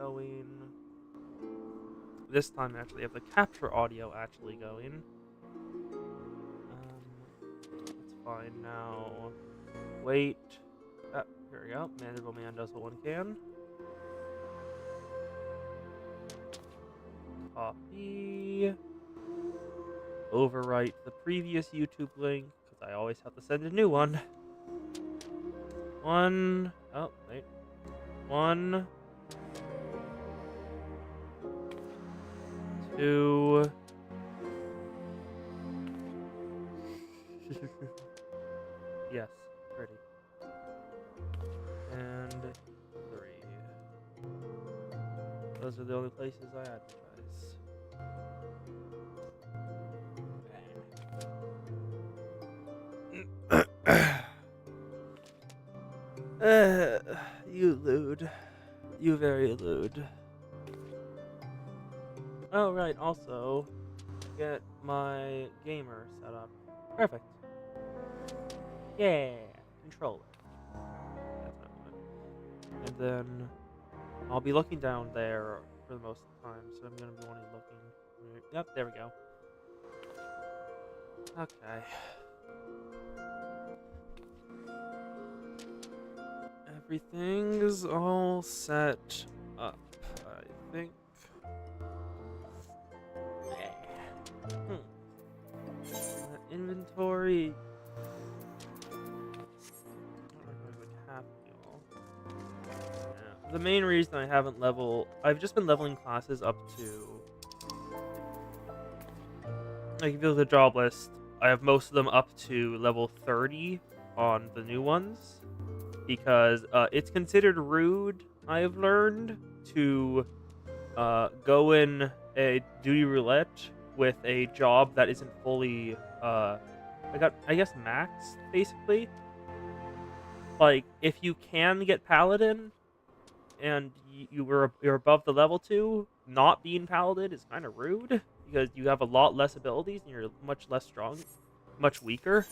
going. This time, actually, I have the capture audio actually going. That's fine now. Wait. Here we go. Manderville Man does what one can. Copy. Overwrite the previous YouTube link, because I always have to send a new one. Oh, wait. 1, 2. Yes, pretty. And 3. Those are the only places I advertise. You lewd. You very lewd. Oh, right, also, get my gamer set up. Perfect. Yeah, controller. That's what I want. And then, I'll be looking down there for the most of the time, so I'm going to be wanting looking. Yep, there we go. Okay. Everything's all set up, I think. Inventory. The main reason I haven't I've just been leveling classes up to, like, if you look at the job list, I have most of them up to level 30 on the new ones, because it's considered rude, I've learned, to go in a duty roulette with a job that isn't fully, I guess, maxed, basically. Like, if you can get Paladin, and you're above the level 2, not being Paladin is kind of rude, because you have a lot less abilities, and you're much less strong, much weaker.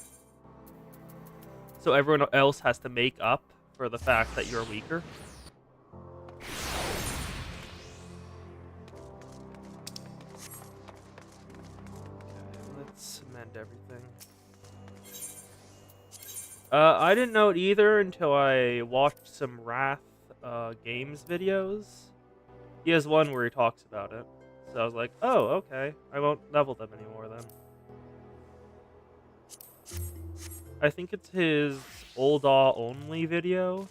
So everyone else has to make up for the fact that you're weaker. Let's amend everything. I didn't know it either until I watched some Wrath Games videos. He has one where he talks about it. So I was like, oh, okay. I won't level them anymore then. I think it's his Uldaw only video,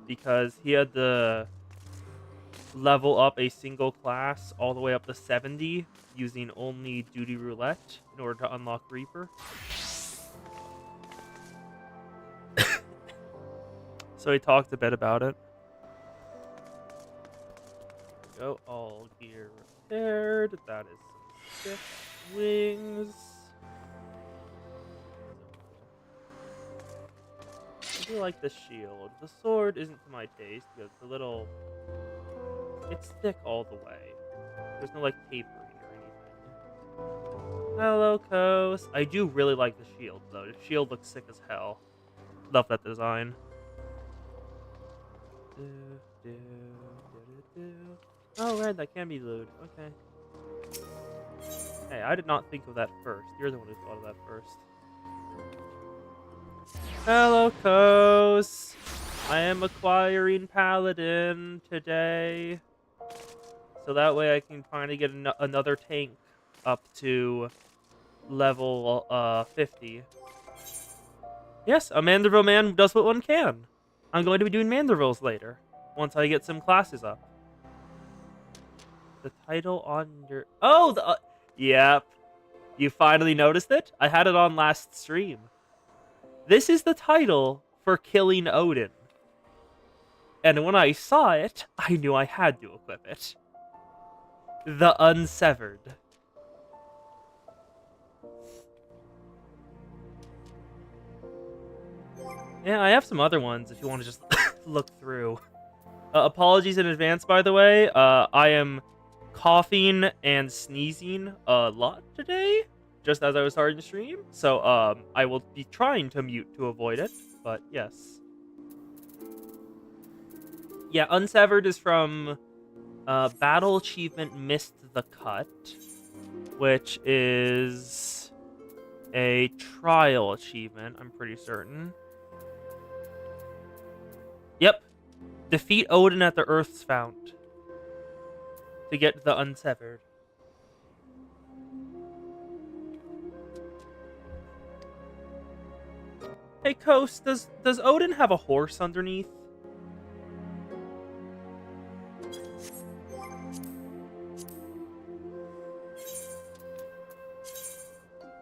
because he had to level up a single class all the way up to 70 using only Duty Roulette in order to unlock Reaper. So he talked a bit about it. Go, all gear repaired. That is some stiff wings. I do like the shield. The sword isn't to my taste because it's thick all the way. There's no, like, tapering or anything. Hello, Kos. I do really like the shield, though. The shield looks sick as hell. Love that design. Oh, right, that can be lewd. Okay. Hey, I did not think of that first. You're the one who thought of that first. Hello, Kos. I am acquiring Paladin today, so that way I can finally get another tank up to level 50. Yes, a Manderville Man does what one can. I'm going to be doing Mandervilles later, once I get some classes up. The title on your... Oh, yep. You finally noticed it? I had it on last stream. This is the title for killing Odin. And when I saw it, I knew I had to equip it. The Unsevered. Yeah, I have some other ones if you want to just look through. Apologies in advance, by the way. I am coughing and sneezing a lot today, just as I was starting to stream. So, I will be trying to mute to avoid it, but yes. Yeah, Unsevered is from Battle achievement missed the cut, which is a trial achievement, I'm pretty certain. Yep. Defeat Odin at the Earth's Fount to get the Unsevered. Hey, Coast, does Odin have a horse underneath?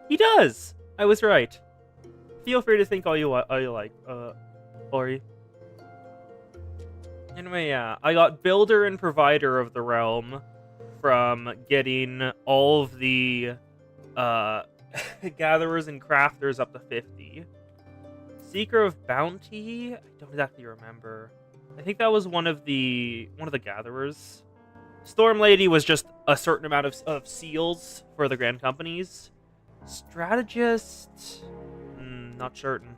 He does! I was right. Feel free to think all you like, Ori. Anyway, yeah, I got Builder and Provider of the Realm from getting all of the Gatherers and Crafters up to 50. Seeker of Bounty? I don't exactly remember. I think that was one of the Gatherers. Storm Lady was just a certain amount of seals for the Grand Companies. Strategist? Not certain.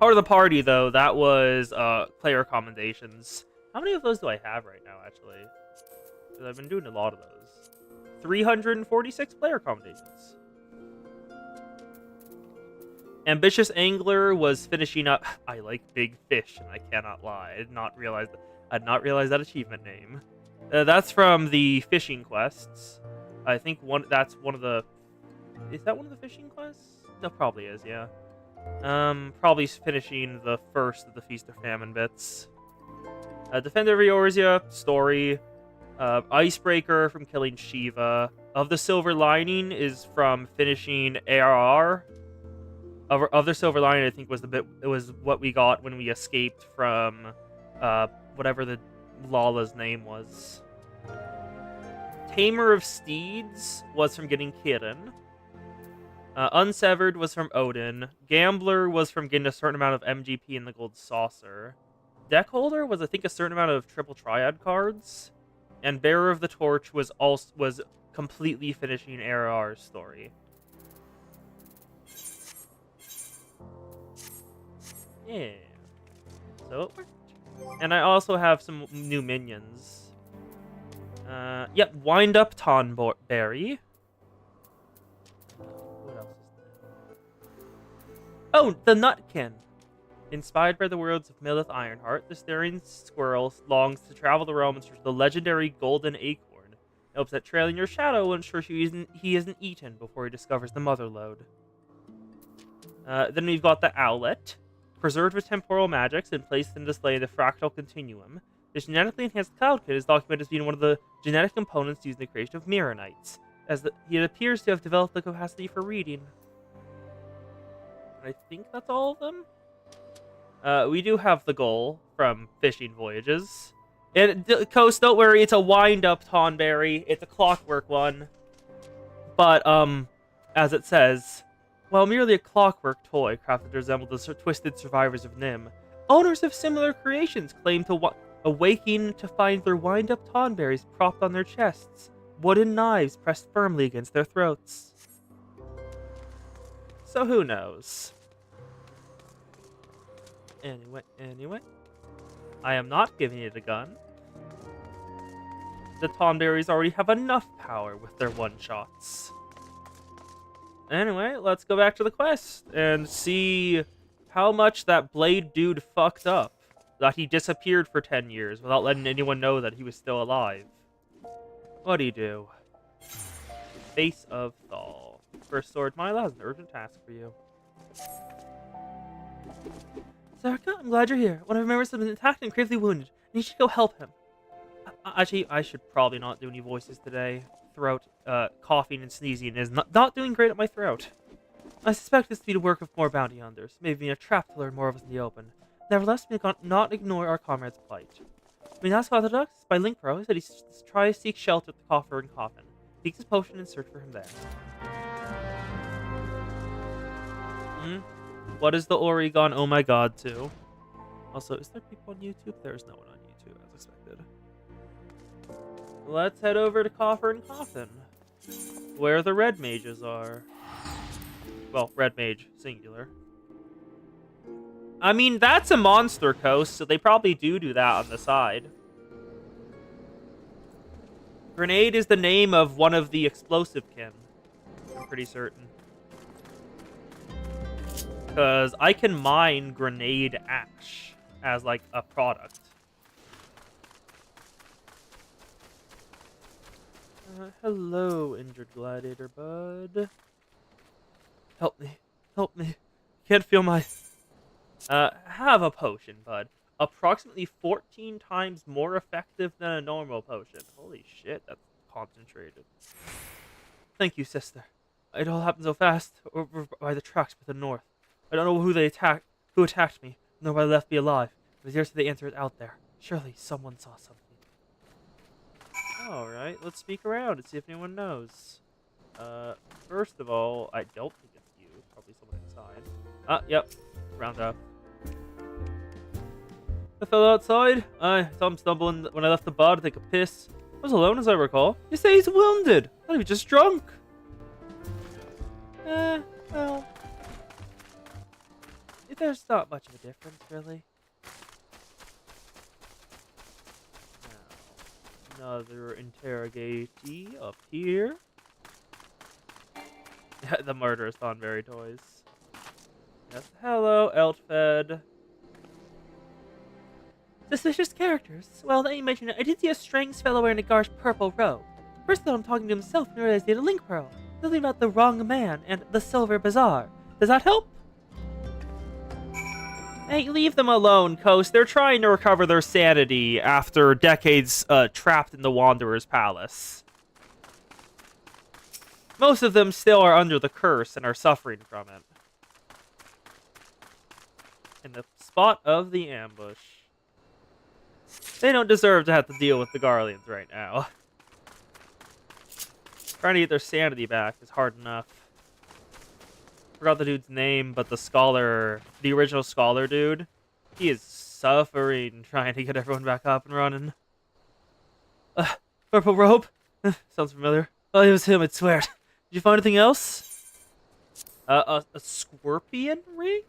Part of the party, though, that was player commendations. How many of those do I have right now, actually? Because I've been doing a lot of those. 346 player commendations. Ambitious Angler was finishing up. I like big fish, and I cannot lie. I did not realize that achievement name. That's from the fishing quests. I think that's one of the. Is that one of the fishing quests? No, probably is. Yeah. Probably finishing the first of the Feast of Famine bits. Defender of Eorzea story. Icebreaker from killing Shiva. Of the Silver Lining is from finishing ARR. Of the Silver Lining, I think it was what we got when we escaped from whatever the Lala's name was. Tamer of Steeds was from getting Kirin. Unsevered was from Odin. Gambler was from getting a certain amount of MGP in the Gold Saucer. Deckholder was, I think, a certain amount of Triple Triad cards. And Bearer of the Torch was completely finishing ARR's story. Yeah. So it worked. And I also have some new minions. Yep, Wind Up Tonberry. What else is there? Oh, the Nutkin. Inspired by the words of Millith Ironheart, the staring squirrel longs to travel the realm and search the legendary Golden Acorn. It hopes that trailing your shadow will ensure he isn't eaten before he discovers the Mother Lode. Then we've got the Owlet. Preserved with temporal magics and placed in display in the fractal continuum. This genetically enhanced cloud kit is documented as being one of the genetic components used in the creation of Mirrorites, it appears to have developed the capacity for reading. I think that's all of them. We do have the goal from Fishing Voyages. And Coast, don't worry, it's a wind-up Tonberry. It's a clockwork one. But, as it says, while merely a clockwork toy crafted to resemble the twisted survivors of Nim, owners of similar creations claim to awaken to find their wind-up Tonberries propped on their chests, wooden knives pressed firmly against their throats. So who knows? Anyway. I am not giving it a gun. The Tonberries already have enough power with their one-shots. Anyway, let's go back to the quest and see how much that Blade dude fucked up. That he disappeared for 10 years without letting anyone know that he was still alive. What do you do? Face of Thal. First Sword Mila has an urgent task for you. Zarka, I'm glad you're here. One of our members has been attacked and gravely wounded, and you should go help him. Actually, I should probably not do any voices today. Throat, coughing and sneezing is not doing great at my throat. I suspect this to be the work of more bounty hunters, maybe a trap to lure more of us in the open. Nevertheless, we cannot ignore our comrade's plight. When asked about the ducks by Link Pro, he said he try to seek shelter at the coffer and coffin. Take his potion and search for him there. What is the Oregon oh my god to? Also, is there people on YouTube? There's no one on YouTube, as expected. Let's head over to Coffer and Coffin, where the red mages are. Well, red mage, singular. I mean, that's a monster coast, so they probably do that on the side. Grenade is the name of one of the explosive kin. I'm pretty certain. Because I can mine grenade ash as, like, a product. Hello, injured gladiator bud. Help me. Help me. Can't feel my... have a potion, bud. Approximately 14 times more effective than a normal potion. Holy shit, that's concentrated. Thank you, sister. It all happened so fast, over by the tracks to the north. I don't know who attacked me, nor why they left me alive. But here's the answer is out there. Surely someone saw something. Alright, let's speak around and see if anyone knows. First of all, I don't think it's you. Probably someone inside. Yep. Round up. I fell outside. I saw him stumbling when I left the bar to take a piss. I was alone, as I recall. You say he's wounded. I thought he was just drunk. Well... There's not much of a difference, really. Now, another interrogatee up here. The murderous Thornberry toys. Yes, hello, Eltfed. Suspicious characters. Well, now you mention it, I did see a strange fellow wearing a Gar's purple robe. First I thought I'm talking to himself and realized he had a link pearl. Something about the wrong man and the silver bazaar. Does that help? Hey, leave them alone, Coast. They're trying to recover their sanity after decades trapped in the Wanderer's Palace. Most of them still are under the curse and are suffering from it. In the spot of the ambush. They don't deserve to have to deal with the Garleans right now. Trying to get their sanity back is hard enough. Forgot the dude's name, but the original scholar dude, he is suffering trying to get everyone back up and running. Purple robe? Sounds familiar. Oh, it was him, I swear. Did you find anything else? A scorpion ring?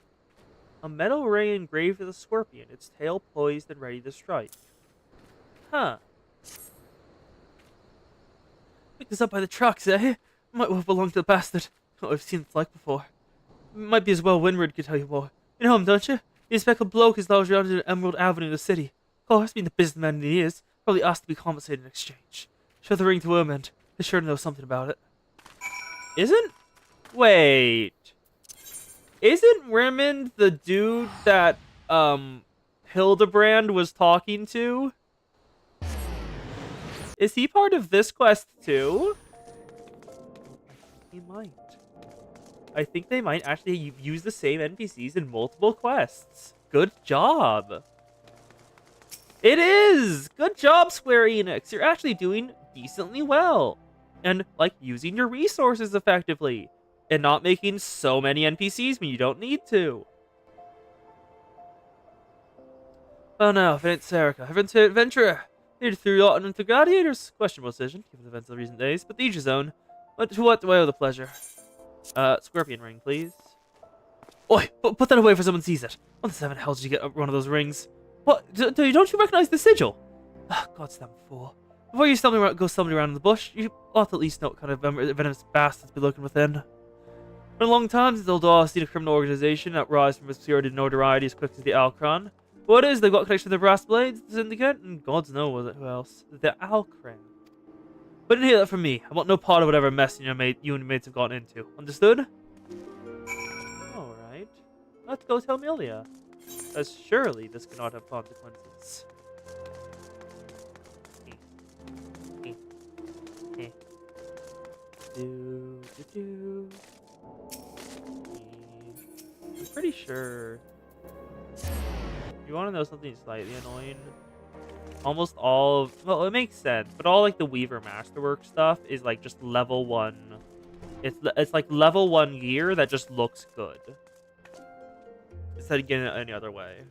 A metal ring engraved with a scorpion, its tail poised and ready to strike. Huh. Picked this up by the trucks, eh? Might well belong to the bastard. Oh, I've seen it like before. Might be as well Winward could tell you more. You know him, don't you? The speckled bloke is lodged around in Emerald Avenue in the city. Of course, being the businessman he is, probably asked to be compensated in exchange. Show the ring to him and he's sure to know something about it. Wait. Isn't Rimmond the dude that, Hildebrand was talking to? Is he part of this quest too? He might. I think they might actually use the same NPCs in multiple quests. Good job. It is! Good job, Square Enix. You're actually doing decently well. And, like, using your resources effectively. And not making so many NPCs when you don't need to. Oh no, if it ain't Serica. If it's adventurer. Here through yacht and into gladiators. Questionable decision, given the events of recent days, but the each his own. But to what do I owe the pleasure? Scorpion ring, please. Oi, put that away before someone sees it. What the seven hell did you get one of those rings? What? Don't you recognize the sigil? Ah, goddamn fool. Before you go stumbling around in the bush, you ought to at least know what kind of venomous bastards be looking within. For a long time since Old Daw seen a criminal organization that rise from obscurity to notoriety as quick as the Alcron. What is? They've got connection to the Brass Blades, the Syndicate, and gods know who else. The Alcran. But didn't hear that from me. I want no part of whatever mess you and your mates have gotten into. Understood? Alright. Let's go tell Melia. As surely this cannot have consequences. I'm pretty sure. You want to know something slightly annoying? Almost all of, well, it makes sense, but all like the Weaver Masterwork stuff is like just level 1. It's like level 1 gear that just looks good instead of getting it any other way.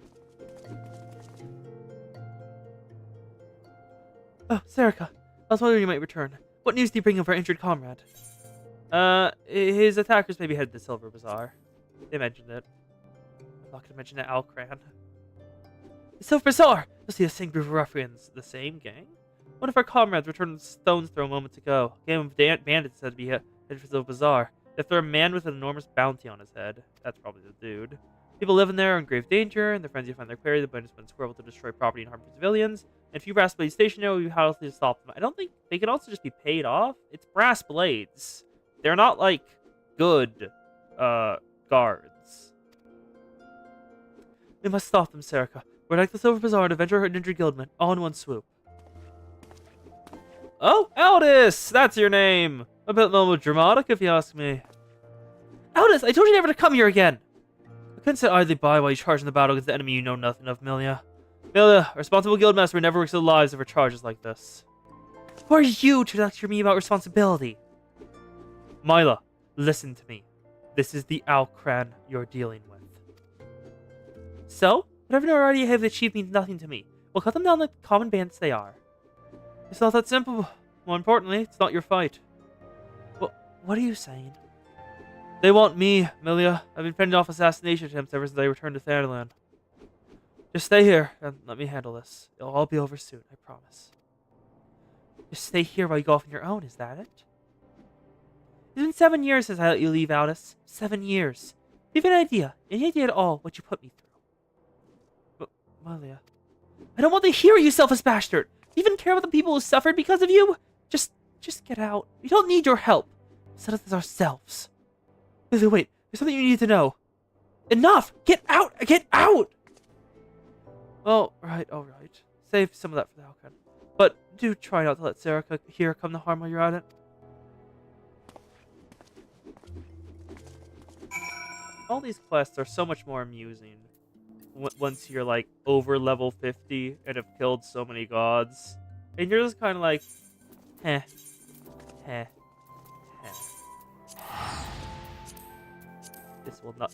Oh, Serica, I was wondering you might return. What news do you bring of our injured comrade? His attackers may be headed to the Silver Bazaar. They mentioned it. I'm not gonna mention it, Alcran. The Silver Bazaar! You'll see the same group of ruffians. The same gang? One of our comrades returned the stone's throw moments ago. A game of bandits said to be headed for the bazaar. They throw a man with an enormous bounty on his head. That's probably the dude. People living there are in grave danger, and their friends find their quarry. The bandits went squirrel to destroy property and harm civilians. And a few brass blades stationed there will be powerful to stop them. I don't think they can also just be paid off. It's brass blades. They're not like good guards. We must stop them, Serica. We're like the Silver Bazaar and Avenger and Ninja Guildman, all in one swoop. Oh, Aldous! That's your name! A bit little dramatic, if you ask me. Aldous, I told you never to come here again! I couldn't sit idly by while you charged in the battle against the enemy you know nothing of, Milia. Milia, a responsible guildmaster never risks the lives over charges like this. Who are you to lecture me about responsibility? Mila, listen to me. This is the Alcran you're dealing with. So? Whatever already have achieved means nothing to me. We'll cut them down like the common bandits they are. It's not that simple. More importantly, it's not your fight. What are you saying? They want me, Milia. I've been fending off assassination attempts ever since I returned to Thanalan. Just stay here and let me handle this. It'll all be over soon, I promise. Just stay here while you go off on your own, is that it? It's been 7 years since I let you leave, Aldous. 7 years. Do you have an idea? Any idea at all what you put me through? But, Milia, I don't want to hear you, selfish bastard! Do you even care about the people who suffered because of you? Just get out. We don't need your help. We'll settle this ourselves. Wait, there's something you need to know. Enough! Get out! Get out! All right. Save some of that for the Alcran. But do try not to let Serica here come to harm while you're at it. All these quests are so much more amusing once you're like over level 50 and have killed so many gods. And you're just kind of like, heh.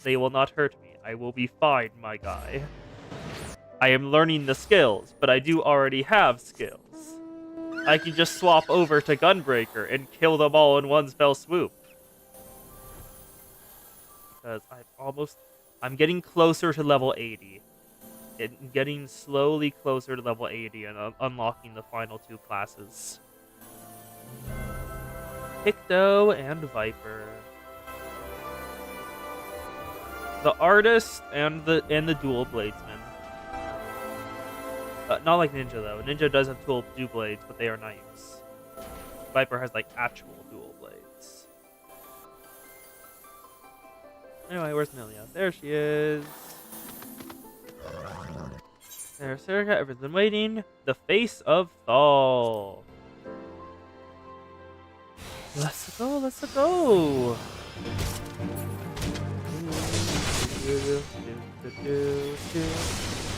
They will not hurt me. I will be fine, my guy. I am learning the skills, but I do already have skills. I can just swap over to Gunbreaker and kill them all in one fell swoop. Because I'm getting closer to level 80. And getting slowly closer to level 80 and unlocking the final 2 classes. Picto and Viper. The Artist and the Dual Bladesman. Not like Ninja though. Ninja does have dual blades, but they are knives. Viper has like actual dual blades. Anyway, where's Milia? There she is. There's Serica. Everyone's been waiting. The face of Thal. Let's go.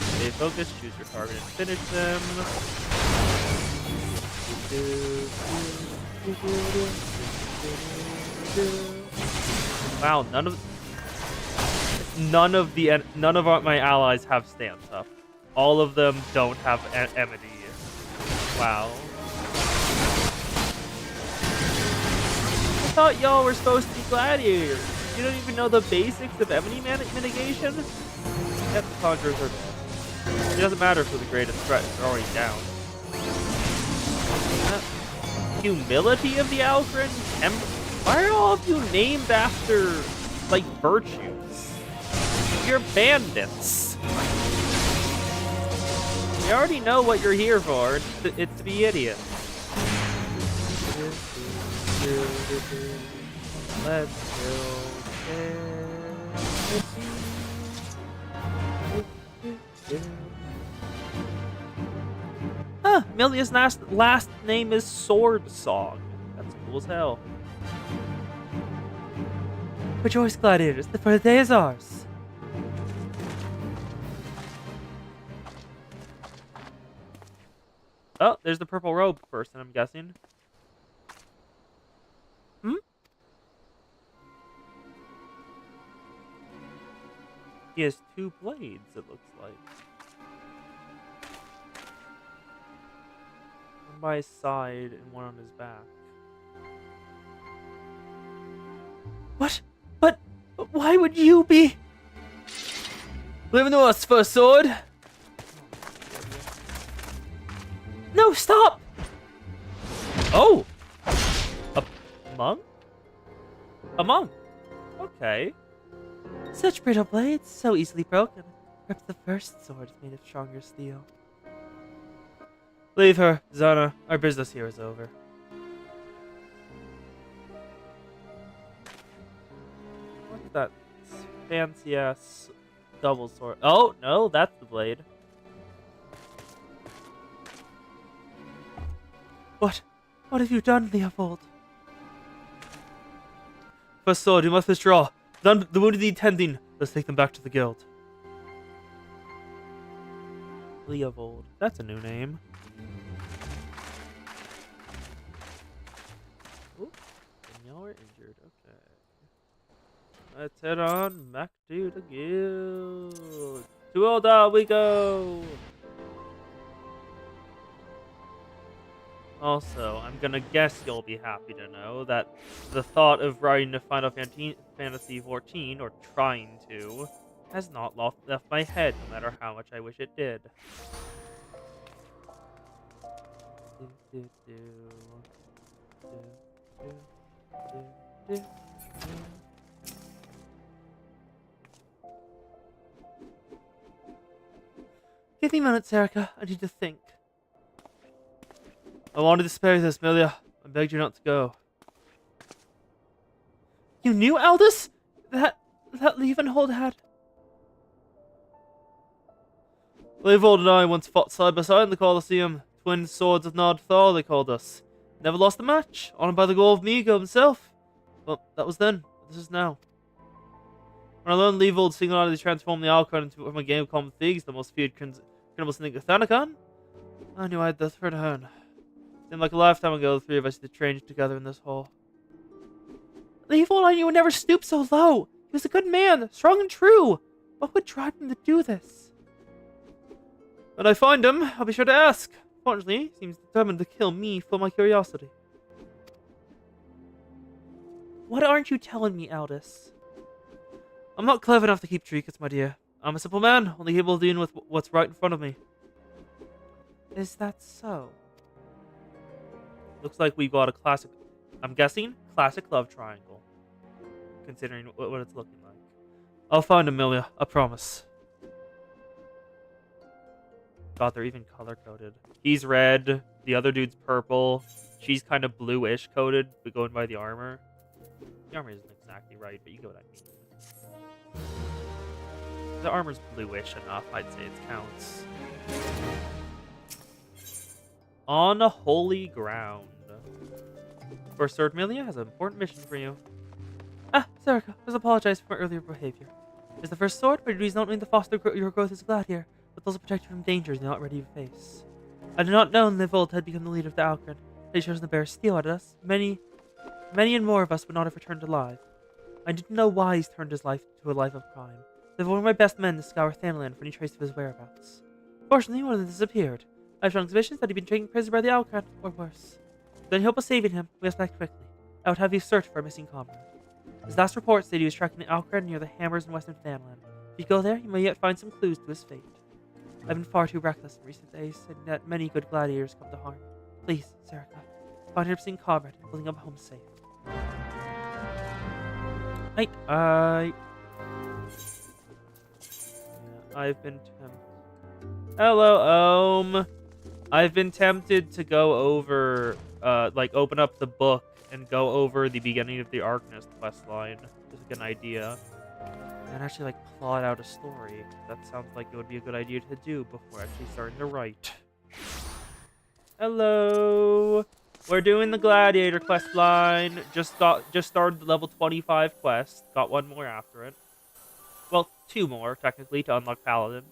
Stay focused, choose your target and finish them. Wow, none of my allies have stance up. All of them don't have enmity. Wow. I thought y'all were supposed to be gladiators. You don't even know the basics of enmity mitigation? Yep, the conjurers are dead. It doesn't matter for the greatest threat, they're already down. Humility of the Alcran? Why are all of you named after, like, virtues? You're bandits. You already know what you're here for. It's to be idiots. Let's build Milia's last name is Sword Song. That's cool as hell. Rejoice, gladiators, for the day is ours. Oh, there's the purple robe person, I'm guessing. He has 2 blades, it looks like. One by his side and one on his back. What? But why would you be living to us for a sword? No, stop! Oh! A monk? A monk. Okay. Such brittle blades, so easily broken. Perhaps the first sword is made of stronger steel. Leave her, Zana. Our business here is over. What's that fancy ass double sword? Oh, no, that's the blade. What have you done, Leopold? First sword, you must withdraw. The wounded need tending. Let's take them back to the guild. Leopold. That's a new name. Oop. And y'all are injured. Okay. Let's head on back to the guild. To Oda we go! Also, I'm gonna guess you'll be happy to know that the thought of writing to Final Fantasy XIV, or trying to, has not left my head, no matter how much I wish it did. Give me a minute, Serica. I need to think. I wanted to spare you this, Milia. I begged you not to go. You knew Aldous? That Leavenhold had... Leavenhold and I once fought side by side in the Colosseum. Twin swords of Nod Thor, they called us. Never lost a match, honored by the goal of Migo himself. Well, that was then. This is now. When I learned Leavenhold single-handedly transformed the Alcon into from a game of common thieves, the most feared criminal snake of Thanakan, I knew I had to return. Seemed like a lifetime ago, the three of us did train together in this hall. Leavenhold, I knew would never stoop so low. He was a good man, strong and true. What would drive him to do this? When I find him, I'll be sure to ask. Fortunately, he seems determined to kill me for my curiosity. What aren't you telling me, Aldous? I'm not clever enough to keep trinkets, my dear. I'm a simple man, only able to deal with what's right in front of me. Is that so? Looks like we've got a classic, I'm guessing, classic love triangle. Considering what it's looking like. I'll find Amelia, I promise. God, they're even color-coded. He's red, the other dude's purple. She's kind of bluish coated, but going by the armor. The armor isn't exactly right, but you get what I mean. The armor's bluish enough, I'd say it counts. On holy ground. First Sword Amelia has an important mission for you. Ah, Serica, please apologize for my earlier behavior. Is the first sword, my duties not only to foster your growth as a gladiator, but also protect you from dangers you're not ready to face. I did not know Leavenhold had become the leader of the Alcran. Had he chosen to bear steel at us, many and more of us would not have returned alive. I didn't know why he's turned his life to a life of crime. They were one of my best men to scour Thanalan for any trace of his whereabouts. Fortunately, one of them disappeared. I have strong suspicions that he'd been taken prisoner by the Alcran, or worse. With any hope of saving him, we must act quickly. I would have you search for a missing comrade. His last report said he was tracking the Alcran near the Hammers in western Thanalan. If you go there, you may yet find some clues to his fate. I've been far too reckless in recent days, and that many good gladiators come to harm. Please, Serica, find your missing comrade and bring him home safe. I've been tempted. Hello, I've been tempted to go over, open up the book and go over the beginning of the Arcanist questline. Just like an idea. And actually, plot out a story. That sounds like it would be a good idea to do before actually starting to write. Hello! We're doing the Gladiator quest line. Just started the level 25 quest. Got one more after it. Well, two more, technically, to unlock Paladin.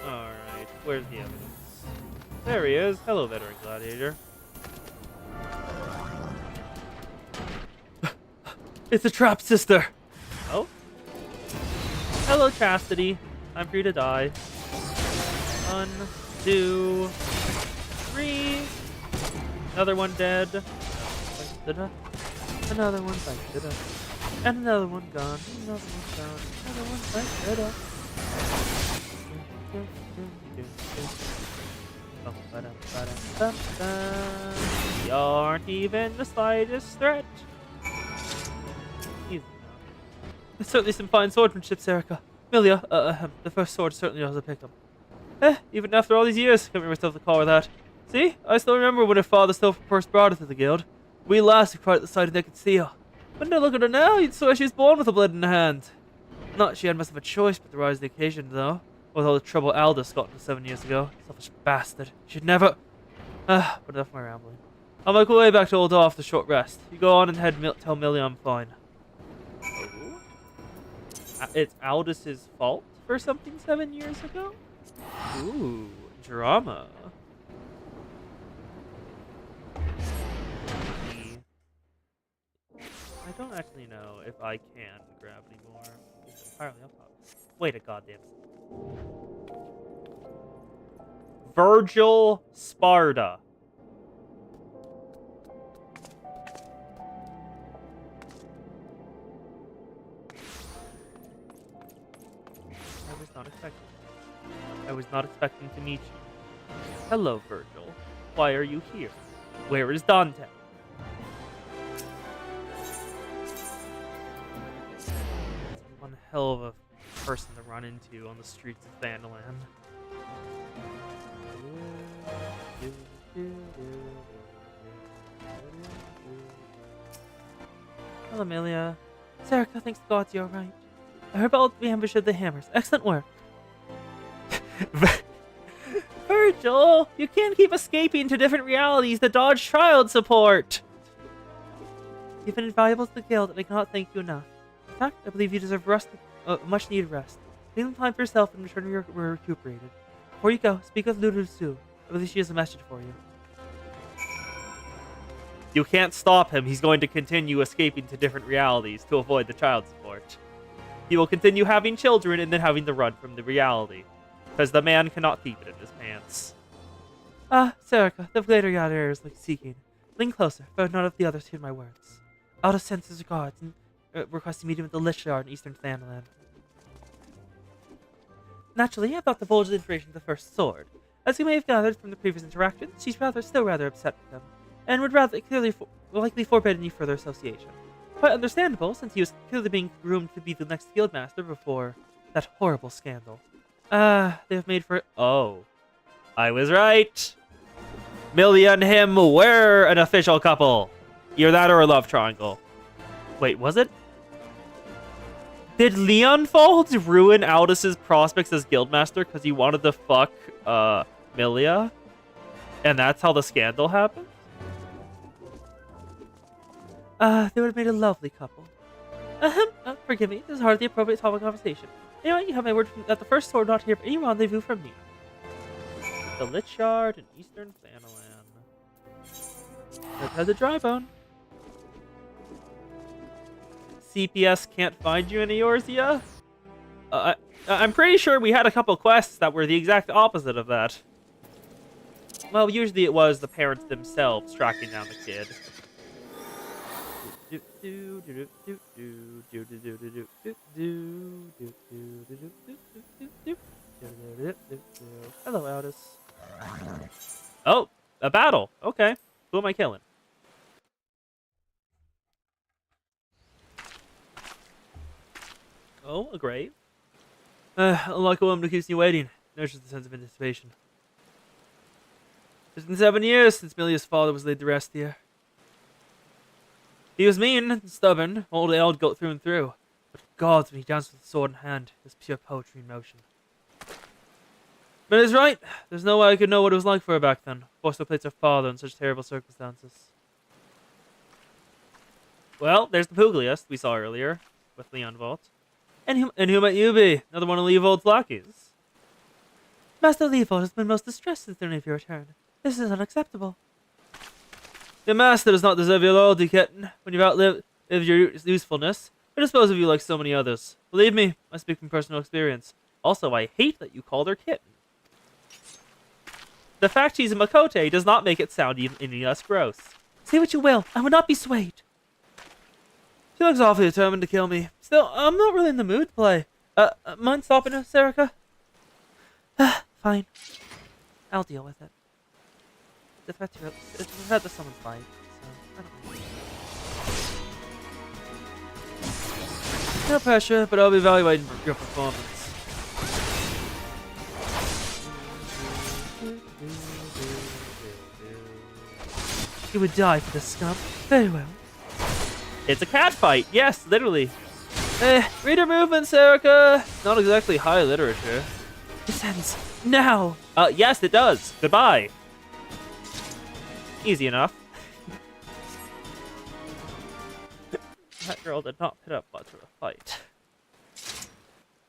Alright, where's the evidence? There he is. Hello, veteran gladiator. It's a trap, sister! Oh? Hello, Chastity. I'm free to die. 1, 2, 3. Another one dead. Another one. And another one gone. Another one gone. Another one right up. You aren't even the slightest threat. Easy now. There's certainly some fine swordsmanship, Erica. Milia, the first sword certainly knows how to pick them. Even after all these years, can't remember myself to call her that. See, I still remember when her father still first brought her to the guild. We lads who cried at the sight of naked seal. But now look at her now, you'd swear she was born with a blade in her hand. Not she had much of a choice but to rise to the occasion, though. With all the trouble Aldous got into 7 years ago. Selfish bastard. She'd never... but enough of my rambling. I'll make my way back to Old Off the short rest. You go on and tell Millie I'm fine. Oh? It's Aldous' fault for something 7 years ago? Ooh, drama. I don't actually know if I can grab anymore. It's entirely up. Wait a goddamn second. Virgil Sparta. I was not expecting that. I was not expecting to meet you. Hello, Virgil. Why are you here? Where is Dante? One hell of a person to run into on the streets of Thanalan. Hello, Amelia. Serica, thanks to God you're right. I heard about the ambush of the hammers. Excellent work. Virgil, you can't keep escaping to different realities to dodge child support. You've been invaluable to the guild, and I cannot thank you enough. In fact, I believe you deserve rest, much-needed rest. Take some time for yourself and return when you're recuperated. Before you go, speak with Lulu Sue. I believe she has a message for you. You can't stop him. He's going to continue escaping to different realities to avoid the child support. He will continue having children and then having to run from the reality. Because the man cannot keep it in his pants. Serica, the greater yonder is like seeking. Lean closer, for none of the others hear my words. Out of sense his regards, and request to meet him at the Lich Yard in Eastern Thanalan. Naturally, I thought the divulged information of the first sword. As you may have gathered from the previous interaction, she's still rather upset with him, and would likely forbid any further association. Quite understandable, since he was clearly being groomed to be the next guildmaster before that horrible scandal. They have made for... Oh. I was right. Millie and him were an official couple. Either that or a love triangle. Wait, was it? Did Leonfold ruin Aldous' prospects as guildmaster because he wanted to fuck, Milia? And that's how the scandal happened? They would have made a lovely couple. Forgive me, this is hardly the appropriate topic of conversation. Anyway, you have my word that the first sword not hear any rendezvous from me. The Lich Yard in Eastern Thanalan. Let's head to Drybone. CPS can't find you in Eorzea? I'm pretty sure we had a couple quests that were the exact opposite of that. Well, usually it was the parents themselves tracking down the kid. Hello, Aldous. Oh, a battle. Okay. Who am I killing? Oh, a grave. Unlike a woman who keeps you waiting. Nurtures the sense of anticipation. It's been 7 years since Milia's father was laid to rest here. He was mean and stubborn, old Eld got through and through. But gods, when he danced with the sword in hand, it was pure poetry in motion. But he's right. There's no way I could know what it was like for her back then, forced to place her father in such terrible circumstances. Well, there's the Pugliast we saw earlier, with Leon Vault. And who might you be? Another one of Leovold's lackeys. Master Leovold has been most distressed since the news of your return. This is unacceptable. Your master does not deserve your loyalty, kitten, when you've outlived your usefulness. I dispose of you like so many others. Believe me, I speak from personal experience. Also, I hate that you called her kitten. The fact she's a Makote does not make it sound even any less gross. Say what you will, I will not be swayed. She looks awfully determined to kill me. Still, I'm not really in the mood to play. Mind stopping us, Erica? Fine. I'll deal with it. It's a threat to someone's life, so I don't mind. No pressure, but I'll be evaluating your performance. You would die for the scum. Very well. It's a cat fight. Yes, literally. Read her movements, Erica. Not exactly high literature. This ends now. Yes, it does. Goodbye. Easy enough. That girl did not put up much of a fight.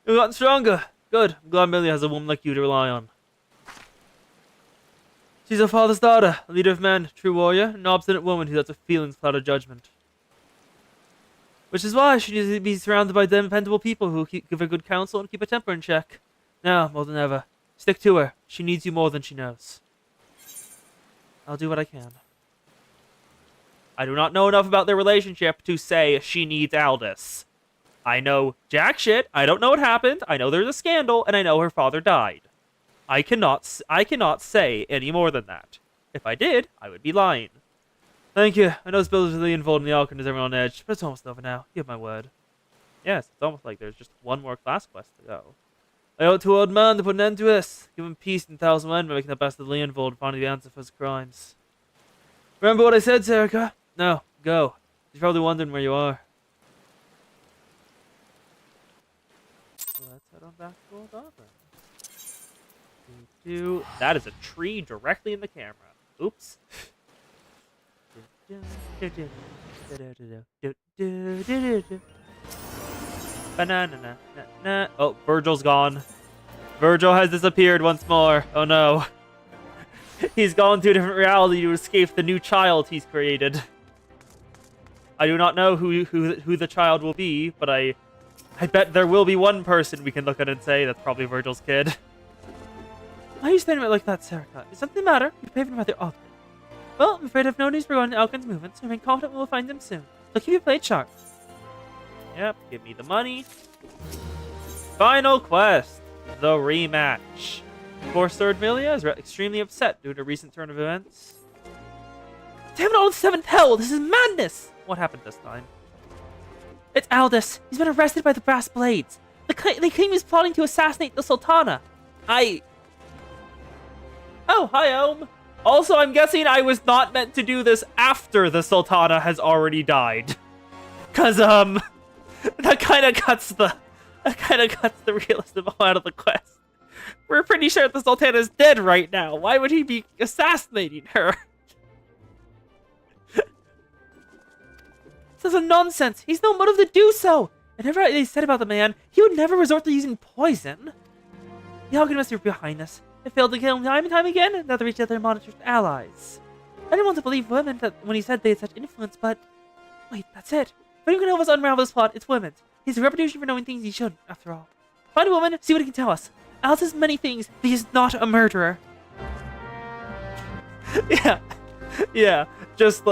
You've gotten stronger. Good. I'm glad Millie has a woman like you to rely on. She's her father's daughter, a leader of men, true warrior, an obstinate woman who lets her feelings cloud her judgment. Which is why she needs to be surrounded by dependable people who give her good counsel and keep her temper in check. Now, more than ever, stick to her. She needs you more than she knows. I'll do what I can. I do not know enough about their relationship to say she needs Aldous. I know jack shit. I don't know what happened. I know there's a scandal, and I know her father died. I cannot say any more than that. If I did, I would be lying. Thank you. I know this builder's really involved in the Alchemist, everyone on edge, but it's almost over now. You have my word. Yes, it's almost like there's just one more class quest to go. I owe it to old man to put an end to this. Give him peace in 1,000 men by making the best of Leonvold and finding the answer for his crimes. Remember what I said, Serica? No, go. You're probably wondering where you are. So let's head on back to Old Auburn. That is a tree directly in the camera. Oops. Banana. Oh, Virgil's gone. Virgil has disappeared once more. Oh no. He's gone to a different reality to escape the new child he's created. I do not know who the child will be, but I bet there will be one person we can look at and say that's probably Virgil's kid. Why are you standing there like that, Serica? Is something the matter? You're behaving rather oddly. Well, I'm afraid I've no news regarding Alkin's movements, so remain confident we'll find them soon. So keep your plate sharp. Yep, give me the money. Final quest, the rematch. Fourth Sword Milia is extremely upset due to a recent turn of events. Damn it all in seventh hell! This is madness! What happened this time? It's Aldous. He's been arrested by the Brass Blades. They claim he's plotting to assassinate the Sultana. Oh, hi, Ohm. Also, I'm guessing I was not meant to do this after the Sultana has already died. Cause, that kind of cuts the realism out of the quest. We're pretty sure the Sultana is dead right now. Why would he be assassinating her? This is nonsense. He's no motive to do so. And whatever they said about the man, he would never resort to using poison. The Alchemists are behind this. They failed to kill him time and time again, and now they reached out their monstrous allies. I didn't want to believe women when he said they had such influence, but... Wait, that's it. If anyone can help us unravel this plot, it's women. He has a reputation for knowing things he shouldn't, after all. Find a woman, see what he can tell us. Alice has many things, but he is not a murderer. Yeah, just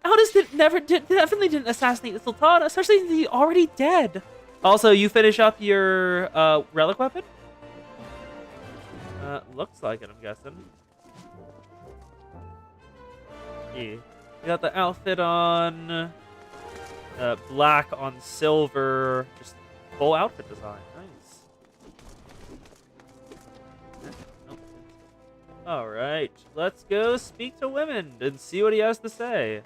Aldous definitely didn't assassinate the Sultana, especially since he's already dead. Also, you finish up your relic weapon? Looks like it, I'm guessing. Yeah. You got the outfit on. Black on silver. Just full outfit design. Nice. Alright. Let's go speak to women and see what he has to say.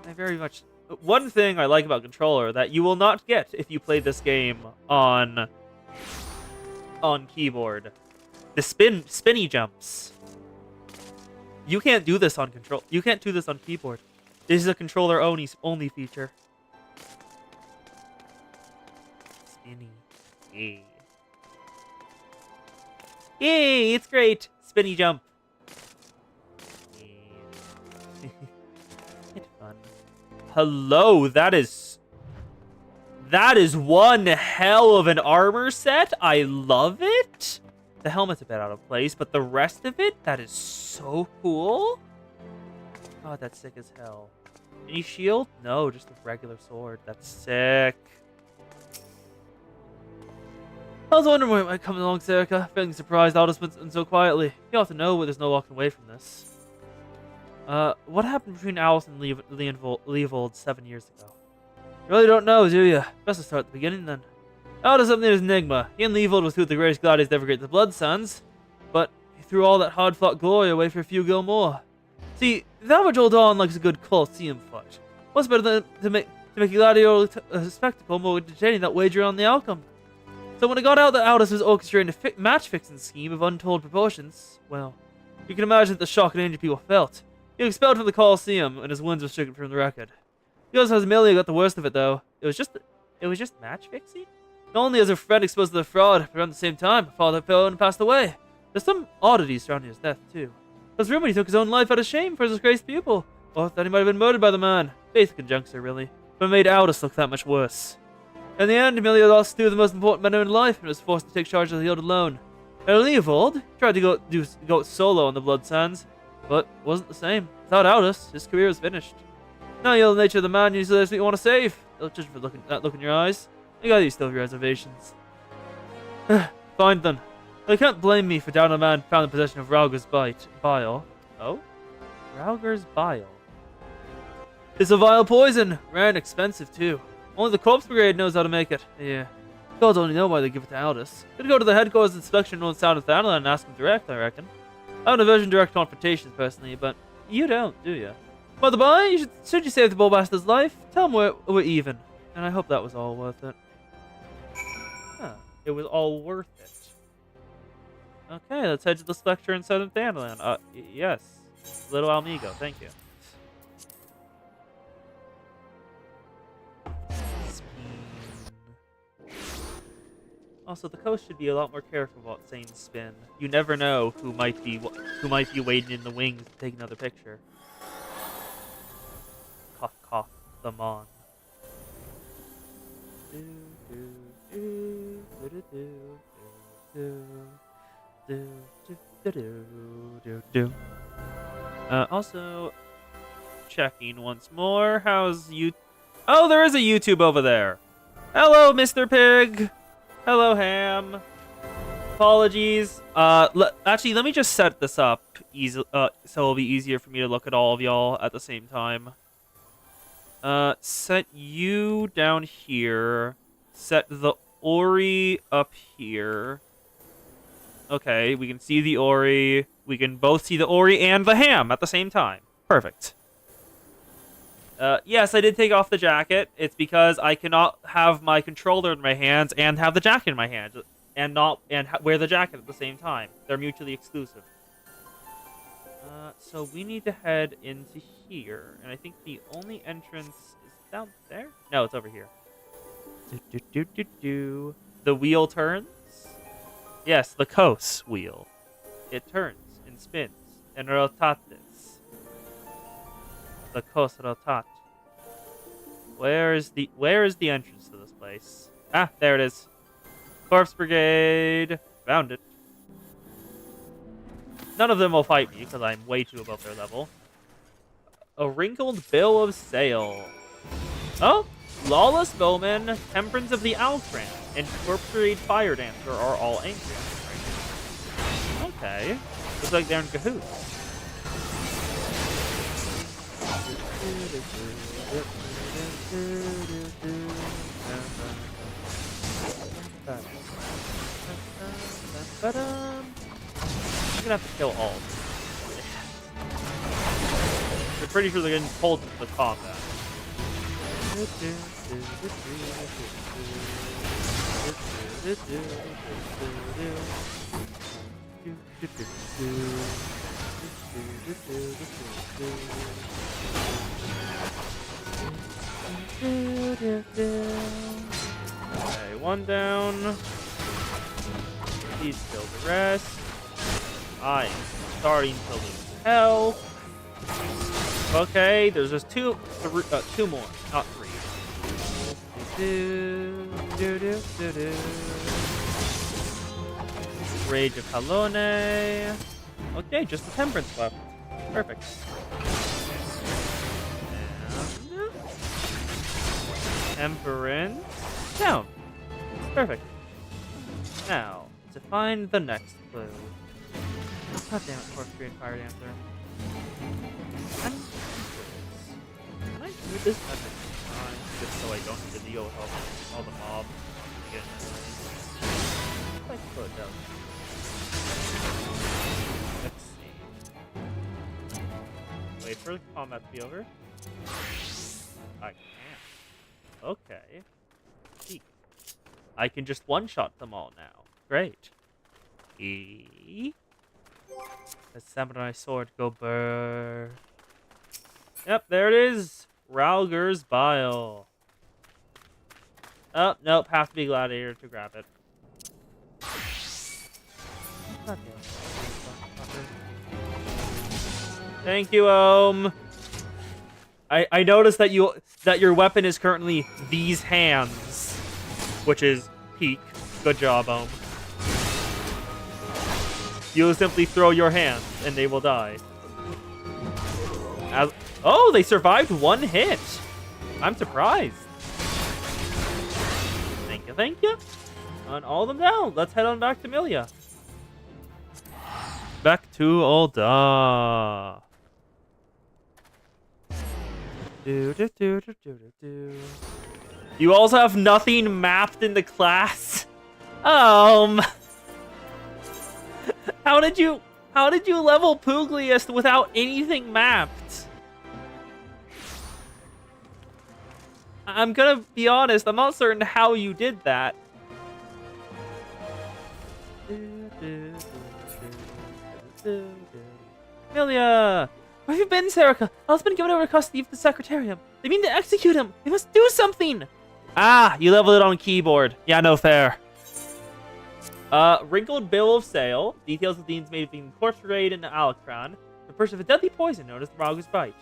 I very much... One thing I like about Controller that you will not get if you play this game on keyboard. The spinny jumps. You can't do this on control. You can't do this on keyboard. This is a controller only feature. Spinny. Yay. Yay, it's great. Spinny jump. It's fun. Hello, that is one hell of an armor set. I love it. The helmet's a bit out of place, but the rest of it, that is so cool. God, that's sick as hell. Any shield? No, just a regular sword. That's sick. I was wondering when it might come along, Serica. Feeling surprised Aldous went so quietly. You ought to know there's no walking away from this. What happened between Alice and Leovold 7 years ago? You really don't know, do you? Best to start at the beginning then. Aldous is something of an enigma. He and Leovold was two of the greatest gladiators to ever create the Blood Suns, but he threw all that hard-fought glory away for a few gil more. See, the average old Dawn likes a good Colosseum fight. What's better than to make a gladiatorial spectacle more entertaining than wager on the outcome? So when it got out that Aldous was orchestrating a match-fixing scheme of untold proportions, well, you can imagine the shock and anger people felt. He was expelled from the Colosseum, and his wounds were stricken from the record. He also has Amelia got the worst of it, though. It was just match-fixing? Not only was her friend exposed to the fraud, but around the same time, her father fell and passed away. There's some oddities surrounding his death, too. There's rumored he took his own life out of shame for his disgraced pupil, or that he might have been murdered by the man. Basic conjecture, really, but it made Aldous look that much worse. In the end, Amelia lost two of the most important men in her life and was forced to take charge of the field alone. And Leovold tried to go it solo on the Blood Sands, but it wasn't the same. Without Aldous, his career was finished. Now you know the nature of the man you seriously want to save. Don't judge for that look in your eyes. You gotta still have your reservations. Fine then. They can't blame me for doubting a man found in possession of Rauger's bile. Oh? Rauger's bile. It's a vile poison. Rare and expensive, too. Only the Corpse Brigade knows how to make it. Yeah. Gods only know why they give it to Aldous. Could go to the headquarters inspection on Sound of Thanalan and ask him direct, I reckon. I have an aversion to direct confrontations, personally, but you don't, do you? By the by, should you save the Bull Bastard's life, tell him we're even. And I hope that was all worth it. Huh. It was all worth it. Okay, let's head to the Spectre in Southern Thanalan. Yes. Little Amigo, thank you. Also, the coast should be a lot more careful about saying spin. You never know who might be waiting in the wings to take another picture. Cough, cough, the Mon. Also, checking once more. How's you? Oh, there is a YouTube over there. Hello, Mr. Pig. Hello, Ham. Apologies. Actually, let me just set this up so it'll be easier for me to look at all of y'all at the same time. Set you down here. Set the Ori up here. Okay, we can see the Ori. We can both see the Ori and the Ham at the same time. Perfect. Yes, I did take off the jacket. It's because I cannot have my controller in my hands and have the jacket in my hands, and wear the jacket at the same time. They're mutually exclusive. So we need to head into here, and I think the only entrance is down there. No, it's over here. The wheel turns. Yes, the Kos wheel. It turns and spins and rotates. The Kos rotat. Where is the entrance to this place? Ah, there it is. Corpse Brigade. Found it. None of them will fight me because I'm way too above their level. A wrinkled bill of sale. Oh, Lawless Bowman, Temperance of the Altran, and Corpse Brigade Fire Dancer are all angry. Okay. Looks like they're in cahoots. I'm gonna have to kill all of them. I'm pretty sure they're getting pulled into the combat. Okay, one down. He's killed the rest. I'm starting to lose health. Okay, there's just two more, not three. Rage of Halone. Okay, just the Temperance left. Perfect. And Temperance. Down. Perfect. Now, to find the next clue. God damn it, Corkscrew and Fire Dancer. I'm curious. Can I do this at the time? Just so I don't need to deal with all the mobs to get in my way. I could, though. Let's see. Wait for the combat to be over. I can't. Okay. Eek. I can just one-shot them all now. Great. The samurai sword go burr. Yep, there it is. Ralger's Bile. Oh, nope. Have to be Gladiator to grab it. God damn it. Thank you, Ohm. I noticed that your weapon is currently these hands, which is peak. Good job, Ohm. You'll simply throw your hands, and they will die. Oh, they survived one hit. I'm surprised. Thank you. On all of them down. Let's head on back to Milia. Back to Ul'dah. You also have nothing mapped in the class? How did you level Pugliest without anything mapped? I'm gonna be honest, I'm not certain how you did that. Milia! Where have you been, Serica? Al's been given over to custody of the Secretarium. They mean to execute him. They must do something. Ah, you leveled it on keyboard. Yeah, no fair. Wrinkled bill of sale. Details of themes made of being corpse raid in Alakran. The purchase of a deadly poison known as the Rauger's Bite.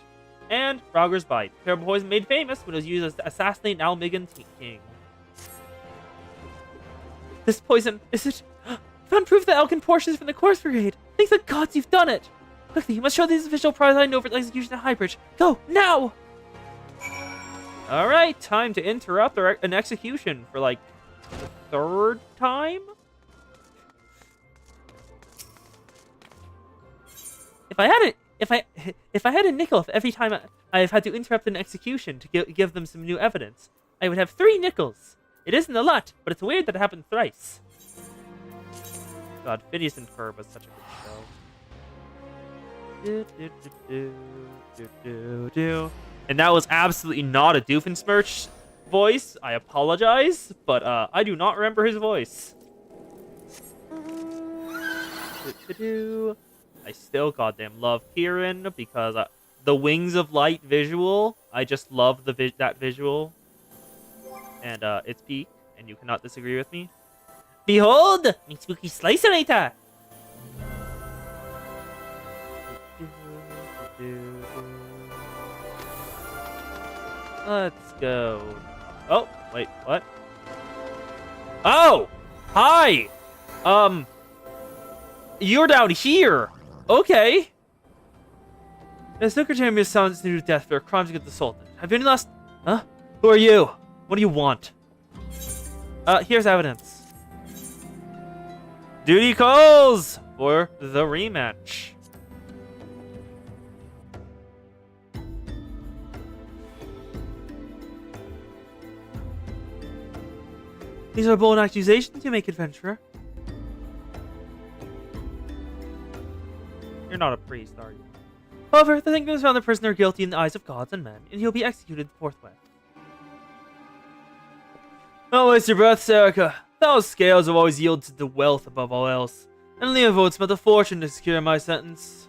And Rauger's Bite. Terrible poison made famous when it was used to assassinate an Almigan king. This poison, is it? Found proof that Elkin portions from the Corpse Brigade. Thank the gods you've done it. Quickly, you must show these official prize I know for execution at Highbridge. Go, now! Alright, time to interrupt an execution for, like, the third time? If I had a nickel for every time I've had to interrupt an execution to give them some new evidence, I would have 3 nickels. It isn't a lot, but it's weird that it happened thrice. God, Phineas and Ferb was such a good show. And that was absolutely not a Doofenshmirtz voice. I apologize, but I do not remember his voice. I still goddamn love Kieran because the Wings of Light visual, I just love that visual. And it's peak, and you cannot disagree with me. Behold, my spooky slicerator! Let's go. Oh, wait, what? Oh! Hi! You're down here! Okay. The Secretary is sentenced to death for crimes against the Sultan. Have you any last... Huh? Who are you? What do you want? Here's evidence. Duty calls for the rematch. These are bold accusations you make, adventurer. You're not a priest, are you? However, the Kingdom has found the prisoner guilty in the eyes of gods and men, and he'll be executed forthwith. Don't waste your breath, Serica. Those scales have always yielded to wealth above all else, and Leovold spent a fortune to secure my sentence.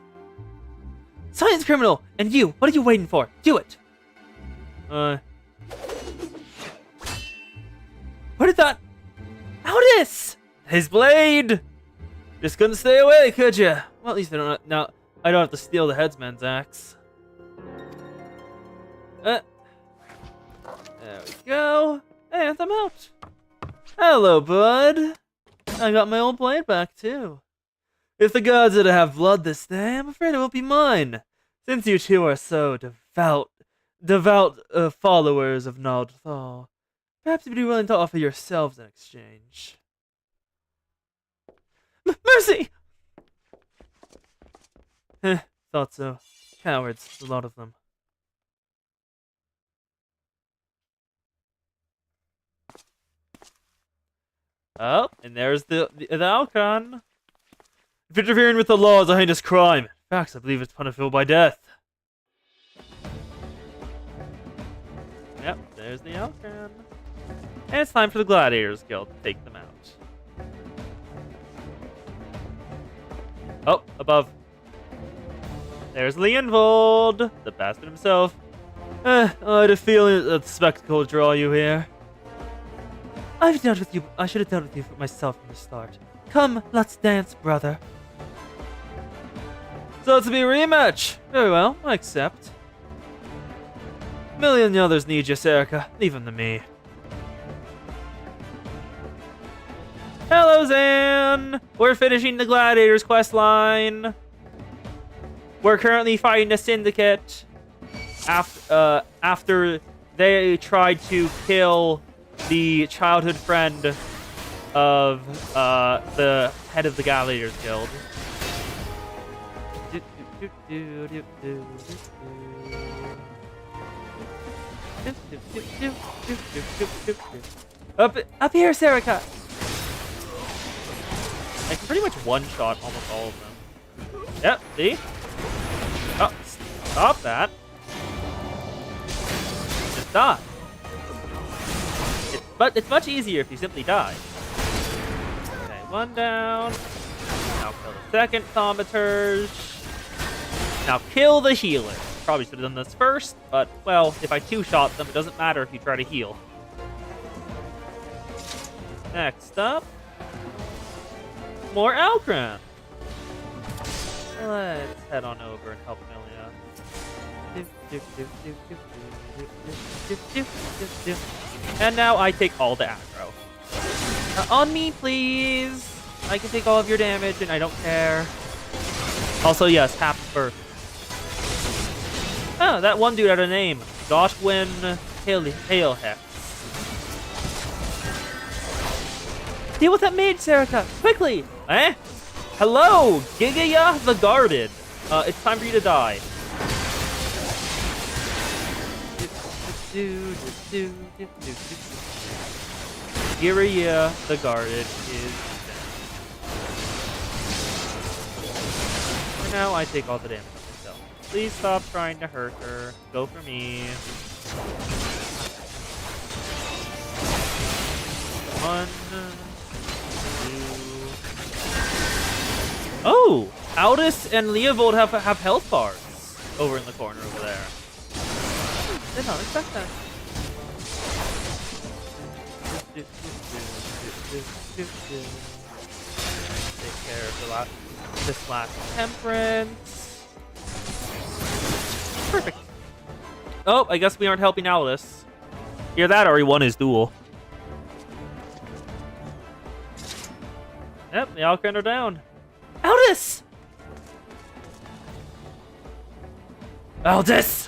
Science criminal! And you, what are you waiting for? Do it! Where did that... Aldous! His blade! Just couldn't stay away, could you? Well, at least I don't... Now, I don't have to steal the headsman's axe. There we go. And I'm out. Hello, bud. I got my old blade back, too. If the gods are to have blood this day, I'm afraid it won't be mine. Since you two are so devout followers of Nod Thal, Perhaps you'd be willing to offer yourselves in exchange. Mercy! Thought so. Cowards, a lot of them. Oh, and there's the Alcon. If interfering with the law is a heinous crime. In fact, I believe it's punishable by death. Yep, there's the Alcon. And it's time for the Gladiators Guild to take them out. Oh, above. There's Leonvold, the bastard himself. I had a feeling that the spectacle would draw you here. I've dealt with you. I should have dealt with you myself from the start. Come, let's dance, brother. So it's to be a rematch. Very well, I accept. A million others need you, Serica. Leave them to me. Hello, Zan! We're finishing the Gladiators quest line. We're currently fighting the Syndicate after they tried to kill the childhood friend of the head of the Gladiators Guild. Up here, Serica! I can pretty much one-shot almost all of them. Yep, see? Oh, stop that. Just die. But it's much easier if you simply die. Okay, one down. Now kill the second Thaumaturge. Now kill the healer. Probably should have done this first, but, well, if I two-shot them, it doesn't matter if you try to heal. Next up, more Alcran. Let's head on over and help Amelia. And now I take all the aggro. On me, please. I can take all of your damage, and I don't care. Also, yes, happy birth. Oh, that one dude had a name. Godwin Hailhex. Deal with that mage, Serica! Quickly! Eh? Hello, Gigaya the Guarded. It's time for you to die. Gigaya the Guarded is dead. For now, I take all the damage on myself. Please stop trying to hurt her. Go for me. 1, 2. Oh! Aldous and Leovold have health bars over in the corner over there. Did not expect that. Take care of this last temperance. Perfect. Oh, I guess we aren't helping Aldous. Hear that, or he won his duel. Yep, the Alcran are down. Aldous! Aldous!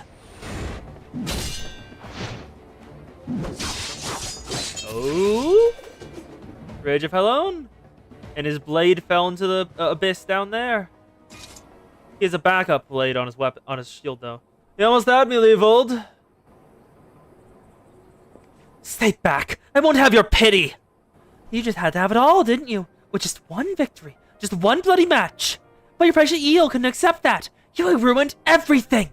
Oh! Rage of Helon? And his blade fell into the abyss down there. He has a backup blade on his weapon, on his shield, though. You almost had me, Leovold. Stay back! I won't have your pity! You just had to have it all, didn't you? With just one victory. Just one bloody match. But your precious eel couldn't accept that. You ruined everything.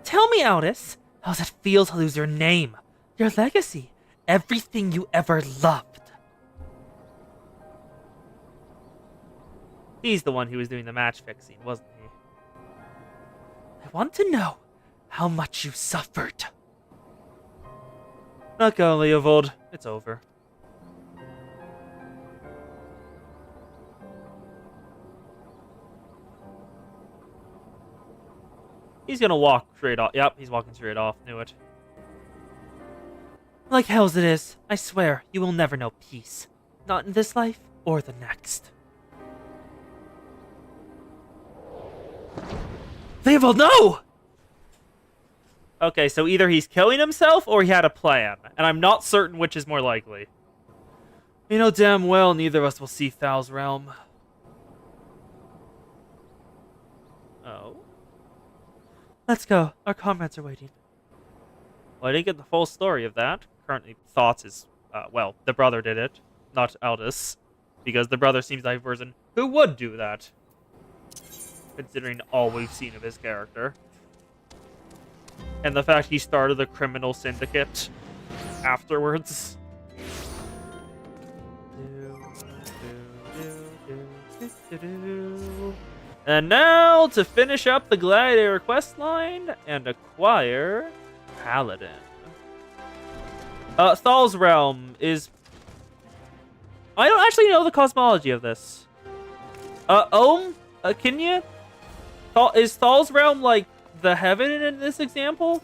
Tell me, Aldous, how does it feel to lose your name, your legacy, everything you ever loved? He's the one who was doing the match fixing, wasn't he? I want to know how much you suffered. Let go, Leovold. It's over. He's gonna walk straight off. Yep, he's walking straight off. Knew it. Like hell's it is. I swear, you will never know peace. Not in this life or the next. Leovold, no! Okay, so either he's killing himself or he had a plan, and I'm not certain which is more likely. You know damn well neither of us will see Thal's realm. Oh? Let's go. Our comrades are waiting. Well, I didn't get the full story of that. Currently, thoughts is, well, the brother did it, not Aldous, because the brother seems like a person who would do that, considering all we've seen of his character. And the fact he started a criminal syndicate afterwards. And now, to finish up the Gladiator questline and acquire Paladin. Thal's realm is... I don't actually know the cosmology of this. Can you... Is Thal's realm like the heaven in this example?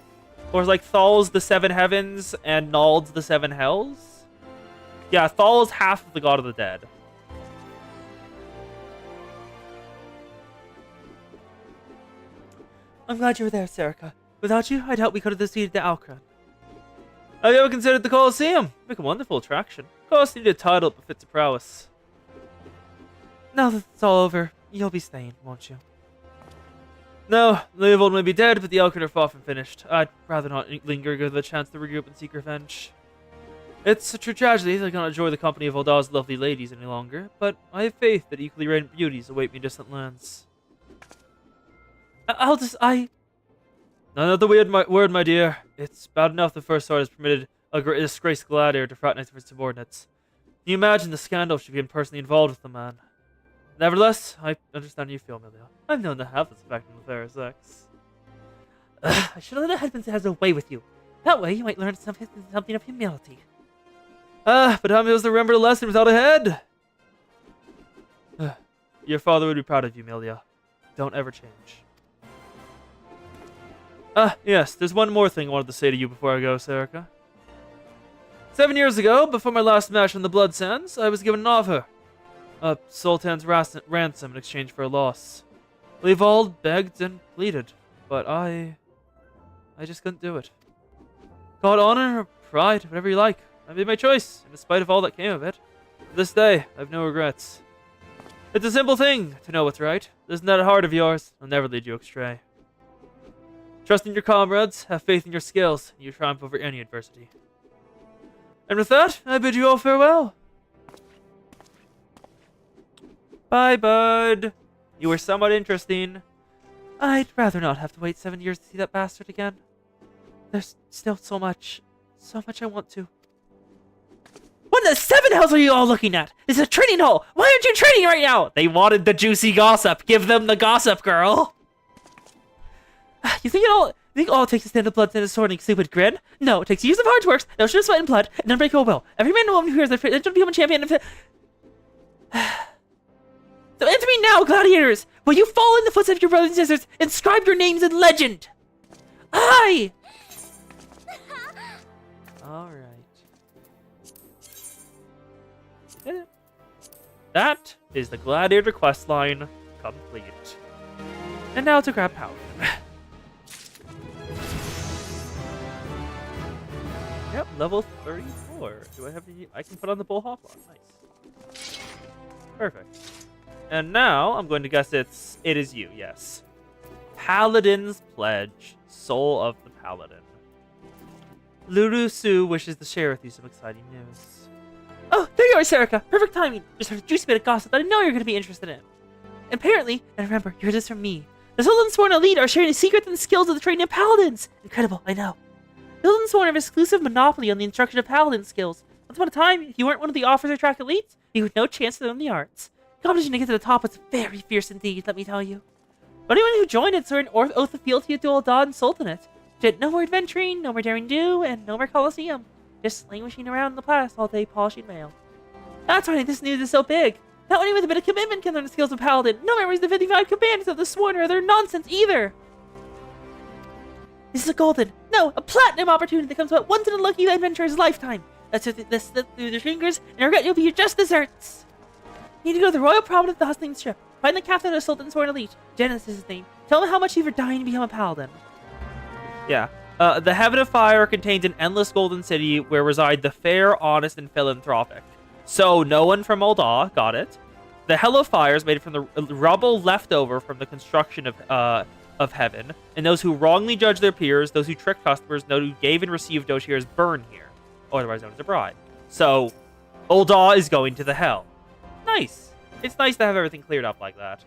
Or is like Thal's the seven heavens and Nald's the seven hells? Yeah, Thal's half of the god of the dead. I'm glad you were there, Serica. Without you, I doubt we could have defeated the Alcron. Have you ever considered the Colosseum? Make a wonderful attraction. Of course, you need a title that befits a prowess. Now that it's all over, you'll be staying, won't you? No, Leovold may be dead, but the Alcron are far from finished. I'd rather not linger, give the chance to regroup and seek revenge. It's a true tragedy that I cannot enjoy the company of Uldar's lovely ladies any longer, but I have faith that equally radiant beauties await me in distant lands. Another weird word, my dear. It's bad enough the First Sword has permitted a disgraced gladiator to fraternize with his subordinates. Can you imagine the scandal if she became personally involved with the man? Nevertheless, I understand how you feel, Amelia. I'm known to have this effect on the fairer sex. I should have let a husband has a way with you. That way, you might learn something of humility. But how am I supposed to remember the lesson without a head? Your father would be proud of you, Amelia. Don't ever change. Yes, there's one more thing I wanted to say to you before I go, Serica. 7 years ago, before my last match on the Blood Sands, I was given an offer. A Sultan's ransom in exchange for a loss. Leovold begged and pleaded, but I just couldn't do it. Call it honor or pride, whatever you like. I made my choice, and despite of all that came of it, to this day, I have no regrets. It's a simple thing to know what's right. Isn't that a heart of yours? I'll never lead you astray. Trust in your comrades, have faith in your skills, and you triumph over any adversity. And with that, I bid you all farewell. Bye, bud. You were somewhat interesting. I'd rather not have to wait 7 years to see that bastard again. There's still so much I want to. What in the seven hells are you all looking at? It's a training hall. Why aren't you training right now? They wanted the juicy gossip. Give them the gossip, girl. You think all it takes is to stand up blood and a sword and a stupid grin? No, it takes years of hard work, no sweat and blood, and unbreakable will. Every man and woman who hears their fate to become a champion. So answer me now, gladiators! Will you follow in the footsteps of your brothers and sisters, inscribe your names in legend? Aye! Alright. That is the Gladiator questline complete. And now to grab power. Yep, level 34. Do I have any? I can put on the bull hop on. Nice. Perfect. And now I'm going to guess it is you. Yes. Paladin's Pledge, Soul of the Paladin. Lulu Su wishes to share with you some exciting news. Oh, there you are, Serica. Perfect timing. Just heard a juicy bit of gossip that I know you're going to be interested in. Apparently, and remember, you heard this from me, the Sultan's Sworn Elite are sharing the secrets and skills of the training of paladins. Incredible, I know. The Sultan's Sworn have exclusive monopoly on the instruction of paladin skills. Once upon a time, if you weren't one of the officers or track elites, you had no chance to learn the arts. The competition to get to the top was very fierce indeed, let me tell you. But anyone who joined it swore an oath of fealty to Ul'dah and Sultanate. Did no more adventuring, no more daring do, and no more Colosseum. Just languishing around in the palace all day polishing mail. That's why this news is so big. Not only with a bit of commitment can learn the skills of Paladin, no memories of the 55 commands of the Sworn or their nonsense either. This is a golden, no, a platinum opportunity that comes about once in a lucky adventurer's lifetime. Let's slip through their fingers and regret you'll be your just desserts. You need to go to the Royal Promenade of the Hustling Strip. Find the captain of the Sultan's Sworn Elite. Janice is his name. Tell him how much you've dying to become a Paladin. Yeah. The Heaven of Fire contains an endless golden city where reside the fair, honest, and philanthropic. So, no one from Ul'dah, got it. The Hell of Fire is made from the rubble left over from the construction of heaven, and those who wrongly judge their peers, those who trick customers, those who gave and received Doshirs burn here, or otherwise known as a bribe. So, Ul'dah is going to the hell. Nice. It's nice to have everything cleared up like that.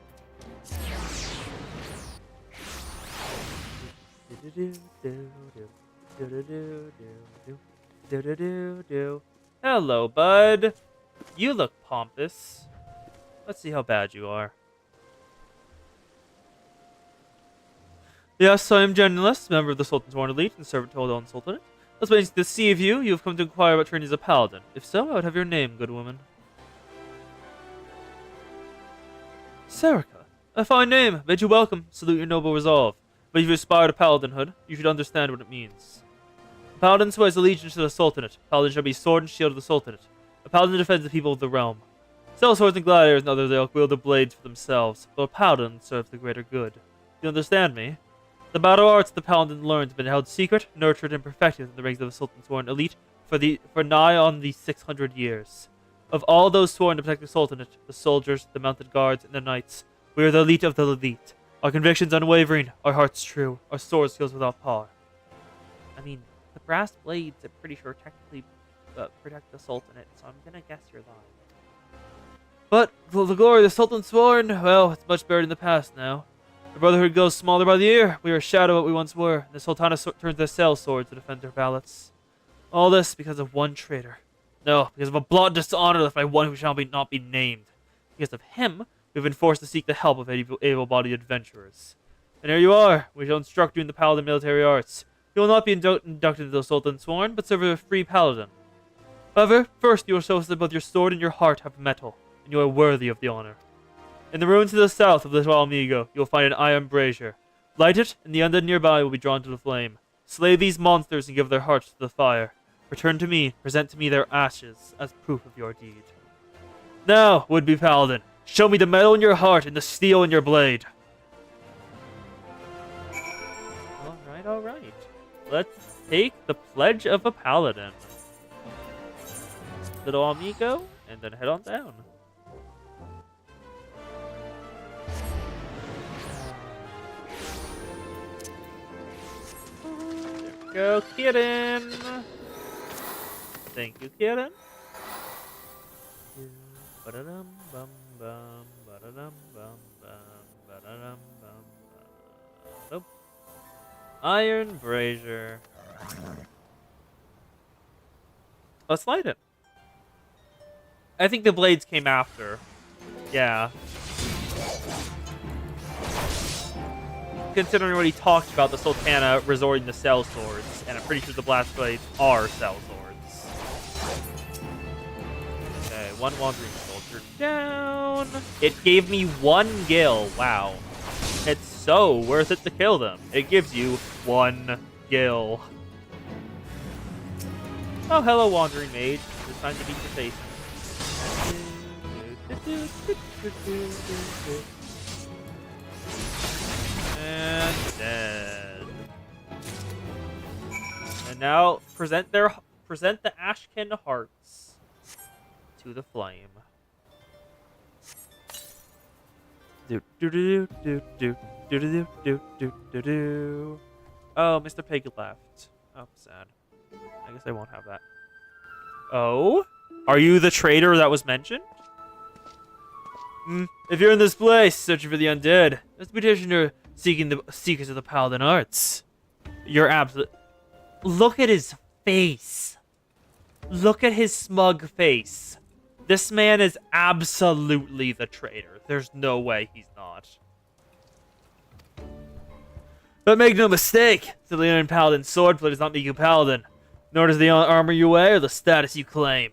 Hello, bud. You look pompous. Let's see how bad you are. Yes, I am Journalist, member of the Sultan's Sworn Elite and servant to Ul'dah Sultanate. Let's wait to see if you have come to inquire about training as a paladin. If so, I would have your name, good woman. Serica. A fine name. Bid you welcome. Salute your noble resolve. But if you aspire to paladinhood, you should understand what it means. A paladin swears allegiance to the Sultanate. A paladin shall be sword and shield of the Sultanate. A paladin defends the people of the realm. Sellswords and gladiators and others ilk wield the blades for themselves, but a paladin serves the greater good. Do you understand me? The battle arts the paladin learns have been held secret, nurtured, and perfected in the ranks of the Sultan's Sworn Elite for nigh on the 600 years. Of all those sworn to protect the Sultanate, the soldiers, the mounted guards, and the knights, we are the elite of the elite. Our convictions unwavering, our hearts true, our sword skills without par. I mean, the brass blades, I'm pretty sure, technically protect the Sultanate, so I'm gonna guess you're lying. But, for the glory of the Sultan Sworn, well, it's much buried in the past now. The Brotherhood grows smaller by the year. We are a shadow of what we once were, and the Sultana turns their cell swords to defend her ballots. All this because of one traitor. No, because of a blood dishonor left by one who shall not be named. Because of him, we've been forced to seek the help of able-bodied adventurers. And here you are. We shall instruct you in the paladin military arts. You will not be inducted into the Sultan Sworn, but serve as a free paladin. However, first you will show us that both your sword and your heart have metal, and you are worthy of the honor. In the ruins to the south of Little Amigo, you will find an iron brazier. Light it, and the undead nearby will be drawn to the flame. Slay these monsters and give their hearts to the fire. Return to me, present to me their ashes as proof of your deed. Now, would-be paladin, show me the metal in your heart and the steel in your blade. All right. Let's take the Pledge of a Paladin. Little Amigo, and then head on down. There we go, kitten. Thank you, kitten. Ba-da-dum, bum, bum, ba-da-dum, bum, bum, ba-da-dum, bum, bum. Nope. Iron brazier. Let's light it. I think the blades came after. Yeah. Considering what he talked about, the Sultana resorting to cell swords, and I'm pretty sure the blast blades are cell swords. Okay, one wandering soldier down. It gave me 1 gil. Wow. It's so worth it to kill them. It gives you 1 gil. Oh, hello, wandering mage. It's time to beat your face. And dead. And now present the Ashkin hearts to the flame. Oh, Mr. Pig left. Oh, sad. I guess I won't have that. Oh? Are you the traitor that was mentioned? If you're in this place, searching for the undead, as a petitioner seeking the secrets of the Paladin arts, you're absolute. Look at his face. Look at his smug face. This man is absolutely the traitor. There's no way he's not. But make no mistake, the Leonin Paladin swordplate does not make you Paladin, nor does the armor you wear or the status you claim.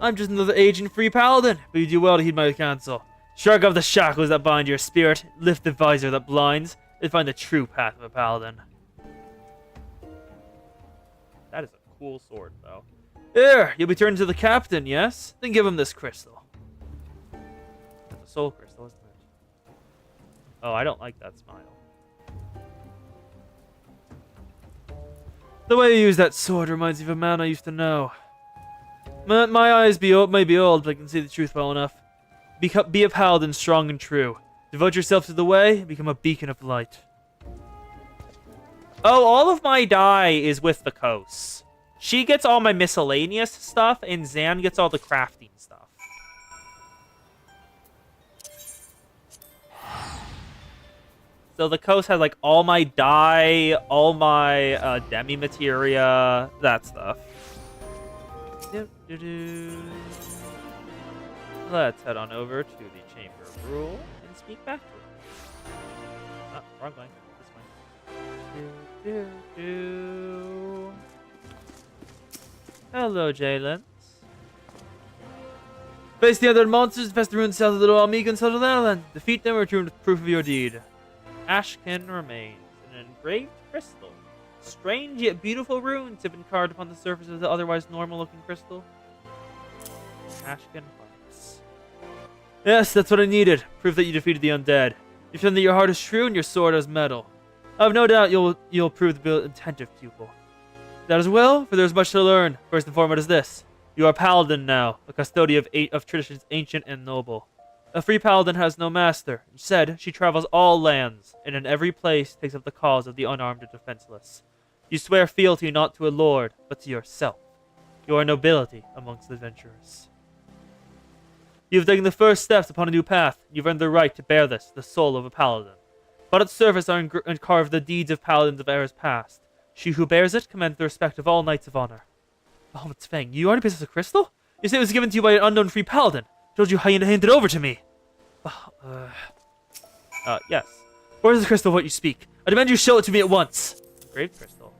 I'm just another aging free Paladin, but you do well to heed my counsel. Shrug off the shackles that bind your spirit, lift the visor that blinds, and find the true path of a Paladin. That is a cool sword, though. Here, you'll be turned to the captain, yes? Then give him this crystal. That's a soul crystal, isn't it? Oh, I don't like that smile. The way you use that sword reminds me of a man I used to know. My eyes may be old, but I can see the truth well enough. Be a paladin strong and true. Devote yourself to the way, and become a beacon of light. Oh, all of my dye is with the Kos. She gets all my miscellaneous stuff, and Zan gets all the crafting stuff. So the Kos has like all my dye, all my demi materia, that stuff. Let's head on over to the Chamber of Rule and speak back to it. Oh, wrong way. This way. Hello, Jalen. Face the other monsters, infest the ruins south of the Little Amiga and Southern Island. Defeat them or return with proof of your deed. Ashken remains, an engraved crystal. Strange yet beautiful runes have been carved upon the surface of the otherwise normal-looking crystal. Ashken hearts. Yes, that's what I needed. Proof that you defeated the undead. You've shown that your heart is true and your sword has metal. I have no doubt you'll prove to be an attentive pupil. That as well, for there is much to learn. First and foremost is this. You are a paladin now, a custodian of traditions ancient and noble. A free paladin has no master. Instead, she travels all lands, and in every place takes up the cause of the unarmed and defenseless. You swear fealty not to a lord, but to yourself. You are nobility amongst the adventurers. You have taken the first steps upon a new path. You've earned the right to bear this, the soul of a paladin. But its surface are carved the deeds of paladins of eras past. She who bears it commands the respect of all knights of honor. Bahamut's Fang, you already possess a crystal? You say it was given to you by an unknown free paladin. Told you how you hand it over to me. Yes. Where is the crystal of what you speak? I demand you show it to me at once. Grave crystal.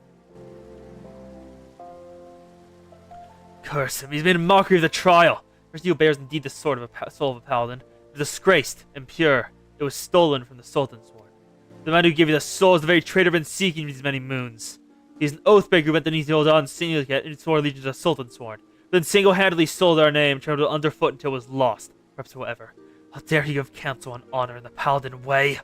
Curse him, he's made a mockery of the trial. First you bears indeed the sword of soul of a paladin. Disgraced, impure. It was stolen from the Sultan's sword. The man who gave you the soul is the very traitor been seeking these many moons. He's an oathbreaker who bent the knee to hold on syndicate and swore allegiance to the Sultan's sword. Then single-handedly sold our name, trampled it underfoot until it was lost. Perhaps forever. How dare he give counsel on honor in the paladin way?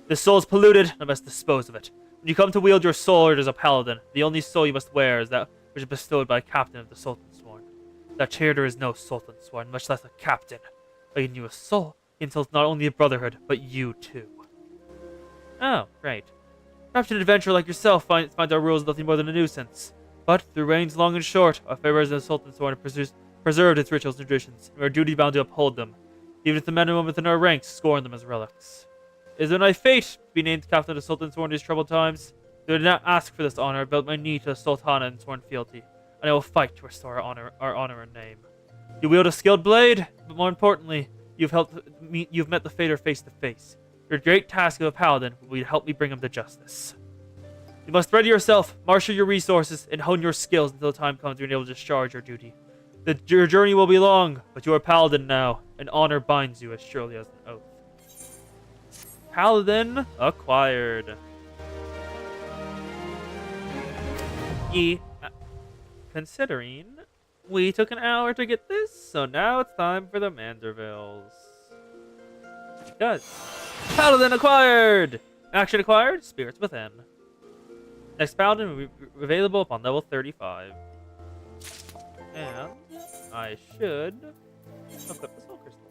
The soul is polluted, and I must dispose of it. When you come to wield your sword as a paladin, the only soul you must wear is that which is bestowed by a captain of the Sultan's sworn. That traitor is no Sultan's sworn, much less a captain. By giving you a soul, he insults not only the Brotherhood, but you too. Oh, great. Perhaps an adventurer like yourself finds our rules nothing more than a nuisance. But, through reigns long and short, our fair resident Sultan's sworn have preserved its rituals and traditions, and we are duty bound to uphold them, even if the men and women within our ranks scorn them as relics. It is my fate to be named captain of the Sultan's sworn in these troubled times. Though I did not ask for this honor, I belt my knee to the Sultana in sworn fealty, and I will fight to restore our honor and name. You wield a skilled blade, but more importantly, you've met the fater face to face. Your great task of a paladin will be to help me bring him to justice. You must ready yourself, marshal your resources, and hone your skills until the time comes when you're able to discharge your duty. Your journey will be long, but you are a paladin now, and honor binds you as surely as an oath. Paladin acquired. Considering we took an hour to get this, so now it's time for the Mandervilles. Because Paladin acquired! Action acquired, Spirits Within. Next Paladin will be available upon level 35. And I should equip the Soul Crystal.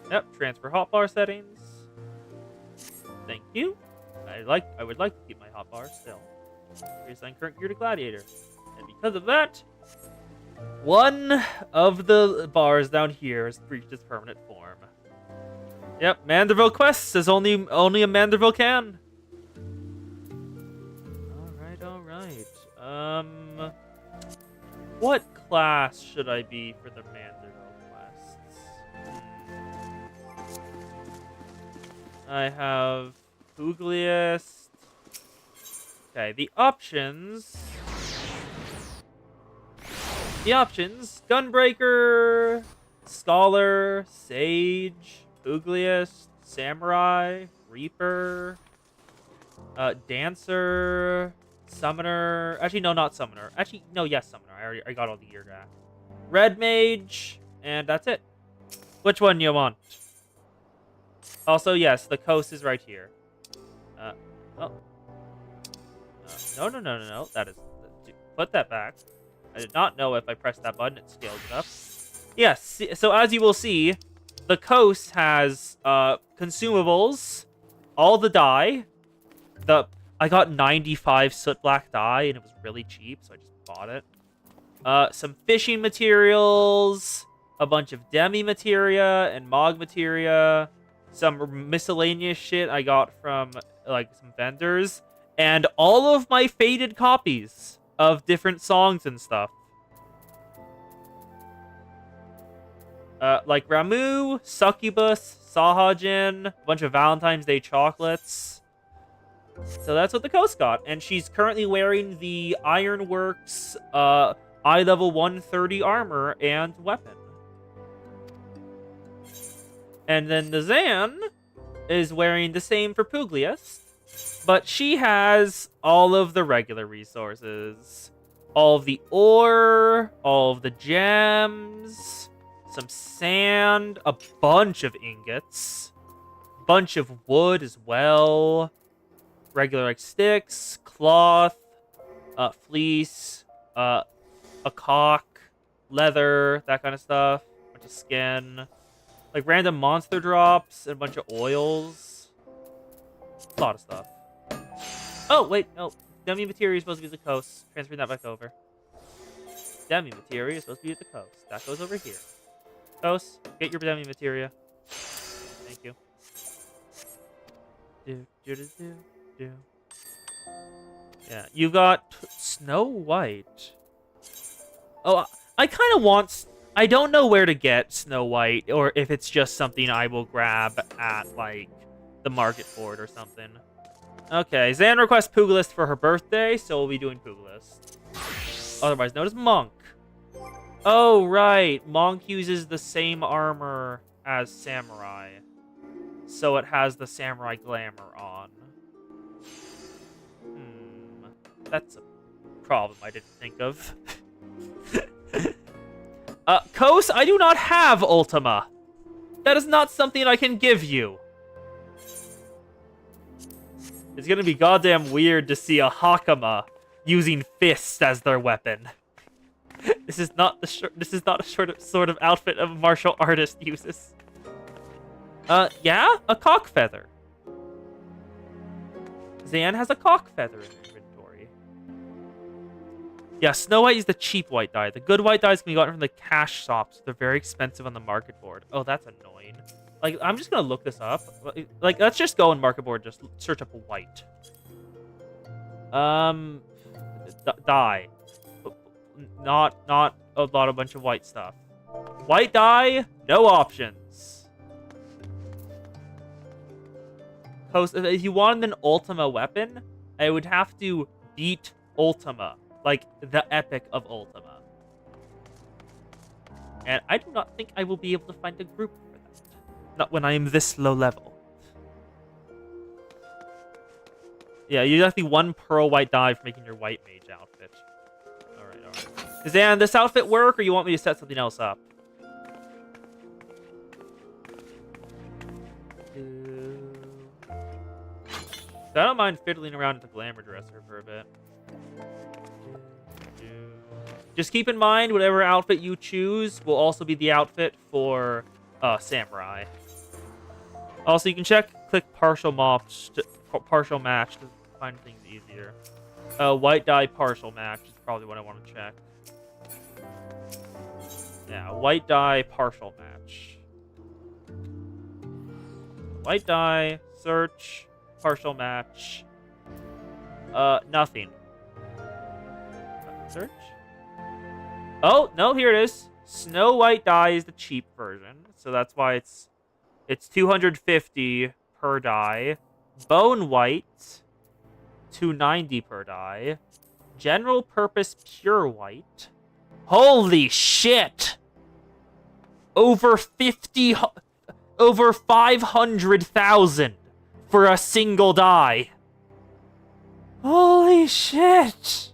Yep, transfer hotbar settings. Thank you. I would like to keep my hotbar still. Reassign current gear to Gladiator. And because of that, one of the bars down here has reached its permanent form. Yep, Manderville quests as only a Manderville can. Alright. What class should I be for the Manderville quests? I have Pugliest. Okay, the options, Gunbreaker, Scholar, Sage, Pugliest, Samurai, Reaper, Dancer, Summoner. Actually, no, not Summoner. Actually, no, yes, Summoner. I got all the gear back. Red Mage, and that's it. Which one you want? Also, yes, the coast is right here. No. That is... Put that back. I did not know if I pressed that button, it scaled it up. Yes, so as you will see, the coast has consumables, all the dye. I got 95 soot black dye, and it was really cheap, so I just bought it. Some fishing materials, a bunch of demi materia and mog materia, some miscellaneous shit I got from like some vendors, and all of my faded copies of different songs and stuff. Like Ramu, Succubus, Sahajin, a bunch of Valentine's Day chocolates. So that's what the coast got. And she's currently wearing the Ironworks eye level 130 armor and weapon. And then the Zan is wearing the same for Puglius, but she has all of the regular resources. All of the ore, all of the gems, some sand, a bunch of ingots, bunch of wood as well, regular like sticks, cloth, fleece, a cock, leather, that kind of stuff, bunch of skin, like random monster drops, and a bunch of oils, a lot of stuff. Oh wait, no, demi materia is supposed to be the coast. Transferring that back over. Demi materia is supposed to be at the coast. That goes over here. Coast, get your demi materia. Thank you. Yeah, you got Snow White. Oh, I kind of want... I don't know where to get Snow White, or if it's just something I will grab at, like, the market board or something. Okay, Zan requests Pugalist for her birthday, so we'll be doing Pugalist. Otherwise known as Monk. Oh, right. Monk uses the same armor as Samurai. So it has the Samurai glamour on. That's a problem I didn't think of. Kos, I do not have Ultima. That is not something I can give you. It's gonna be goddamn weird to see a Hakama using fists as their weapon. This is not a sort of outfit a martial artist uses. Yeah, a cock feather. Zan has a cock feather in her inventory. Yeah, Snow White is the cheap white dye. The good white dyes can be gotten from the cash shops. They're very expensive on the market board. Oh, that's annoying. Like, I'm just gonna look this up. Like, let's just go on market board, just search up white. Dye. Not a lot of bunch of white stuff. White dye, no options. If you wanted an Ultima weapon, I would have to beat Ultima. Like, the epic of Ultima. And I do not think I will be able to find a group for that. Not when I am this low level. Yeah, you have the one pearl white dye for making your white mage outfit. Alright. Does this outfit work, or you want me to set something else up? I don't mind fiddling around with the glamour dresser for a bit. Just keep in mind, whatever outfit you choose will also be the outfit for Samurai. Also, you can click partial match to find things easier. White dye partial match is probably what I want to check. Yeah, white dye partial match. White dye, search, partial match. Nothing. Search? Oh, no, here it is. Snow White dye is the cheap version, so that's why it's 250 per dye. Bone White, 290 per dye. General Purpose Pure White. Holy shit! Over 500,000 for a single dye. Holy shit!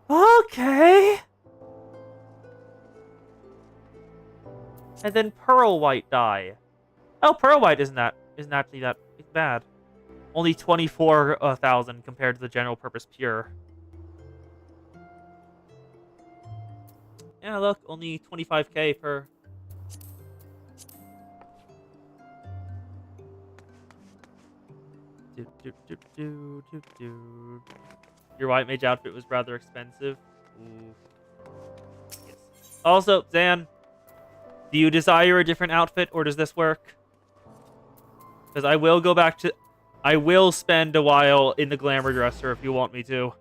Okay. And then Pearl White dye. Oh, Pearl White isn't actually that bad. Only 24,000 compared to the general purpose pure. Yeah, look, only 25k per. Your white mage outfit was rather expensive. Ooh. Yes. Also, Zan, do you desire a different outfit, or does this work? Because I will go back to... I will spend a while in the glamour dresser if you want me to.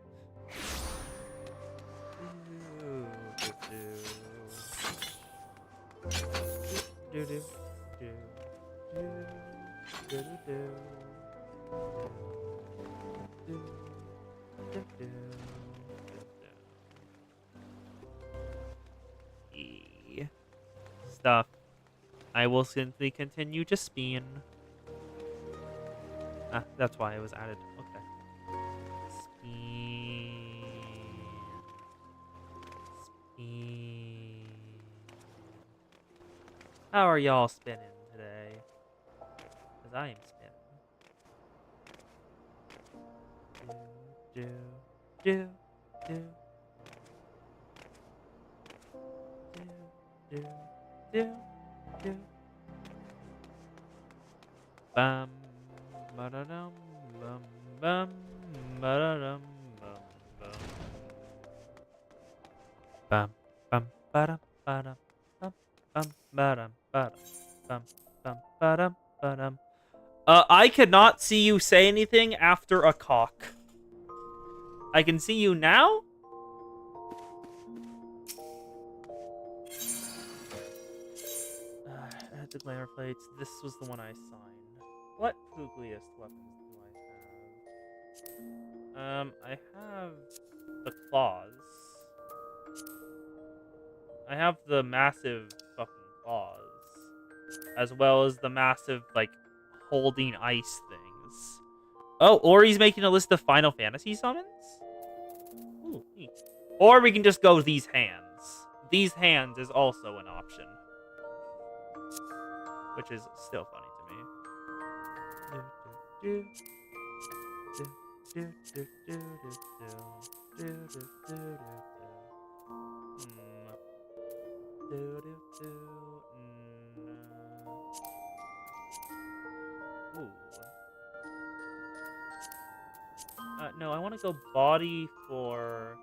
Stuff. I will simply continue to spin. Ah, that's why it was added. Okay. Spin. Spin. How are y'all spinning today? Because I am spinning. Do, do, do, do, do, do, do. Bam, ba-da-dum, bum, bum, ba-da-dum, bum, bum. Bum, bum, ba-dum, ba-dum, bum, bum, ba-dum, ba-dum, bum, bum, ba-dum, ba-dum. I cannot see you say anything after a cock. I can see you now? I had the glamour plates. This was the one I signed. What googliest weapons do I have? I have the claws. I have the massive fucking claws. As well as the massive, like, holding ice things. Oh, or he's making a list of Final Fantasy summons? Ooh, neat. Or we can just go these hands. These hands is also an option. Which is still funny to me. Ooh. No, I want to go body for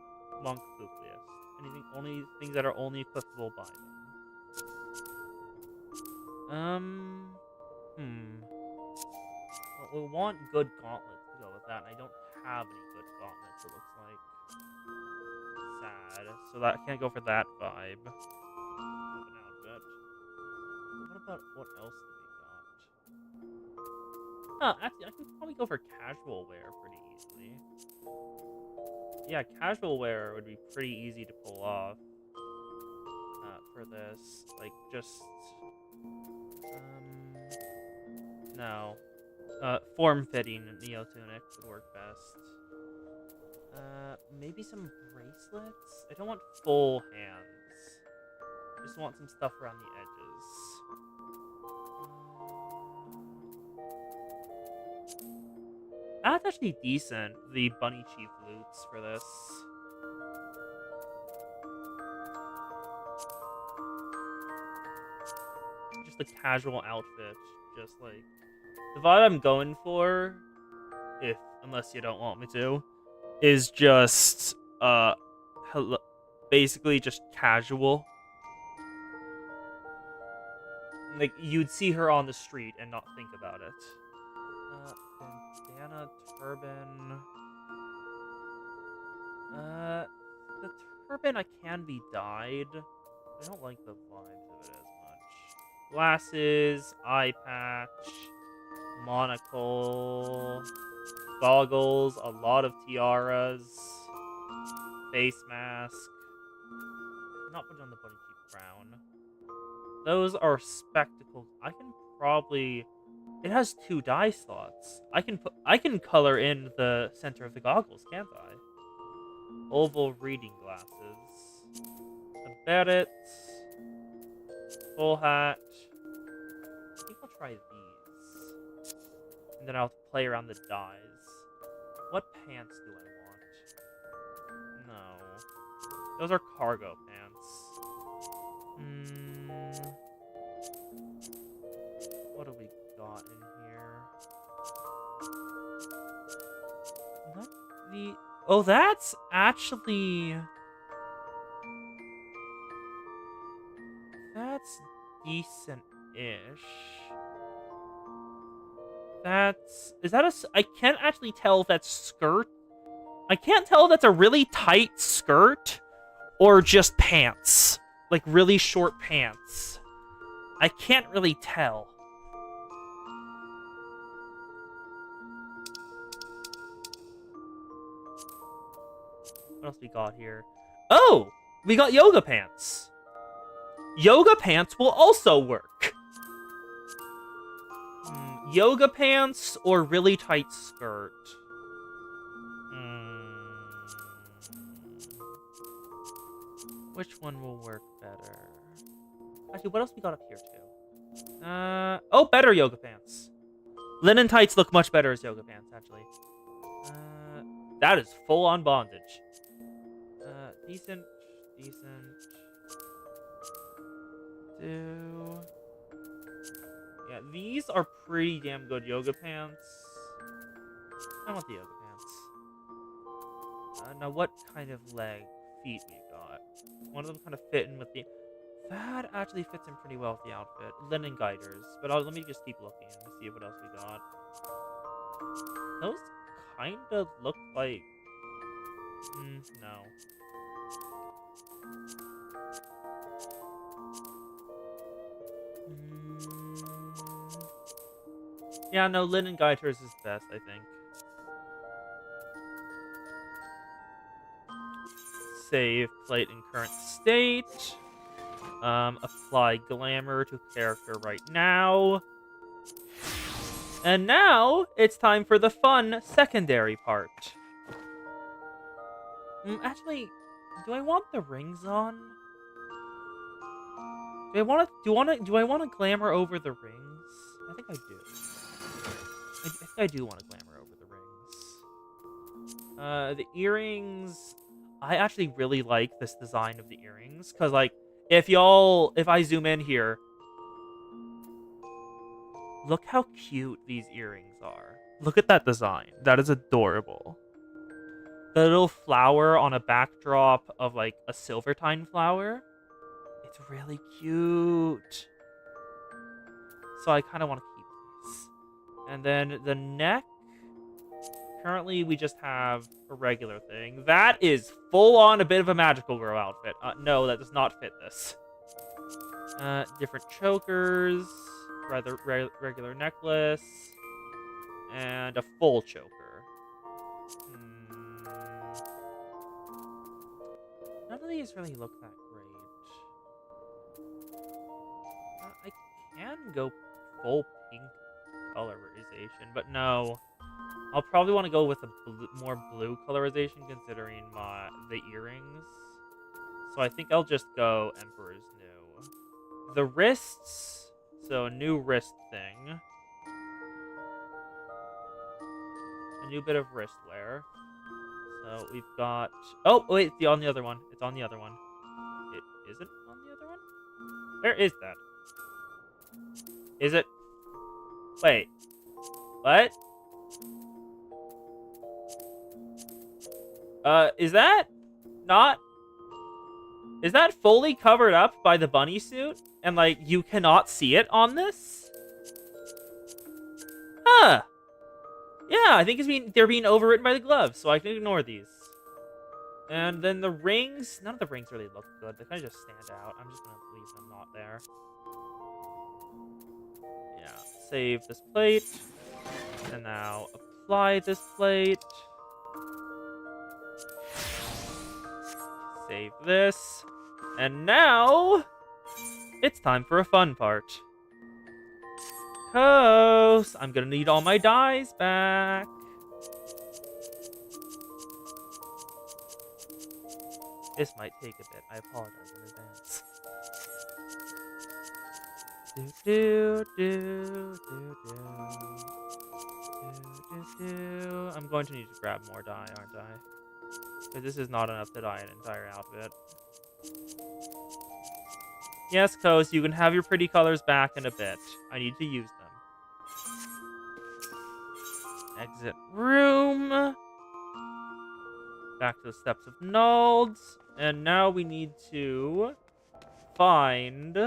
Monk Nucleus. Only things that are only equipable by them. Well, we'll want good gauntlets to go with that, and I don't have any good gauntlets, it looks like. Sad. So that I can't go for that vibe. Of an outfit. What about what else do we got? Actually, I could probably go for casual wear pretty easily. Yeah, casual wear would be pretty easy to pull off. For this, like, just... No. Form-fitting Neo Tunic would work best. Maybe some bracelets? I don't want full hands. Just want some stuff around the edges. That's actually decent, the Bunny Chief loots for this. Just a casual outfit, just like... The vibe I'm going for, unless you don't want me to, is just, basically just casual. Like, you'd see her on the street and not think about it. Bandana, turban... the turban can be dyed. I don't like the vibes of it as much. Glasses, eye patch, monocle, goggles, a lot of tiaras, face mask. Not put on the Bunny Chief crown. Those are spectacles. I can probably... It has 2 dye slots. I can color in the center of the goggles, can't I? Oval reading glasses. A beret. Full hat. I think I'll try these. And then I'll have to play around the dyes. What pants do I want? No. Those are cargo pants. What do we got in here? Not the... Oh, that's actually... That's decent-ish. That's... Is that a... I can't actually tell if that's skirt. I can't tell if that's a really tight skirt or just pants. Like, really short pants. I can't really tell. What else we got here? Oh! We got yoga pants. Yoga pants will also work. Yoga pants or really tight skirt? Which one will work better? Actually, what else we got up here too? Oh, better yoga pants. Linen tights look much better as yoga pants, actually. That is full-on bondage. Decent. Yeah, these are pretty damn good yoga pants. I want the yoga pants. Now, what kind of feet we got? One of them kind of fit in with the... That actually fits in pretty well with the outfit. Linen guiders. But let me just keep looking and see what else we got. Those kind of look like... no. Yeah, no, linen guiters is best, I think. Save plate in current state. Apply glamour to character right now. And now, it's time for the fun secondary part. Actually, do I want the rings on? Do I want to glamour over the rings? I think I do. I think I do want to glamour over the rings. The earrings... I actually really like this design of the earrings. Because, like, if I zoom in here... Look how cute these earrings are. Look at that design. That is adorable. The little flower on a backdrop of, like, a silvertine flower. It's really cute. So I kind of want to keep these. And then the neck. Currently, we just have a regular thing. That is full-on a bit of a magical girl outfit. No, that does not fit this. Different chokers. Regular necklace. And a full choker. None of these really look that great. I can go full pink colorization, but no. I'll probably want to go with a more blue colorization considering the earrings. So I think I'll just go Emperor's New. The wrists, so a new wrist thing. A new bit of wrist wear. So we've got... Oh, wait, it's on the other one. It's on the other one. Is it on the other one? Where is that? Is it? Wait. What? Is that not... Is that fully covered up by the bunny suit? And, like, you cannot see it on this? Huh. Yeah, I think they're being overwritten by the gloves, so I can ignore these. And then the rings... None of the rings really look good. They kind of just stand out. I'm just going to leave them not there. Yeah, save this plate. And now apply this plate. Save this. And now... It's time for a fun part. Cause I'm gonna need all my dyes back. This might take a bit. I apologize in advance. I'm going to need to grab more dye, aren't I? Because this is not enough to dye an entire outfit. Yes, Coast, you can have your pretty colors back in a bit. I need to use them. Exit room. Back to the Steps of Nalds. And now we need to find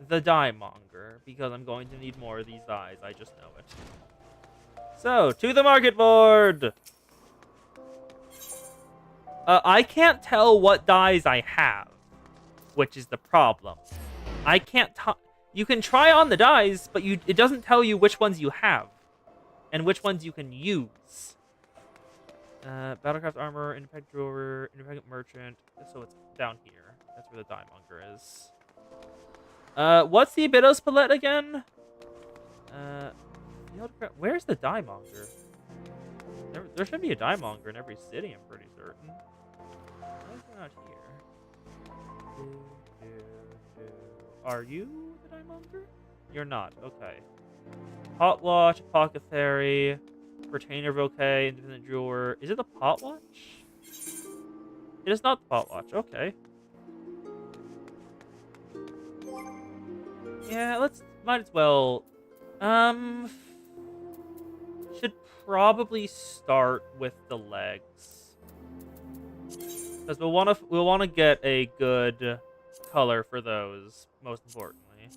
the dye monger, because I'm going to need more of these dyes. I just know it. So, to the market board! I can't tell what dyes I have, which is the problem. I can't you can try on the dyes, but it doesn't tell you which ones you have and which ones you can use. Battlecraft armor, independent drawer, independent merchant. So it's down here. That's where the dye monger is. What's the Abydos palette again? Where's the dye monger? There should be a dye monger in every city, I'm pretty certain. Why is it not here? Are you the dye monger? You're not. Okay. Pot watch, apothecary, retainer bouquet, independent jeweler. Is it the pot watch? It is not the pot watch. Okay. Yeah, might as well. Should probably start with the legs, because we'll want to get a good color for those. Most importantly,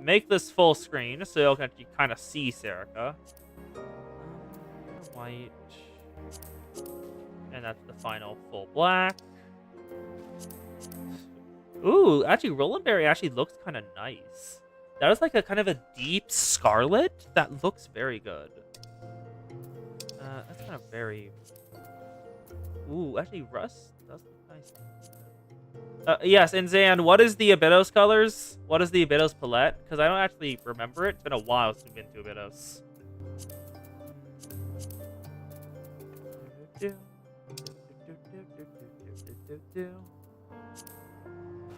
make this full screen so you'll actually kind of see Serica. White, and that's the final full black. Ooh, actually, Roland Berry actually looks kind of nice. That is like a kind of a deep scarlet that looks very good. That's kind of very... Ooh, actually, Rust does look nice. Yes, and Zan, what is the Abydos colors? What is the Abydos palette? Because I don't actually remember it. It's been a while since we've been to Abydos.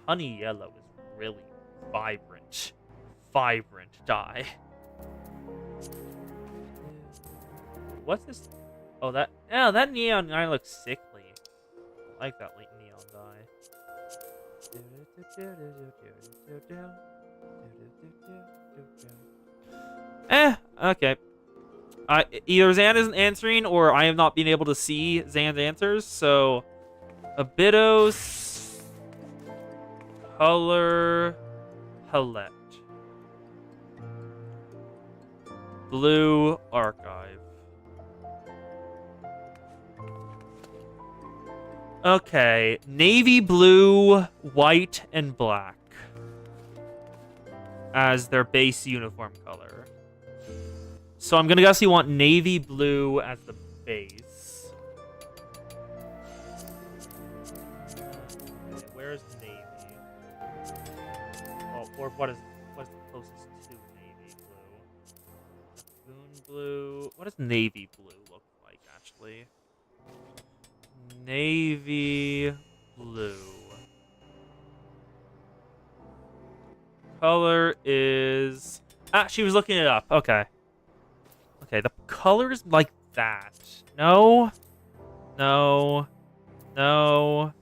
Honey yellow is really vibrant dye. What's this? Oh, that neon dye looks sickly. I like that neon dye. Okay. Either Zan isn't answering, or I am not being able to see Zan's answers. So, Abydos color palette. Blue archive. Okay, navy blue, white, and black as their base uniform color. So I'm gonna guess you want navy blue as the base. Okay, where's navy? Oh, or what's the closest to navy blue? Moon blue. What does navy blue look like, actually? Navy blue. Color is... she was looking it up. Okay. Okay, the color's like that. No. No. No.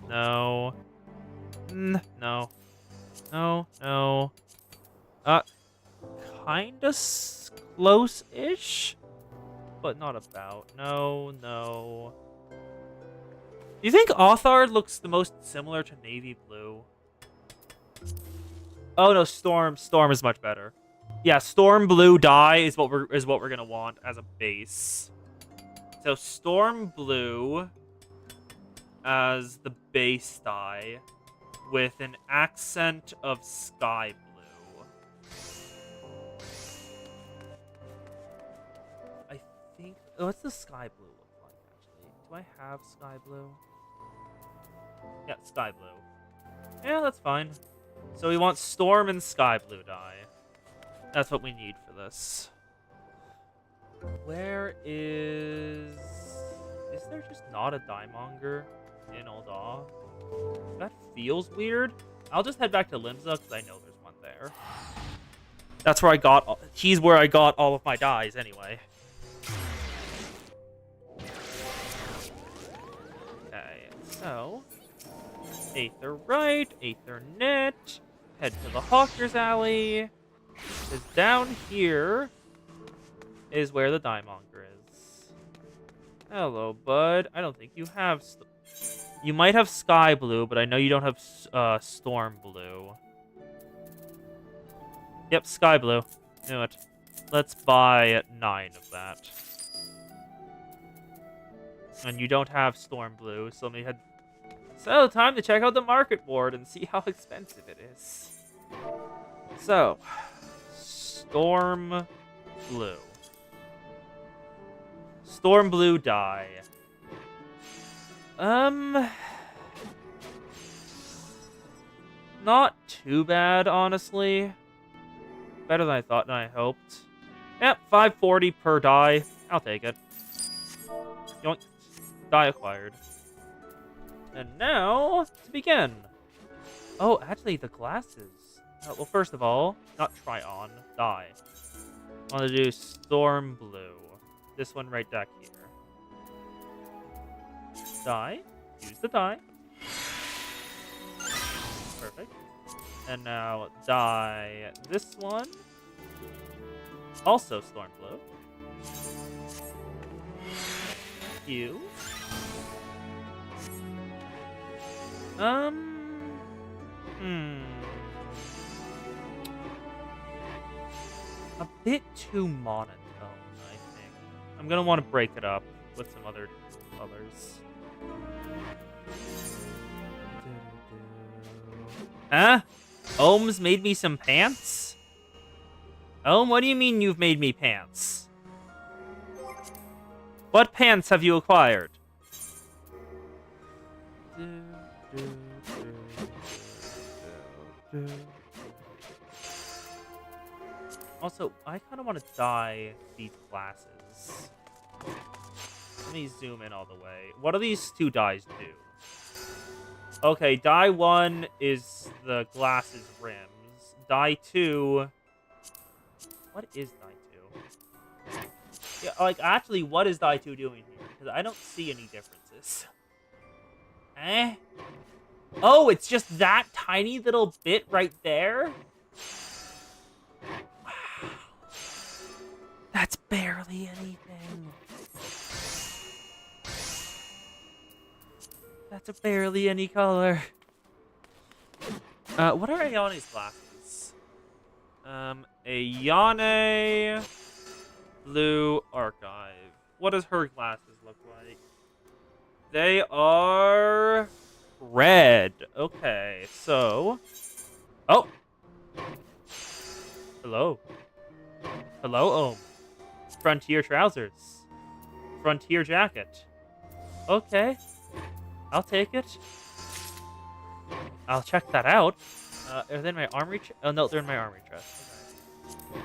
No. No. No. No. Kinda close-ish, but not about. No. No. Do you think Authard looks the most similar to navy blue? Oh no, Storm is much better. Yeah, Storm blue dye is what we're gonna want as a base. So Storm blue as the base dye with an accent of sky blue. I think what's the sky blue look like actually? Do I have sky blue? Yeah, sky blue. Yeah, that's fine. So we want Storm and Sky Blue dye. That's what we need for this. Where is... Is there just not a dye monger in Ul'dah? That feels weird. I'll just head back to Limsa because I know there's one there. That's where I got... He's where I got all of my dyes anyway. Okay, so Aether right, Aether net. Head to the Hawker's Alley. Because down here is where the Diemonger is. Hello, bud. I don't think you have... You might have Sky Blue, but I know you don't have Storm Blue. Yep, Sky Blue. Knew it. Let's buy 9 of that. And you don't have Storm Blue, so let me head... So, time to check out the market board and see how expensive it is. So, Storm Blue. Storm Blue dye. Not too bad, honestly. Better than I thought and I hoped. Yep, 540 per die. I'll take it. Yoink. Die acquired. And now, to begin. Oh, actually, the glasses. Well, first of all, not try on, die. I want to do Storm Blue. This one right back here. Die. Use the die. Perfect. And now die this one. Also Storm Blue. You. A bit too monotone, I think. I'm gonna want to break it up with some other colors. Huh? Ohms made me some pants? Ohm, what do you mean you've made me pants? What pants have you acquired? Also, I kind of want to dye these glasses. Let me zoom in all the way. What do these two dyes do? Okay, dye 1 is the glasses rims. Dye 2... What is dye 2? Yeah, like, actually, what is dye 2 doing here? Because I don't see any differences. Eh? Oh, it's just that tiny little bit right there? Wow. That's barely anything. That's a barely any color. What are Ayane's glasses? Ayane Blue Archive. What does her glasses look like? They are red. Okay, so... Oh! Hello. Hello, Ohm. Frontier trousers. Frontier jacket. Okay. I'll take it. I'll check that out. Are they in my armory chest? Oh, no, they're in my armory chest. Okay.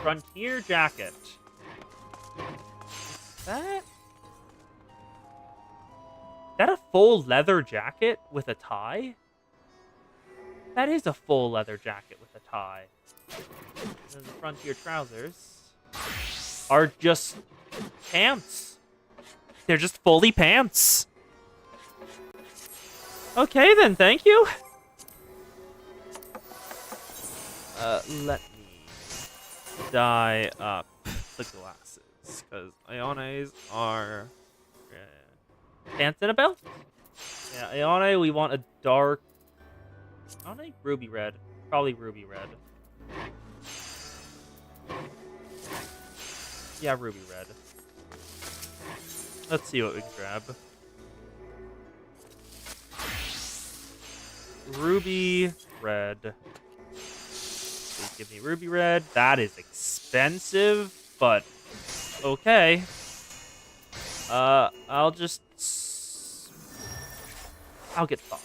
Frontier jacket. Is that a full leather jacket with a tie? That is a full leather jacket with a tie. And the Frontier trousers are just pants. They're just fully pants. Okay, then, thank you. Let me dye up the glasses, because Ayane's are pants and a belt. Yeah, Ayane, we want a dark... I don't think ruby red. Probably ruby red. Yeah, ruby red. Let's see what we can grab. Ruby red. Please give me ruby red. That is expensive, but okay. I'll just... I'll get 5.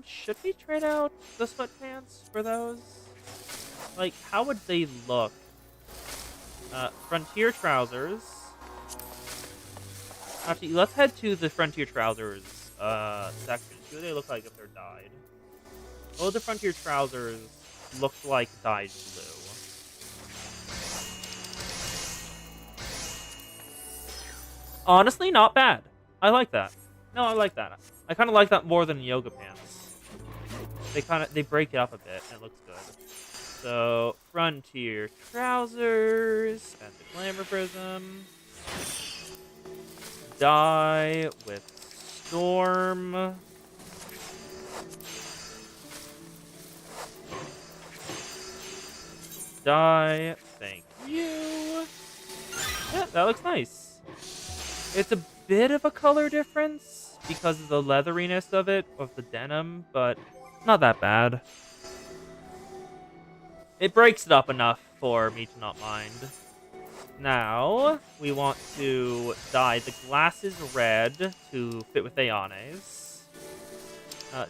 Should we trade out the sweatpants for those? Like, how would they look? Frontier trousers. Actually, let's head to the Frontier trousers section. See what they look like if they're dyed. Oh, the Frontier trousers look like dyed blue. Honestly, not bad. I like that. No, I like that. I kind of like that more than yoga pants. They break it up a bit, and it looks good. So, Frontier trousers, and the Glamour Prism. Die with Storm. Die, thank you. Yeah, that looks nice. It's a bit of a color difference because of the leatheriness of it, of the denim, but not that bad. It breaks it up enough for me to not mind. Now, we want to dye the glasses red to fit with Ayane's.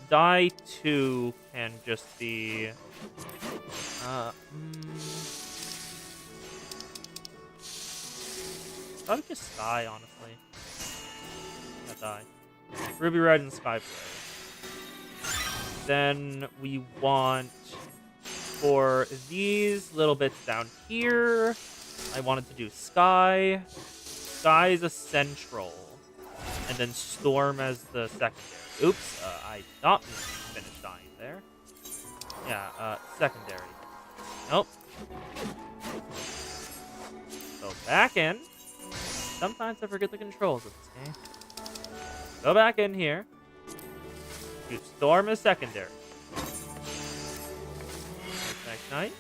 Dye 2 can just be... Probably just sky, honestly. Not dye. Ruby red and sky blue. Then we want... For these little bits down here, I wanted to do sky. Sky is a central. And then storm as the secondary. Oops, I did not finish dyeing there. Yeah, secondary. Nope. Go back in. Sometimes I forget the controls of this game. Go back in here. Do storm as secondary. Nice.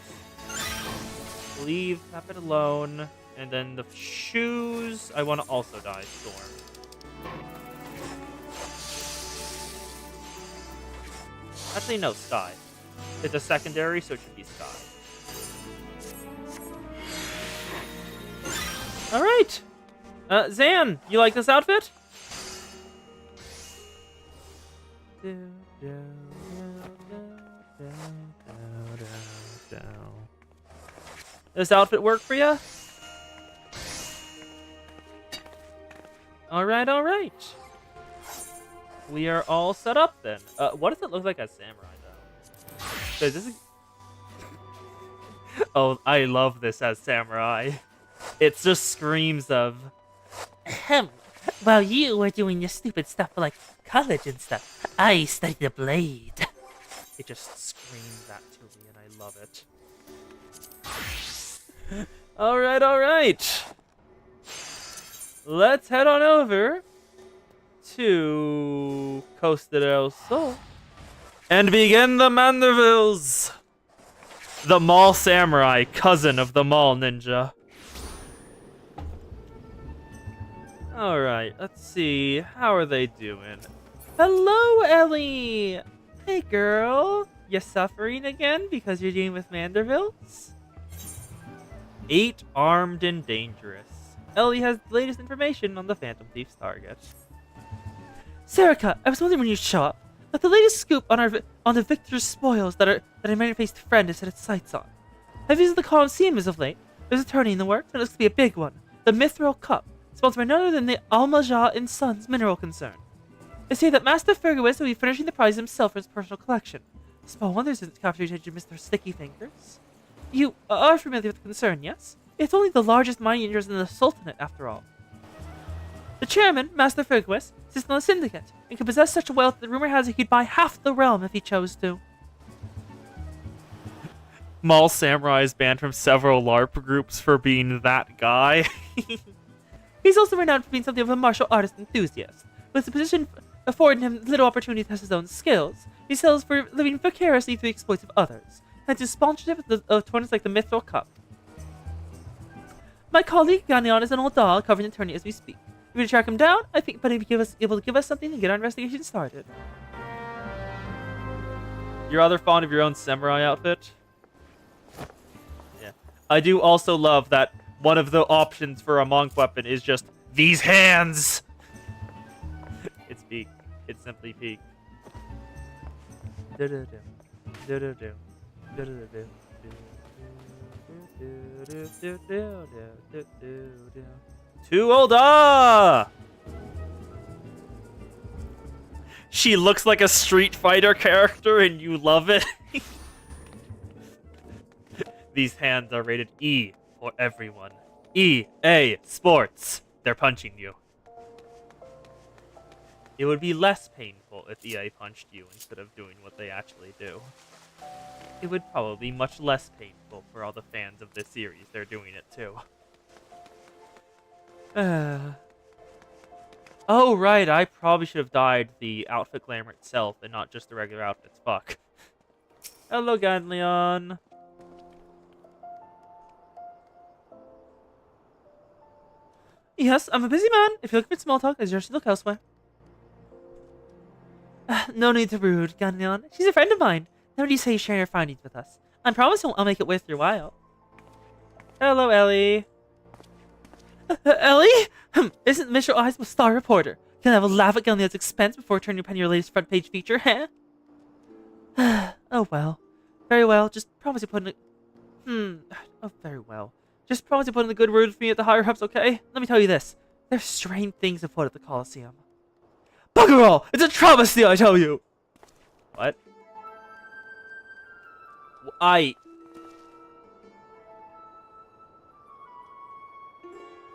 Leave that bit alone. And then the shoes, I want to also dye storm. Actually, no, sky. It's a secondary, so it should be sky. Alright! Zan, you like this outfit? This outfit work for you? Alright, alright. We are all set up then. What does it look like as samurai though? 'Cause this is... Oh, I love this as samurai. It just screams of... Ahem. While you were doing your stupid stuff for like college and stuff, I studied the blade. It just screams that to me and I love it. Alright, alright. Let's head on over to Costa del Sol and begin the Mandervilles. The Mall Samurai, cousin of the Mall Ninja. Alright, let's see. How are they doing? Hello, Ellie! Hey, girl. You suffering again because you're dealing with Mandervilles? 8 armed and dangerous. Ellie has the latest information on the Phantom Thief's target. Serica, I was wondering when you'd show up. But the latest scoop on the victor's spoils that our many-faced friend has set its sights on. I've visited the Colosseum as of late. There's a tourney in the works, and it looks to be a big one. The Mithril Cup, sponsored by none other than the Almajah and Sons mineral concern. They say that Master Fergus will be finishing the prize himself for his personal collection. Small wonder since capturing attention Mr. Sticky Fingers. You are familiar with the concern, yes? It's only the largest mining interest in the Sultanate, after all. The chairman, Master Fergus, sits on a syndicate, and can possess such wealth that rumor has it he'd buy half the realm if he chose to. Mall Samurai is banned from several LARP groups for being that guy. He's also renowned for being something of a martial artist enthusiast. With the position affording him little opportunity to test his own skills, he sells for living vicariously through the exploits of others, and his sponsorship of tournaments like the Mithril Cup. My colleague Ganyan is an old dog covering the tourney as we speak. If we track him down, I think he'd be able to give us something to get our investigation started. You're rather fond of your own samurai outfit? Yeah. I do also love that one of the options for a monk weapon is just these hands! It's peak. It's simply peak. Too olda! She looks like a Street Fighter character and you love it. These hands are rated E for everyone. EA Sports. They're punching you. It would be less painful if EA punched you instead of doing what they actually do. It would probably be much less painful for all the fans of this series. They're doing it too. Oh, right, I probably should have dyed the outfit glamour itself and not just the regular outfits. Fuck. Hello, Ganleon. Yes, I'm a busy man. If you're looking for small talk, I suggest you look elsewhere. No need to be rude, Ganleon. She's a friend of mine. Never do you say you share your findings with us. I promise I'll make it worth your while. Hello, Ellie. Ellie? Isn't Mr. Eyes a star reporter? Can I have a laugh at Ganleon's expense before turning your pen your latest front page feature, huh? Oh well. Very well, just promise you put in a... Oh, very well. Just promise you put in a good word for me at the higher ups, okay? Let me tell you this. There's strange things afoot at the Coliseum. Bugger all! It's a travesty, I tell you! What?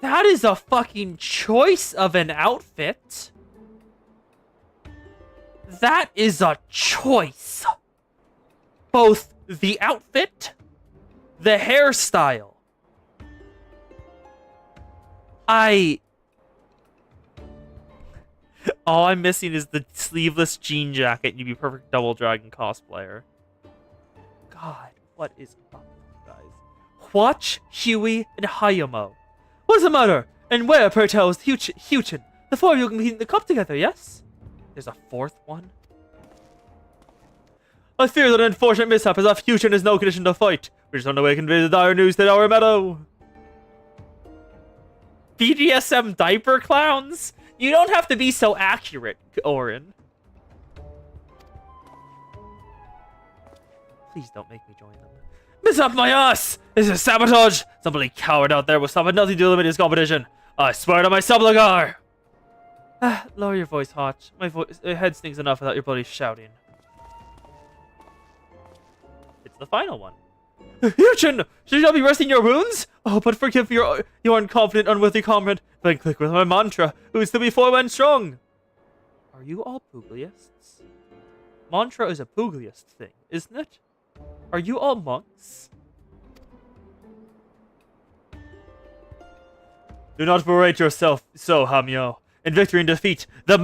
That is a fucking choice of an outfit. That is a choice. Both the outfit, the hairstyle. All I'm missing is the sleeveless jean jacket and you'd be a perfect Double Dragon cosplayer. God, what is up, guys? Watch Huey and Hayamo. What's the matter? And where, per tell, is Huchin? The four of you can be eating the cup together, yes? There's a fourth one? I fear that an unfortunate mishap as if Huchin is no condition to fight. We're just on the way to convey the dire news to our meadow. BDSM diaper clowns? You don't have to be so accurate, Orin. Please don't make me join them. Miss up my ass! This is sabotage! Somebody coward out there will stop at nothing to limit this competition. I swear to my subligar! Lower your voice, Hotch. My head stings enough without your bloody shouting. It's the final one. Huchin! Should you not be resting your wounds? Oh, but forgive your unconfident, unworthy comrade. Then click with my mantra, who is to be 4 men strong. Are you all Pugliists? Mantra is a Pugliist thing, isn't it? Are you all monks? Do not berate yourself so, Hamyo. In victory and defeat, the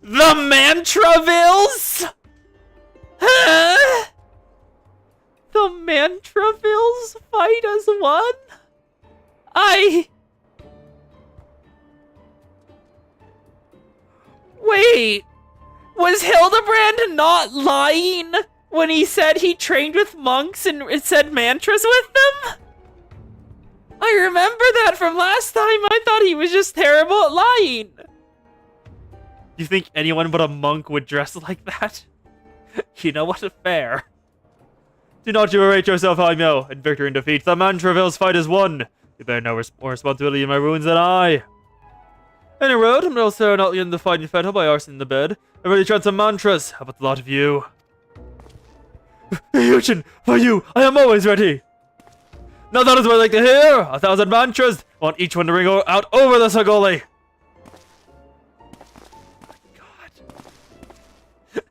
Mantravilles? Huh? The Mantravilles fight as one? Wait! Was Hildebrand not lying when he said he trained with monks and said mantras with them? I remember that from last time. I thought he was just terrible at lying. You think anyone but a monk would dress like that? You know what? Fair. Do not berate yourself, Haimyo. In victory and defeat, the Mantravilles fight is won. You bear no more responsibility in my wounds than I. Any road, I'm also not in the fighting fatal by arson in the bed. I really chant some mantras. How about the lot of you? Yuchin, for you, I am always ready. Now that is what I like to hear. 1,000 mantras. I want each one to ring out over the Sagoli. God.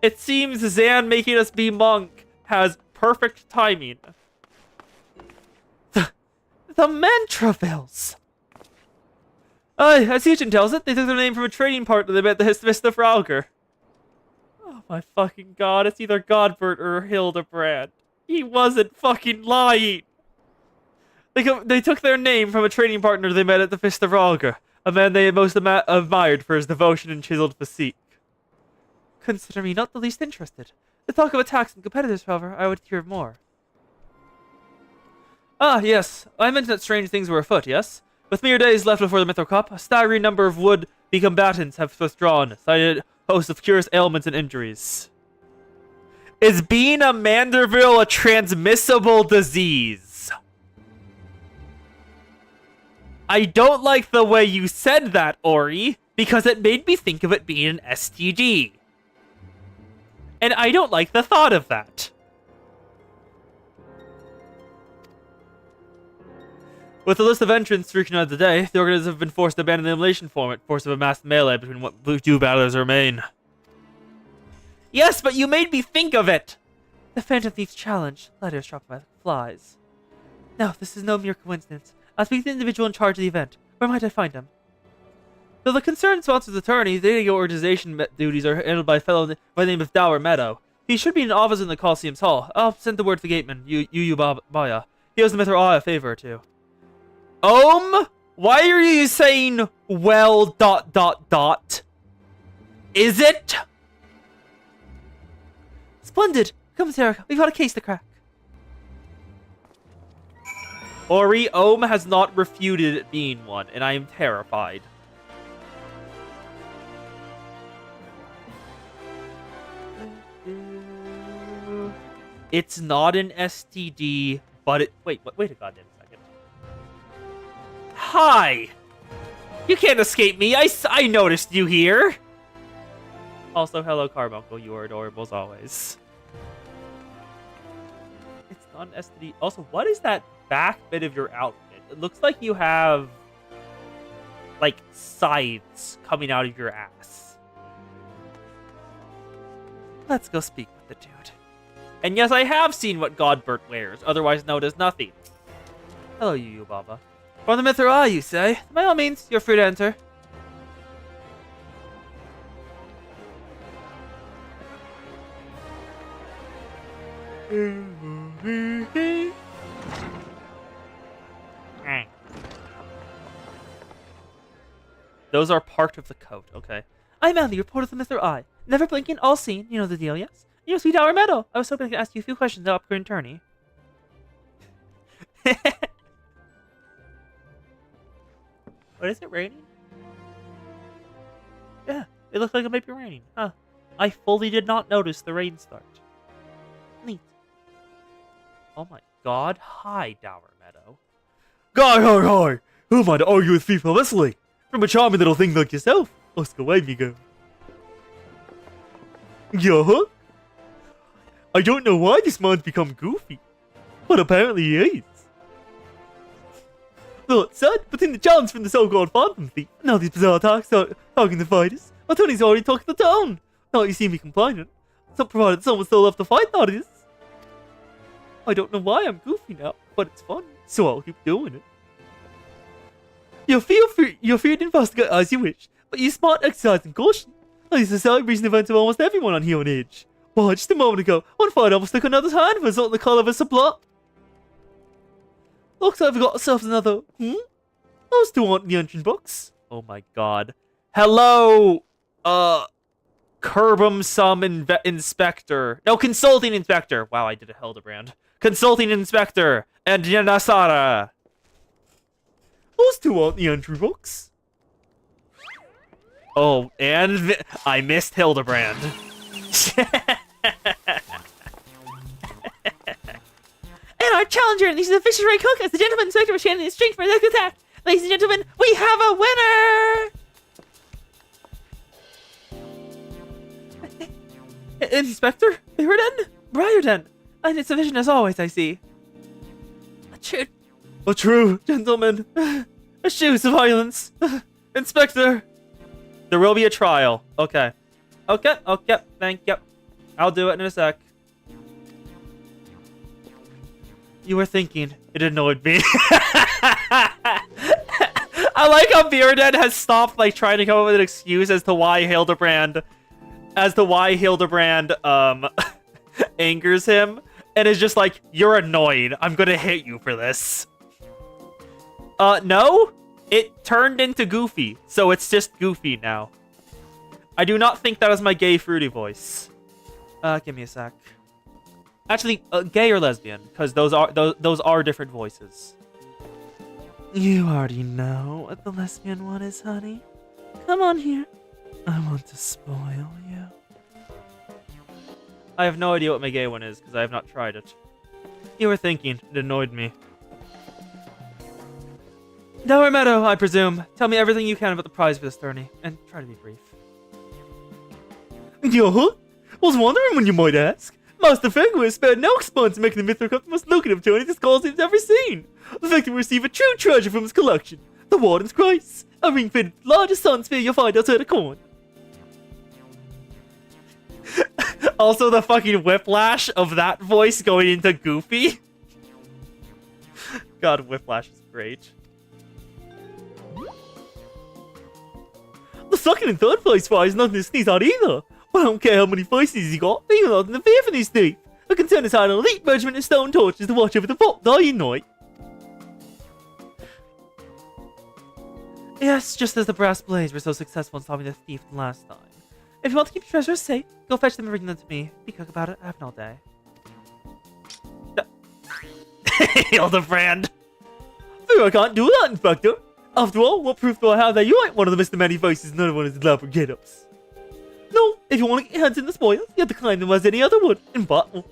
It seems Zan making us be monk has perfect timing. The Mantravilles. Aye, as Yuchin tells it, they took their name from a trading partner they met at the Vista Frauger. Oh my fucking god, it's either Godbert or Hildebrand. He wasn't fucking lying. They took their name from a trading partner they met at the Vista Frauger, a man they had most admired for his devotion and chiseled physique. Consider me not the least interested. The talk of attacks and competitors, however, I would hear more. Ah, yes. I mentioned that strange things were afoot, yes? With mere days left before the Mythril Cup, a staggering number of would-be combatants have withdrawn, cited hosts of curious ailments and injuries. Is being a Manderville a transmissible disease? I don't like the way you said that, Ori, because it made me think of it being an STD. And I don't like the thought of that. With the list of entrants reaching out of the day, the organizers have been forced to abandon the elimination format, force of a massed melee between what two battlers remain. Yes, but you made me think of it! The Phantom Thief's challenge. Letters dropped by the flies. No, this is no mere coincidence. I'll speak to the individual in charge of the event. Where might I find him? Though the concerned sponsor's attorney, the day organization duties are handled by a fellow by the name of Dower Meadow. He should be in office in the Coliseum's hall. I'll send the word to the gateman, Yu Baya. He owes the Mithra a favor or two. Why are you saying, well, ... Is it? Splendid. Come, Sarah. We've got a case to crack. Ori, has not refuted it being one, and I am terrified. It's not an STD, but it... Wait a goddamn second. Hi! You can't escape me. I noticed you here. Also, hello, Carbuncle. You are adorable as always. It's not an STD. Also, what is that back bit of your outfit? It looks like you have, like, scythes coming out of your ass. Let's go speak with the dude. And yes, I have seen what Godbert wears, otherwise known as nothing. Hello, Yu Baba. From the Mithra, you say? By all means, you're free to enter. Those are part of the code, okay? I'm Andy, reporter of the Mithra. Never blinking, all seen. You know the deal, yes? You sweet Dower Meadow. I was hoping I could ask you a few questions about current attorney. What is it, raining? Yeah, it looks like it might be raining. Huh. I fully did not notice the rain start. Neat. Oh my god. Hi, Dower Meadow. Hi. Who am I to argue with people wrestling? From a charming little thing like yourself. Ask away, amigo. Yeah? I don't know why this man's become goofy, but apparently he is. Look, son, between the challenge from the so-called Phantom Thief and now these bizarre attacks start talking to fighters, my Tony's already talking the town. Now you see me complaining. So provided someone still left to fight, that is. I don't know why I'm goofy now, but it's fun, so I'll keep doing it. You feel free to investigate as you wish, but you smart exercise and caution. These are celebration events of almost everyone on here on Edge. Why, just a moment ago, one fight almost took another's hand for assault in the call of a supply. Looks like I've got ourselves another, Those two aren't in the entrance box. Oh my god. Hello, Inspector. No, Consulting Inspector. Wow, I did a Hildebrand. Consulting Inspector and Janasara. Those two aren't in the entry box. Oh, and I missed Hildebrand. And our challenger, this is the Fisher Ray Cook, as the gentleman inspector was chanting his strength for a next attack. Ladies and gentlemen, we have a winner! Inspector? Briarden! And it's a vision as always, I see. A true gentleman. Eschews the violence. Inspector. There will be a trial. Okay. Okay, thank you. I'll do it in a sec. You were thinking. It annoyed me. I like how Bearden has stopped like trying to come up with an excuse as to why Hildebrand angers him, and is just like, you're annoying. I'm gonna hit you for this. No. It turned into Goofy, so it's just Goofy now. I do not think that is my gay fruity voice. Give me a sec. Actually, gay or lesbian, because those are different voices. You already know what the lesbian one is, honey. Come on here. I want to spoil you. I have no idea what my gay one is, because I have not tried it. You were thinking. It annoyed me. Dower Meadow, I presume. Tell me everything you can about the prize for this tourney, and try to be brief. Yeah? Was wondering when you might ask. Master Fenrir spared no expense in making the Mithril Cup the most lucrative tourney this Colosseum's ever seen. The victor will receive a true treasure from his collection, the Warden's Grace, a ring fitted with the largest sun sphere you'll find outside a coin. Also, the fucking whiplash of that voice going into Goofy. God, whiplash is great. The second and third place prize is nothing to sneeze at either. But I don't care how many voices he got, even nothing to fear for these thief. The concern is how an elite regiment of stone torches to watch over the vault day and night. Yes, just as the brass blades were so successful in stopping the thief the last time. If you want to keep your treasures safe, go fetch them and bring them to me. Be quick about it, I have all day. Hildebrand! Fear I can't do that, Inspector. After all, what proof do I have that you ain't one of the Mr. Many Voices none of one is allowed for get-ups? No, if you want to get your hands in the spoils, you have to claim them as any other would, in battle.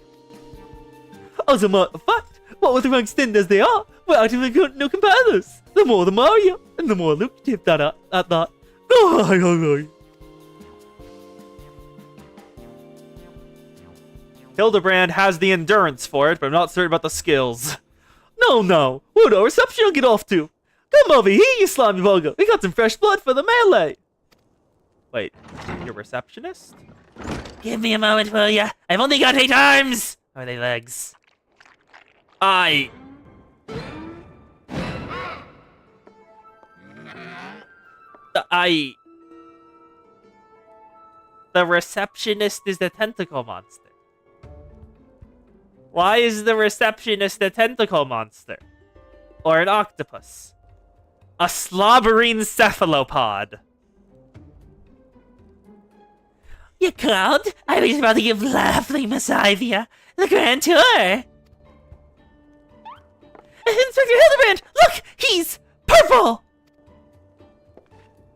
As a matter of fact, what with the ranks thinned as they are, we're actively no competitors. The more the merrier, and the more lucrative that at that. Oh, Hildebrand has the endurance for it, but I'm not certain about the skills. No. Where'd our reception get off to? Come over here, you slimy bugger. We got some fresh blood for the melee. Wait, your receptionist? Give me a moment, will ya? I've only got 8 arms! Or are they legs? The receptionist is the tentacle monster. Why is the receptionist a tentacle monster? Or an octopus? A slobbering cephalopod? You called? I was about to give lovely Miss Ivia the grand tour. Inspector Hildebrand, look! He's purple!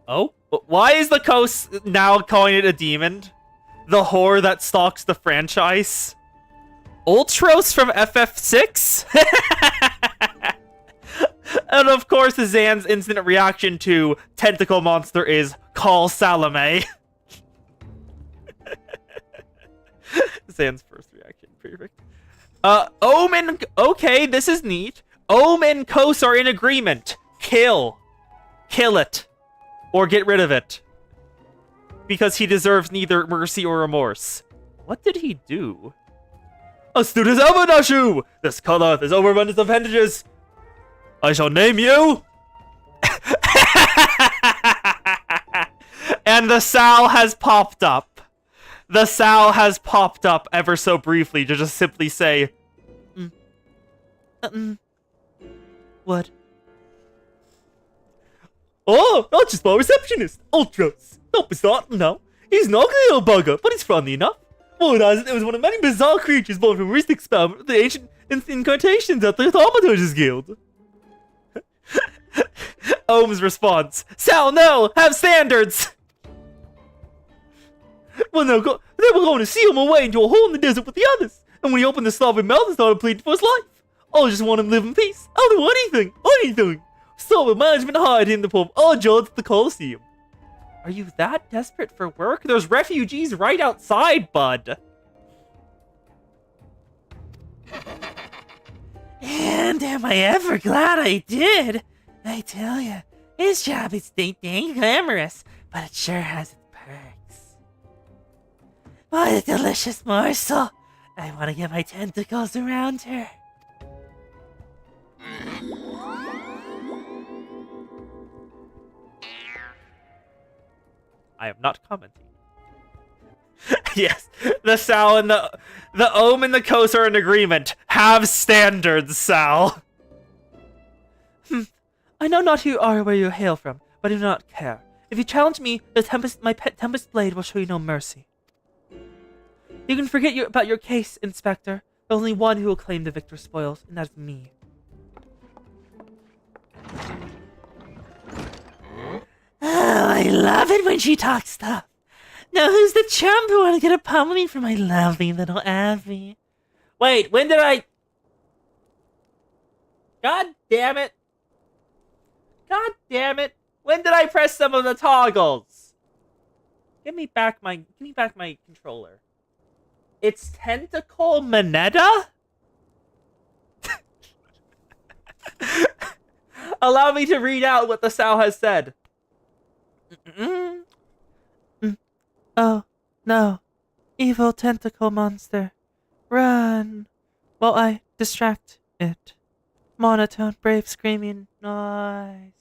Oh? Why is the coast now calling it a demon? The whore that stalks the franchise? Ultros from FF6? And of course, Zan's instant reaction to Tentacle Monster is call Salome. Zan's first reaction, perfect. Omen, okay, this is neat. Omen and Kos are in agreement. Kill it. Or get rid of it. Because he deserves neither mercy or remorse. What did he do? Astute as ever, Nashu! This color, this overabundance of appendages. I shall name you... And the Sal has popped up. The Sal has popped up ever so briefly to just simply say... What? Oh, not just my receptionist. Ultros. Don't be startled now. He's an ugly little bugger, but he's friendly enough. Word has it was one of many bizarre creatures born from a recent experiment with the ancient incarnations at the Thaumaturge's Guild. Ohm's response. Sal, no! Have standards! Well, they were going to seal him away into a hole in the desert with the others. And when he opened the starving mouth and started pleading for his life, I just want him to live in peace. I'll do anything. So the management hired him to perform our jobs at the Colosseum. Are you that desperate for work? There's refugees right outside, bud. And am I ever glad I did? I tell ya, his job is dang glamorous, but it sure has its perks. What a delicious morsel. I want to get my tentacles around her. I am not commenting. Yes, the Sal and the Ohm and the Kos are in agreement. Have standards, Sal. I know not who you are or where you hail from, but I do not care. If you challenge me, my pet Tempest Blade will show you no mercy. You can forget about your case, Inspector. There's only one who will claim the victor's spoils, and that is me. Oh, I love it when she talks stuff. Now who's the chump who want to get a pummeling from my lovely little Abby? Wait, when did I... God damn it. When did I press some of the toggles? Give me back my controller. It's Tentacle Mineta? Allow me to read out what the Sow has said. Oh, no. Evil tentacle monster. Run. While I distract it. Monotone, brave, screaming noise.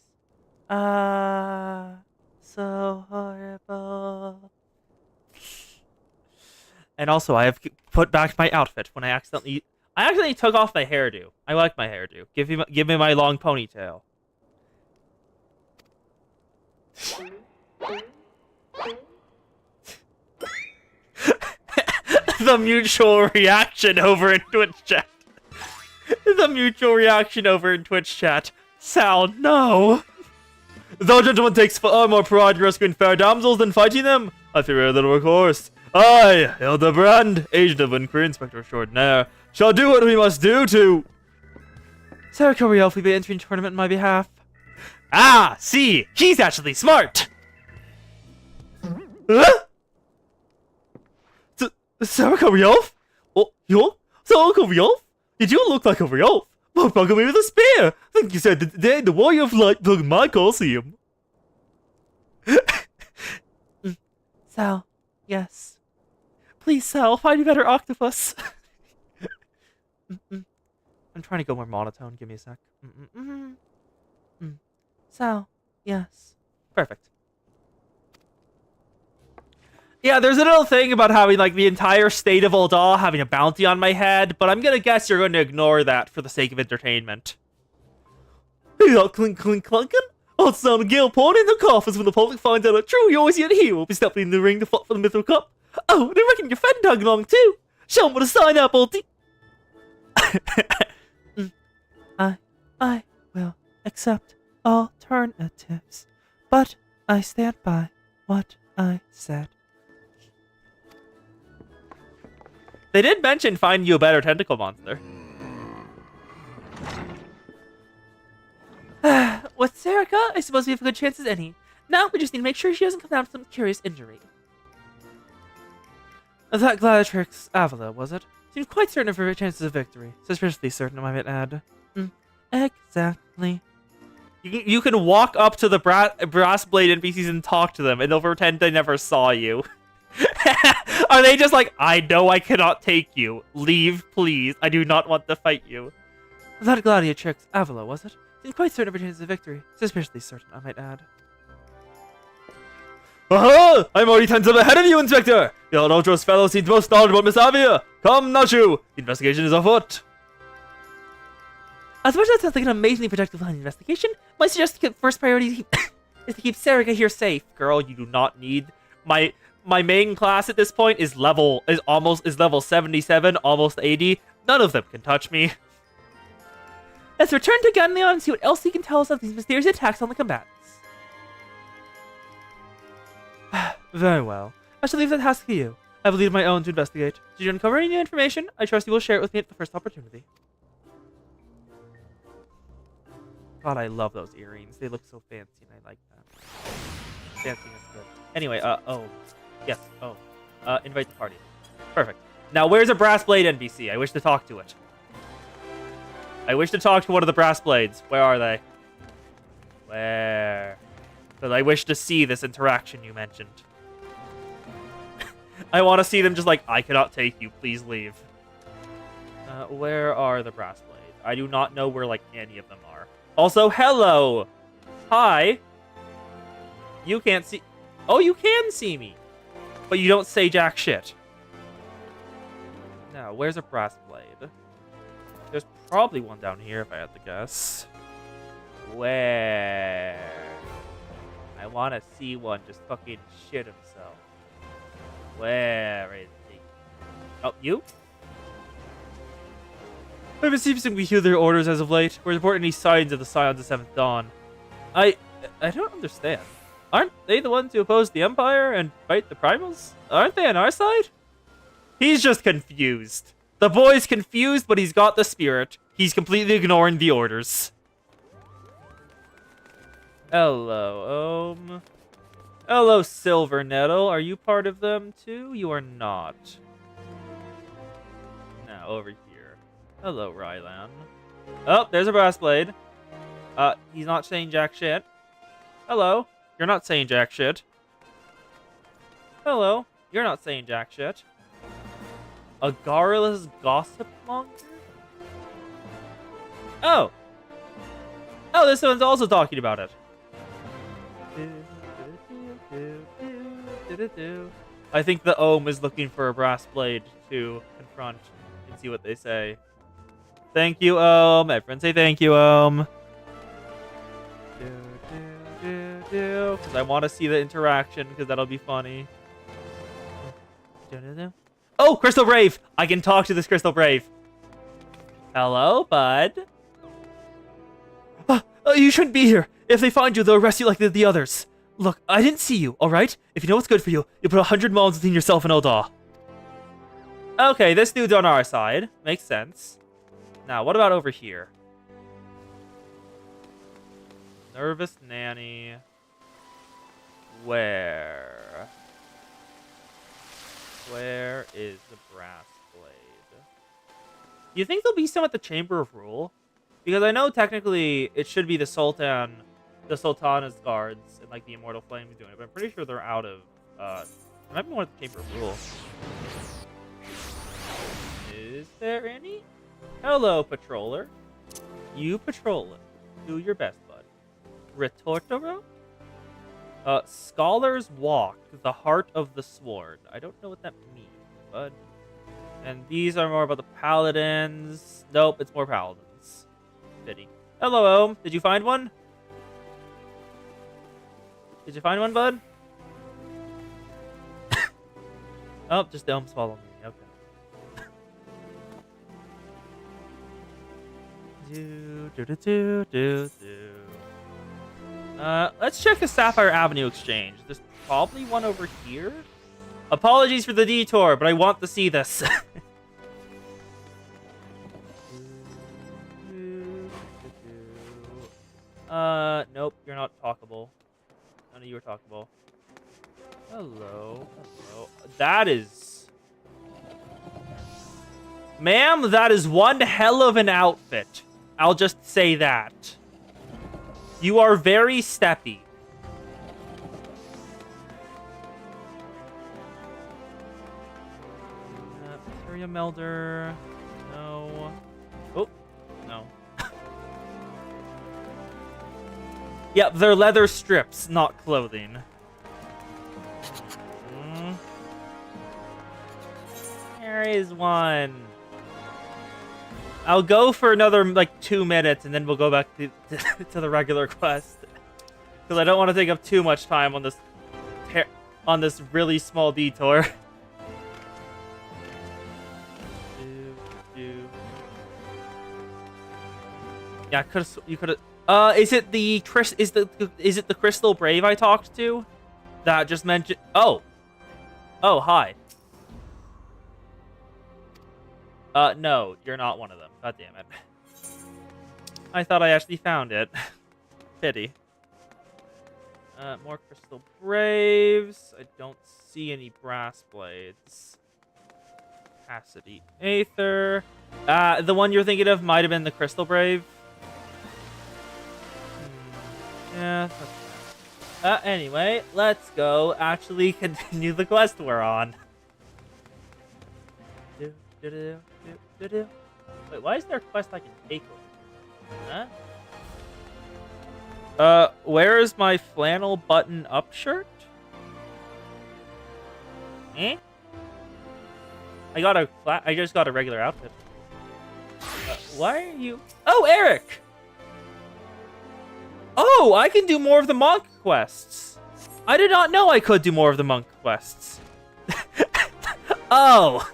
Ah, so horrible. And also, I have put back my outfit when I accidentally took off my hairdo. I like my hairdo. Give me my long ponytail. The mutual reaction over in Twitch chat. The mutual reaction over in Twitch chat. Sal, no. Thou gentleman takes far more pride in rescuing fair damsels than fighting them. I fear a little recourse. I, Hildebrand, agent of Inquiry, Inspector Extraordinaire, shall do what we must do to... Sarah Coriel will be entering tournament on my behalf. Ah, see, he's actually smart. Huh? Sarah Coriel? Oh, you? Sarah Coriel? Did you look like a Coriel? Well, bugging me with a spear. I think you said that today the warrior of light plugged my Colosseum. Sal, yes. Please, Sal, find a better octopus. I'm trying to go more monotone. Give me a sec. Sal, yes. Perfect. Yeah, there's a little thing about having, like, the entire state of Ul'dah having a bounty on my head, but I'm gonna guess you're going to ignore that for the sake of entertainment. Hey, that clink clink clanking? I'll sound a gale pouring in the coffers when the public finds out a true yours yet here will be stepping in the ring to fight for the Mithril Cup. Oh, and I reckon your friend tagged along too. Show him what a sign up, Ulti. I will accept alternatives, but I stand by what I said. They did mention find you a better tentacle monster. With Serica, I suppose we have a good chance as any. Now we just need to make sure she doesn't come down with some curious injury. That Gladiatrix Avila, was it? Seemed quite certain of her chances of victory. Suspiciously certain, I might add. Exactly. You can walk up to the brass blade NPCs and talk to them, and they'll pretend they never saw you. Are they just like, I know I cannot take you. Leave, please. I do not want to fight you. That Gladiatrix Avila, was it? Seemed quite certain of her chances of victory. Suspiciously certain, I might add. Aha! I'm already 10 steps ahead of you, Inspector! The Aldros fellow seems most knowledgeable about Miss Avia! Come, Nachu! The investigation is afoot! As much as that sounds like an amazingly productive line of investigation, my suggested first priority is to keep Serica here safe. Girl, you do not need... My main class at this point is level 77, almost 80. None of them can touch me. Let's return to Gunleon and see what else he can tell us of these mysterious attacks on the combatants. Very well. I shall leave that task to you. I have a lead of my own to investigate. Should you uncover any new information, I trust you will share it with me at the first opportunity. God, I love those earrings. They look so fancy, and I like that. Fancy is good. Anyway, yes, invite the party. Perfect. Now, where's a brass blade NPC? I wish to talk to it. I wish to talk to one of the brass blades. Where are they? Where? Because I wish to see this interaction you mentioned. I want to see them just like, I cannot take you. Please leave. Where are the brass blades? I do not know where, like, any of them are. Also, hello! Hi! You can't see... Oh, you can see me! But you don't say jack shit. Now, where's a brass blade? There's probably one down here, if I had to guess. Where? I want to see one just fucking shit himself. Where is he? Oh, you? I've received some peculiar orders as of late. We're reporting any signs of the Scions of Seventh Dawn. I don't understand. Aren't they the ones who oppose the Empire and fight the Primals? Aren't they on our side? He's just confused. The boy's confused, but he's got the spirit. He's completely ignoring the orders. Hello, Hello, Silver Nettle. Are you part of them too? You are not. Now over here. Hello, Rylan. Oh, there's a brass blade. He's not saying jack shit. Hello. You're not saying jack shit. Hello. You're not saying jack shit. A garrulous gossip monger? Oh. Oh, this one's also talking about it. I think the Ohm is looking for a brass blade to confront and see what they say. Thank you, Ohm. Everyone say thank you, Ohm. Because I want to see the interaction, because that'll be funny. Oh, Crystal Brave! I can talk to this Crystal Brave. Hello, bud. You shouldn't be here. If they find you, they'll arrest you like the others. Look, I didn't see you, alright? If you know what's good for you, you put 100 miles between yourself and Eldaw. Okay, this dude's on our side. Makes sense. Now, what about over here? Nervous nanny. Where? Where is the brass blade? Do you think there'll be some at the Chamber of Rule? Because I know technically it should be the Sultan, the Sultana's guards, and like the Immortal Flames doing it, but I'm pretty sure they're out of. There might be more at the Chamber of Rule. Is there any? Hello, patroller. You patrol it. Do your best, bud. Retortero? Scholars Walk, the Heart of the Sword. I don't know what that means, bud. And these are more about the paladins. Nope, it's more paladins. Pity. Hello, Ohm. Did you find one? Did you find one, bud? Oh, just the Ohm's following me. Okay. Let's check the Sapphire Avenue Exchange. There's probably one over here. Apologies for the detour, but I want to see this. Nope, you're not talkable. None of you are talkable. Hello. Hello. That is... Ma'am, that is one hell of an outfit. I'll just say that. You are very steppy. Materia Melder. No. Oh, no. Yep, they're leather strips, not clothing. There is one. I'll go for another, like, 2 minutes, and then we'll go back to the regular quest. Because I don't want to take up too much time on this really small detour. Yeah, you could have. Is it the Crystal Brave I talked to? That just mentioned. Oh, hi. No, you're not one of them. God damn it. I thought I actually found it. Pity. More Crystal Braves. I don't see any brass blades. Capacity Aether. The one you're thinking of might have been the Crystal Brave. Yeah. Anyway, let's go actually continue the quest we're on. Wait, why is there a quest I can take over? Huh? Where is my flannel button-up shirt? Eh? I just got a regular outfit. Why are you... Oh, Eric! Oh, I can do more of the monk quests. I did not know I could do more of the monk quests. Oh!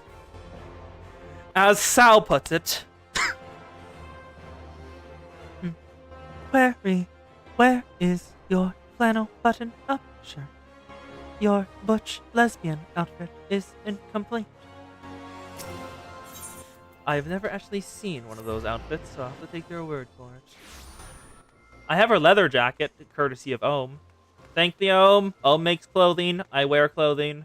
As Sal puts it. Where is your flannel button-up shirt? Your butch lesbian outfit is incomplete. I've never actually seen one of those outfits, so I'll have to take your word for it. I have her leather jacket, courtesy of Ohm. Thank the Ohm. Ohm makes clothing. I wear clothing.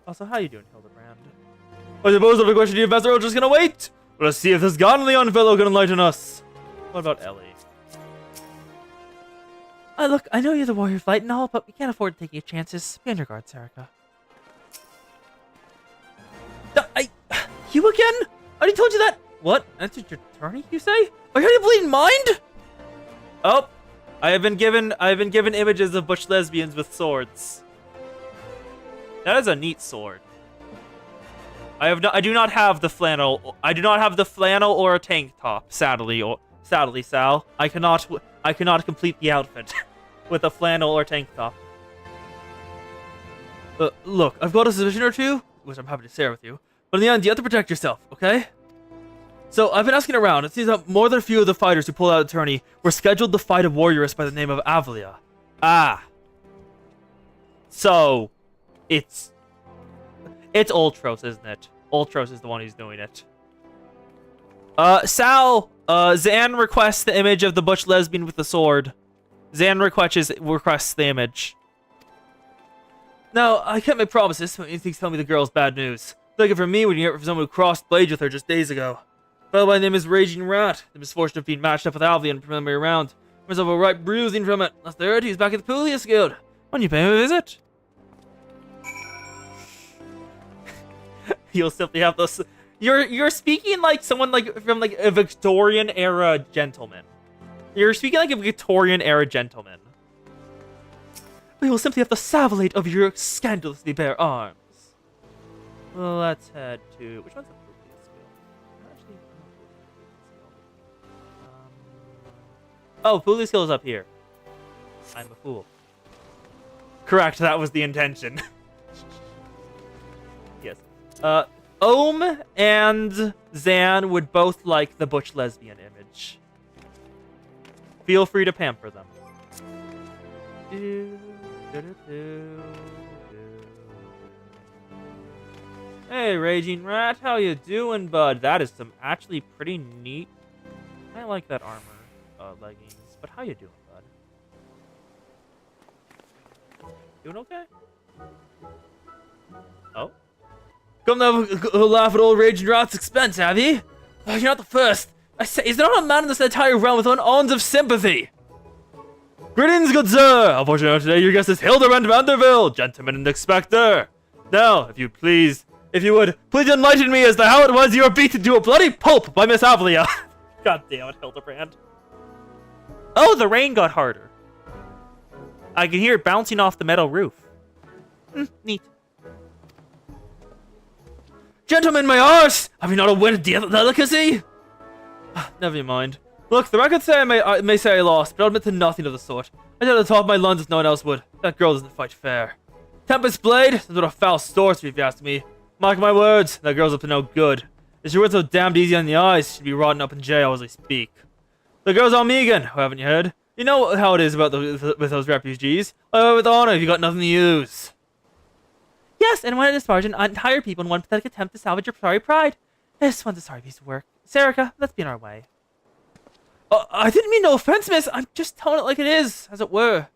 Also, how you doing, Hildebrand? I suppose the question to you, Master, we're just gonna wait. Let's see if this godly young fellow can enlighten us. What about Ellie? Look, I know you're the warrior of light and all, but we can't afford to take any chances. Be on your guard, Serica. You again? I already told you that. What? Answered your attorney, you say? Are you bleeding mind? Oh, I have been given images of butch lesbians with swords. That is a neat sword. I do not have the flannel. I do not have the flannel or a tank top. Sadly, Sal. I cannot complete the outfit with a flannel or tank top. Look, I've got a suspicion or two, which I'm happy to share with you. But in the end, you have to protect yourself, okay? So, I've been asking around. It seems that more than a few of the fighters who pulled out a tourney were scheduled to fight a warrioress by the name of Avalia. Ah. So, it's Ultros, isn't it? Ultros is the one who's doing it. Sal, Zan requests the image of the butch lesbian with the sword. Zan requests the image. Now, I can't make promises, but you tell me the girl's bad news. Take it from me when you hear it from someone who crossed blades with her just days ago. A fellow by the name is Raging Rat. The misfortune of being matched up with Alvia in a preliminary round. Myself a right bruising from it. Last I heard, he's back at the Pulius Guild. When you pay him a visit? You'll simply have to. You're speaking like someone from a Victorian era gentleman. You're speaking like a Victorian era gentleman. We will simply have to savillate over your scandalously bare arms. Well, let's head to which one's the Pulius Guild? Oh, Pulius Guild is up here. I'm a fool. Correct. That was the intention. Yes. Ohm and Zan would both like the butch lesbian image. Feel free to pamper them. Hey, Raging Rat, how you doing, bud? That is some actually pretty neat. I like that armor, leggings. But how you doing, bud? Doing okay? Oh. Come now, laugh at old Raging Rat's expense, have ye? Oh, you're not the first. I say, is there not a man in this entire realm with an ounce of sympathy? Greetings, good sir. Unfortunately, today your guest is Hildebrand Manderville, gentleman and inspector. Now, if you would, please enlighten me as to how it was you were beaten to a bloody pulp by Miss Avalia. God damn it, Hildebrand. Oh, the rain got harder. I can hear it bouncing off the metal roof. Neat. Gentlemen, my arse! Have you not a wit of delicacy? Never mind. Look, the records say I may say I lost, but I'll admit to nothing of the sort. I did at the top of my lungs if no one else would. That girl doesn't fight fair. Tempest Blade? That's what a foul sorcery, if you ask me. Mark my words, that girl's up to no good. If she weren't so damned easy on the eyes, she'd be rotting up in jail as I speak. The girl's on me again, haven't you heard? You know how it is with those refugees. With honor, if you got nothing to use. Yes, and when it disparaged an entire people in one pathetic attempt to salvage your sorry pride. This one's a sorry piece of work. Serica, let's be on our way. I didn't mean no offense, miss. I'm just telling it like it is, as it were.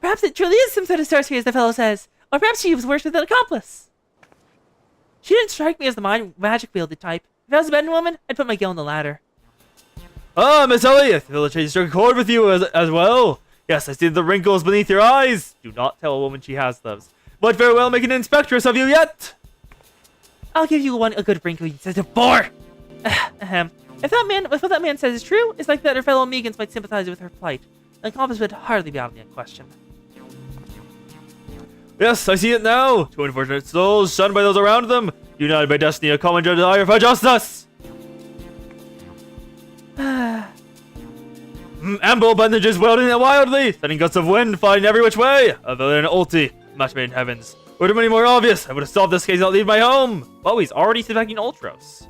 Perhaps it truly is some sort of sorcery, as the fellow says. Or perhaps she was worse with an accomplice. She didn't strike me as the magic-wielded type. If I was a betting woman, I'd put my gill in the ladder. Ah, Miss Ellie, I feel the change struck a chord with you as well. Yes, I see the wrinkles beneath your eyes. Do not tell a woman she has those. Might very well make an inspectress of you yet. I'll give you a good wrinkle, you sensitive bore. If what that man says is true, it's like that her fellow Megans might sympathize with her plight. An accomplice would hardly be out of the question. Yes, I see it now. Two unfortunate souls, shunned by those around them, united by destiny, a common desire for justice. Amble bandages welding it wildly, sending gusts of wind flying every which way. A villain ulti, match made in heavens. Would have been any more obvious, I would have solved this case without leaving my home. Oh, he's already suspecting Ultros.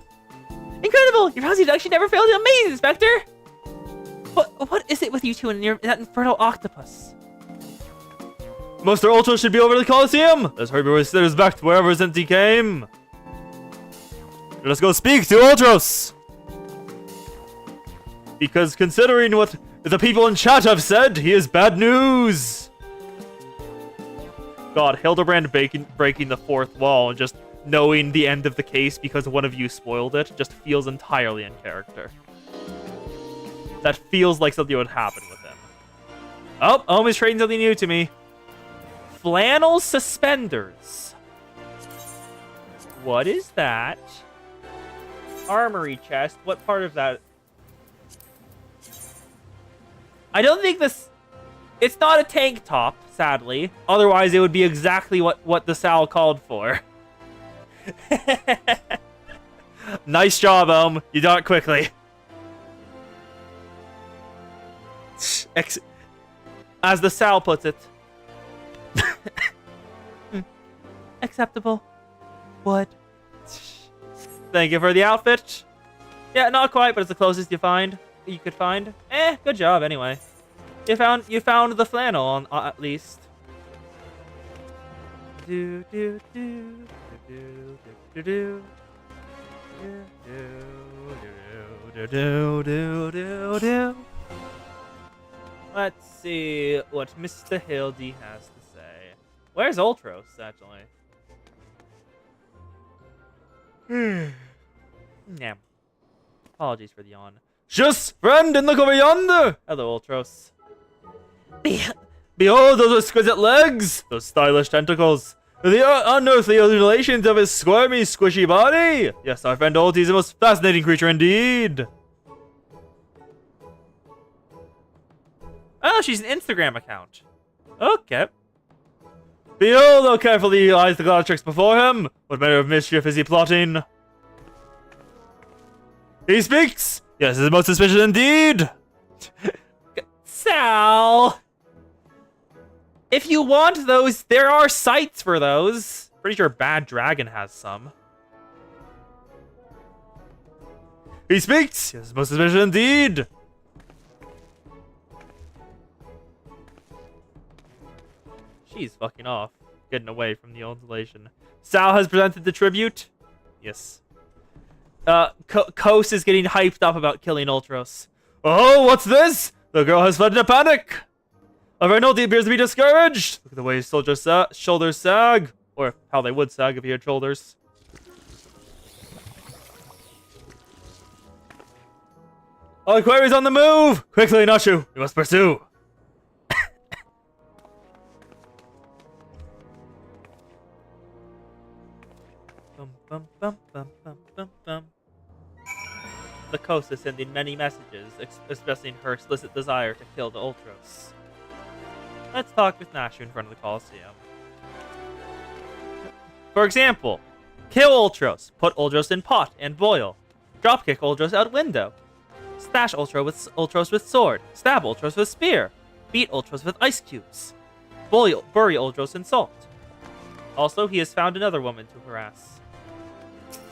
Incredible! Your house deduction never failed to amaze, Inspector! What is it with you two and that infernal octopus? Master Ultros should be over the Colosseum. Let's hurry before he slithers back to wherever since he came. Let's go speak to Ultros. Because considering what the people in chat have said, he is bad news. God, Hildebrand breaking the fourth wall and just knowing the end of the case because one of you spoiled it just feels entirely in character. That feels like something would happen with him. Oh, he's trading something new to me. Flannel suspenders. What is that? Armory chest. What part of that? I don't think this... It's not a tank top, sadly. Otherwise, it would be exactly what the Sal called for. Nice job, You done it quickly. As the Sal puts it. Acceptable. What? Thank you for the outfit. Yeah, not quite, but it's the closest you could find. Good job anyway. You found the flannel on at least. Do do do do do do do do do do do. Let's see what Mr. Hildy has to say. Where's Ultros, actually? Yeah. Apologies for the yawn. Just friend and look over yonder! Hello, Ultros. Behold those exquisite legs! Those stylish tentacles! The unearthly undulations of his squirmy, squishy body! Yes, our friend Ulti is the most fascinating creature indeed! Oh, she's an Instagram account. Okay. Behold how carefully he eyes the Galatrix before him! What manner of mischief is he plotting? He speaks! Yes, it's most suspicious indeed! Sal! If you want those, there are sites for those. Pretty sure Bad Dragon has some. He speaks! Yes, it's most suspicious indeed! She's fucking off. Getting away from the undulation. Sal has presented the tribute. Yes. Kos is getting hyped up about killing Ultros. Oh, what's this? The girl has fled in a panic. Avernolti appears to be discouraged. Look at the way his shoulders sag. Or how they would sag if he had shoulders. All queries on the move! Quickly, Nashu! We must pursue! Bum, bum, bum, bum, bum, bum, bum. The coast is sending many messages, expressing her explicit desire to kill the Ultros. Let's talk with Nashu in front of the Colosseum. For example, kill Ultros, put Ultros in pot and boil, dropkick Ultros out window, stash Ultros with sword, stab Ultros with spear, beat Ultros with ice cubes, bury Ultros in salt. Also, he has found another woman to harass.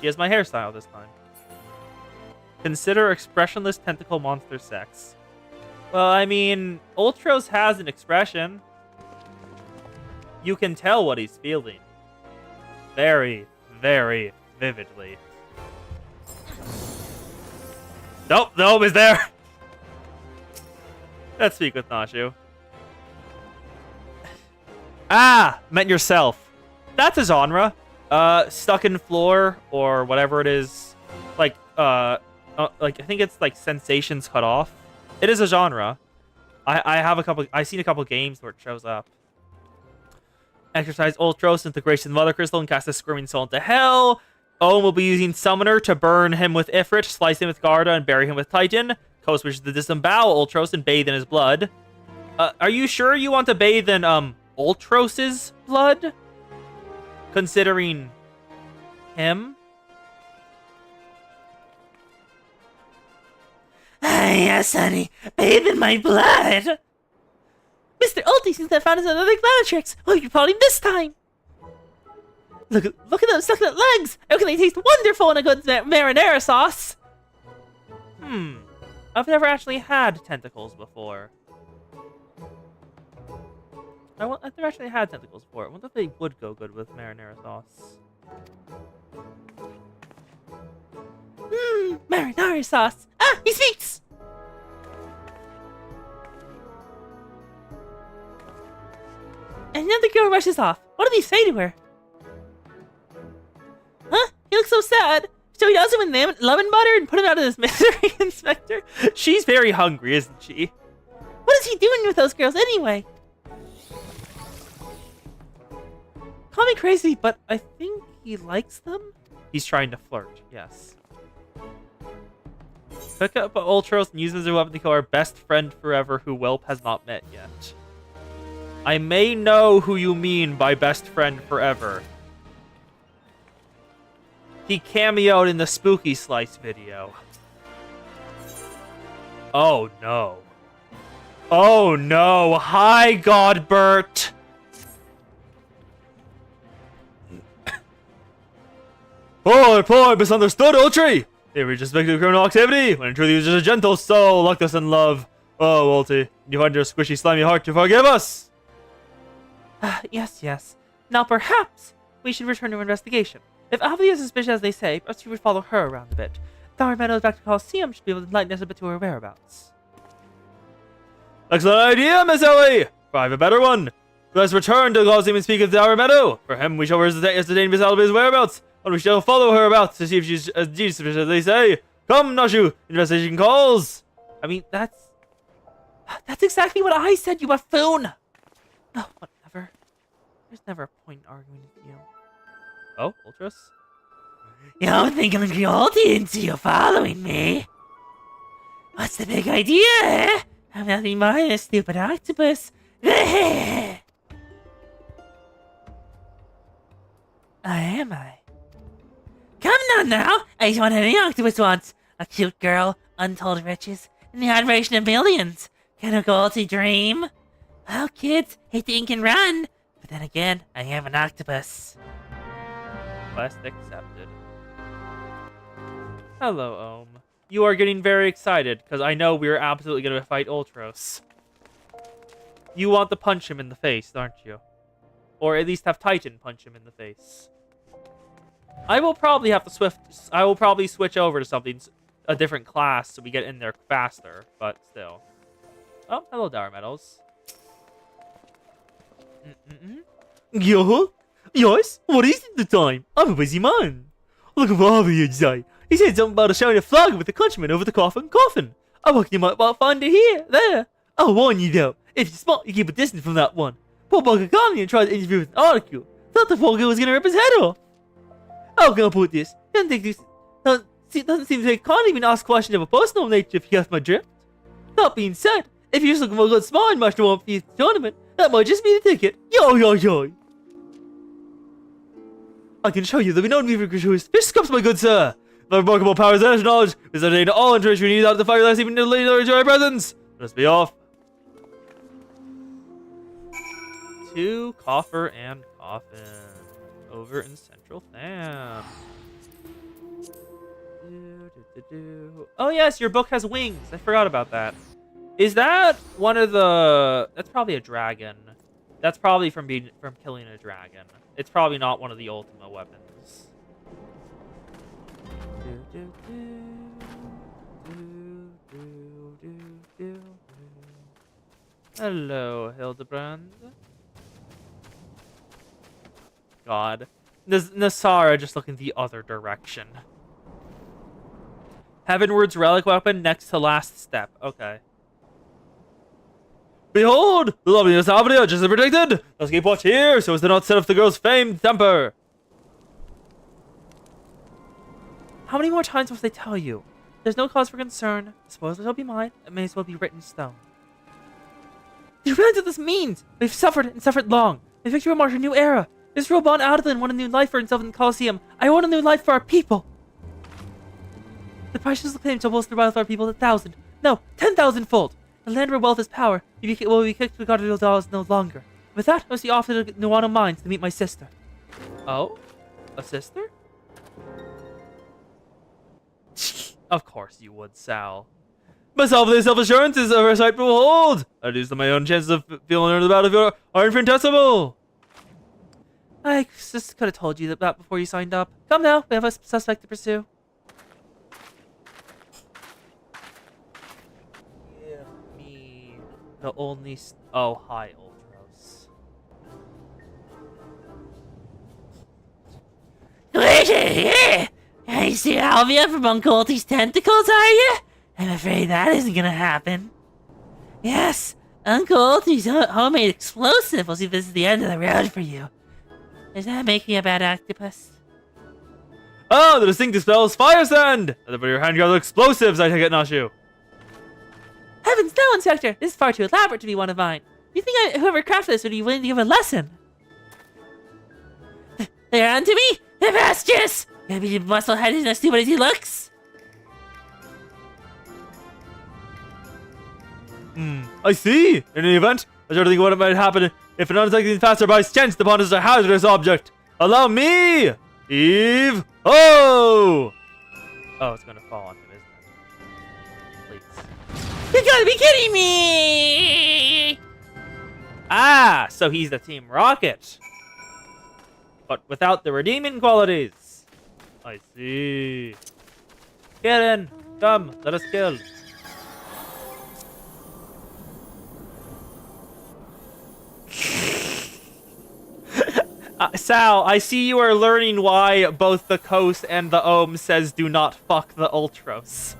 She has my hairstyle this time. Consider expressionless tentacle monster sex. Well, I mean, Ultros has an expression. You can tell what he's feeling. Very, very vividly. Nope, the home is there. Let's speak with Nashu. Meant yourself. That's a genre. Stuck in floor or whatever it is. Like I think it's like sensations cut off. It is a genre. I've seen a couple games where it shows up. Exercise Ultros into Gracious Mother Crystal and cast a Screaming Soul into Hell. Owen will be using Summoner to burn him with Ifrit, slice him with Garda, and bury him with Titan. Kos wishes to disembowel Ultros and bathe in his blood. Are you sure you want to bathe in Ultros's blood? Considering him? Yes, honey. Bathe in my blood. Mr. Ulti seems to have found us another Galatrix. Oh, you caught him this time. Look at those succulent legs. How can they taste wonderful in a good marinara sauce? I've never actually had tentacles before. I've never actually had tentacles before. I wonder if they would go good with marinara sauce. Marinara sauce. Ah, he speaks. Another girl rushes off. What did he say to her? Huh? He looks so sad. So he does it with lemon butter and put him out of his misery, Inspector? She's very hungry, isn't she? What is he doing with those girls anyway? Call me crazy, but I think he likes them? He's trying to flirt, yes. Pick up Ultros and use him as a weapon to kill our best friend forever who Welp has not met yet. I may know who you mean by best friend forever. He cameoed in the Spooky Slice video. Oh no. Oh no. Hi, Godbert. Poor, misunderstood, Ultry! They were just victim of criminal activity, when in truth he was just a gentle soul, locked us in love. Oh, Ulty, you find your squishy, slimy heart to forgive us? Yes. Now perhaps we should return to investigation. If Alpha is suspicious as they say, perhaps you would follow her around a bit. Flower Meadows back to Coliseum should be able to enlighten us a bit to her whereabouts. Excellent idea, Miss Ellie! But I have a better one. Let's return to Coliseum and speak with Flower Meadow. For him, we shall ascertain Miss Ellie's whereabouts. And we shall follow her about to see if she's as suspicious as they say. Come, Nashu! Investigation calls! I mean, that's exactly what I said, you buffoon! Oh, whatever. There's never a point in arguing with you. Oh, Ultras? You don't think I'm guilty into you following me? What's the big idea, eh? I'm nothing more than a stupid octopus. Am I? Come now! I just want any octopus wants. A cute girl, untold riches, and the admiration of millions. Can a guilty dream? Well, kids, I think and run. But then again, I am an octopus. Quest accepted. Hello, Ohm. You are getting very excited, because I know we're absolutely going to fight Ultros. You want to punch him in the face, aren't you? Or at least have Titan punch him in the face. I will probably have to I will probably switch over to a different class so we get in there faster, but still. Oh, hello, Dower Metals. Yeah? Yes? What is it the time? I'm a busy man. Looking for Harvey here today. He said something about showing a flag with the countryman over the coffin. I reckon you might well find it here, there. I'll warn you though, if you're smart, you keep a distance from that one. Poor Bugger called me and tried to interview with an article. Thought the poor girl was gonna rip his head off. How can I put this? Doesn't seem to take kindly even ask questions of a personal nature if you get my drift. That being said, if you're just looking for a good sparring match to want for the tournament, that might just be the ticket. Yo. I can show you there'll be no need for gratuitous fish scraps, my good sir. The remarkable powers and knowledge is ordained to all interest we need out of the fire less even to later enjoy our presence. Let us be off. To Coffer and Coffin. Over in Central Tham. Oh yes, your book has wings. I forgot about that. Is that one of the... That's probably a dragon. That's probably from killing a dragon. It's probably not one of the Ultima weapons. Hello, Hildebrand. God. Nasara just looking the other direction. Heavenward's relic weapon next to last step. Okay. Behold! The lovely Miss Alvadia, just as predicted! Let's keep watch here so as to not set off the girl's famed temper. How many more times must they tell you? There's no cause for concern. The spoilers will be mine. It may as well be written in stone. Do you realize what this means? We've suffered and suffered long. The victory will mark a new era. This Robon Adlin won a new life for himself in the Colosseum. I want a new life for our people. The priceless claim to bolster the wealth of our people 1,000. No, 10,000-fold. The land where wealth is power will be kicked to the dollars no longer. With that, I was off to the Nuano Mines to meet my sister. Oh? A sister? Of course you would, Sal. Myself, this self-assurance is a sight to behold. I lose my own chances of feeling under the battlefield are infinitesimal. I just could have told you that before you signed up. Come now, we have a suspect to pursue. Give me the only... Oh, hi, Ultros. You salvia from Uncle Ulti's tentacles, are you? I'm afraid that isn't gonna happen. Yes, Uncle Ulti's homemade explosive will see this is the end of the road for you. Does that make me a bad octopus? Oh, the distinct spells fire sand! And your hand got explosives, I take it, not you. Heavens no, Inspector! This is far too elaborate to be one of mine. Do you think whoever crafted this would be willing to give a lesson? They're onto me! They're bastards! Gonna be muscle-headed and as stupid as he looks? I see. In any event, I try to think what might happen if an unsuspecting passerby chanced upon us a hazardous object. Allow me! Eve! Oh! Oh, it's gonna fall on him, isn't it? Please. You gotta be kidding me! Ah, so he's the Team Rocket. But without the redeeming qualities. I see. Get in. Come, let us kill. Sal, I see you are learning why both the Coast and the Ohm says do not fuck the Ultros.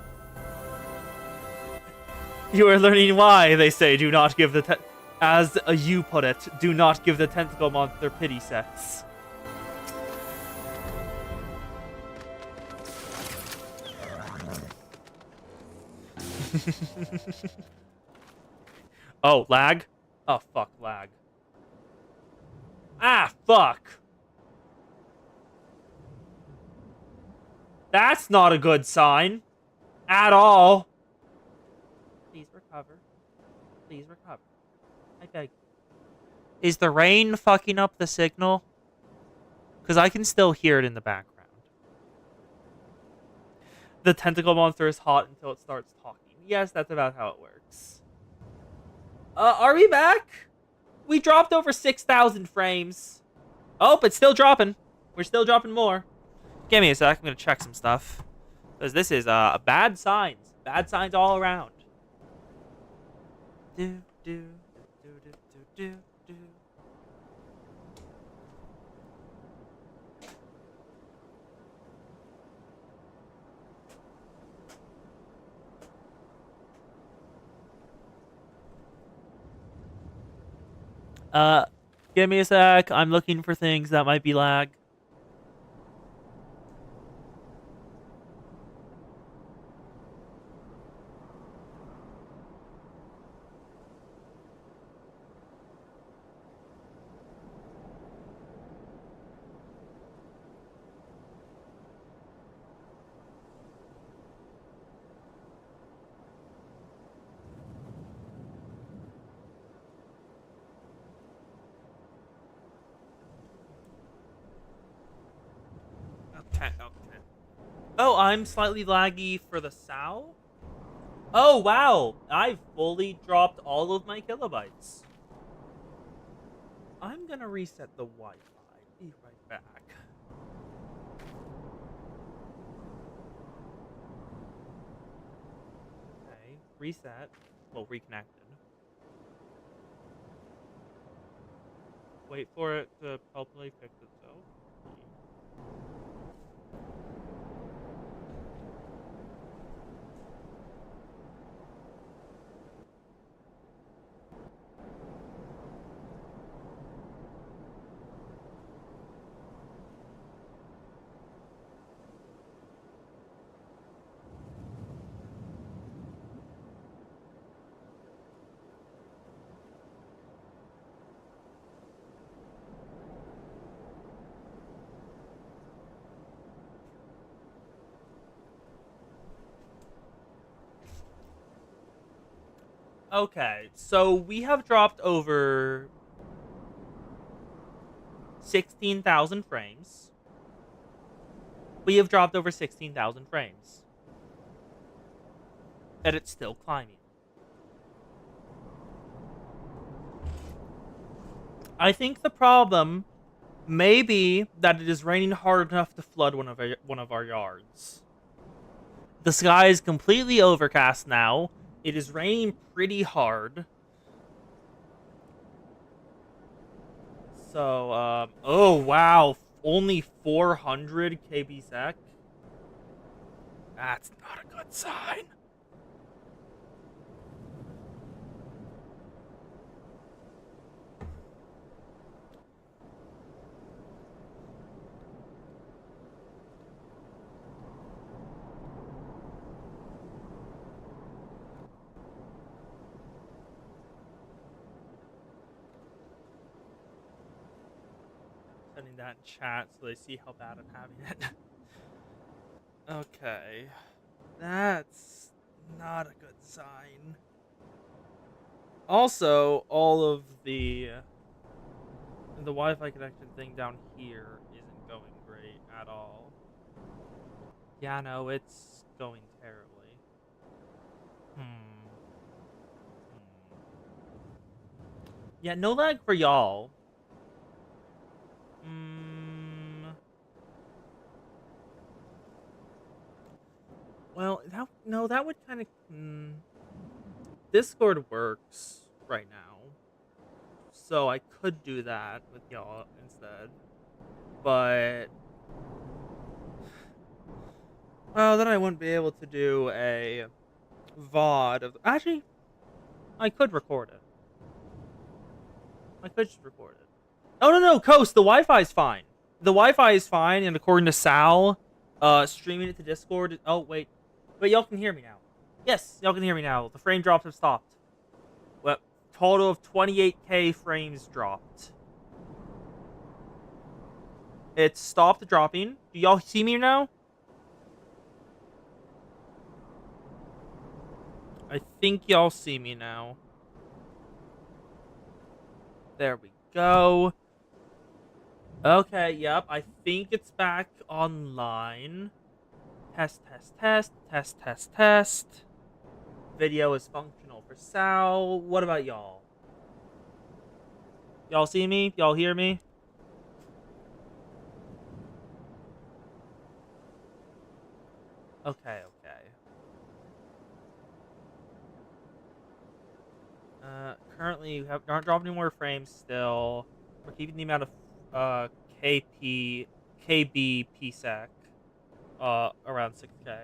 You are learning why they say do not give the as you put it, do not give the tentacle monster pity sex. Oh, lag? Oh, fuck, lag. Ah, fuck. That's not a good sign. At all. Please recover. Please recover. I beg. Is the rain fucking up the signal? Because I can still hear it in the background. The tentacle monster is hot until it starts talking. Yes, that's about how it works. Are we back? We dropped over 6,000 frames. Oh, it's still dropping. We're still dropping more. Give me a sec. I'm going to check some stuff. Because this is bad signs. Bad signs all around. Do, do, do, do, do, do, do. Give me a sec. I'm looking for things that might be lag. Okay. Oh, I'm slightly laggy for the SAO? Oh, wow. I fully dropped all of my kilobytes. I'm gonna reset the Wi-Fi. Be right back. Okay, reset. Well, reconnected. Wait for it to hopefully fix itself. Okay, so we have dropped over 16,000 frames. We have dropped over 16,000 frames. And it's still climbing. I think the problem may be that it is raining hard enough to flood one of our yards. The sky is completely overcast now. It is raining pretty hard. So, oh, wow. only 400 kbsec. That's not a good sign. Sending that in chat so they see how bad I'm having it. Okay. That's not a good sign. Also, all of the Wi-Fi connection thing down here isn't going great at all. Yeah, no, it's going terribly. Yeah, no lag for y'all. Well, that would kind of Discord works right now, so I could do that with y'all instead. But well, then I wouldn't be able to do a VOD of. Actually, I could record it. I could just record it. Oh no, Coast. The Wi-Fi is fine. The Wi-Fi is fine, and according to Sal, streaming it to Discord. Oh wait, but y'all can hear me now. Yes, y'all can hear me now. The frame drops have stopped. Well, total of 28k frames dropped. It stopped dropping. Do y'all see me now? I think y'all see me now. There we go. Okay, yep. I think it's back online. Test. Video is functional for Sal. What about y'all? Y'all see me? Y'all hear me? Okay. Currently, you aren't dropping any more frames still. We're keeping the amount of KB PSEC around 6k.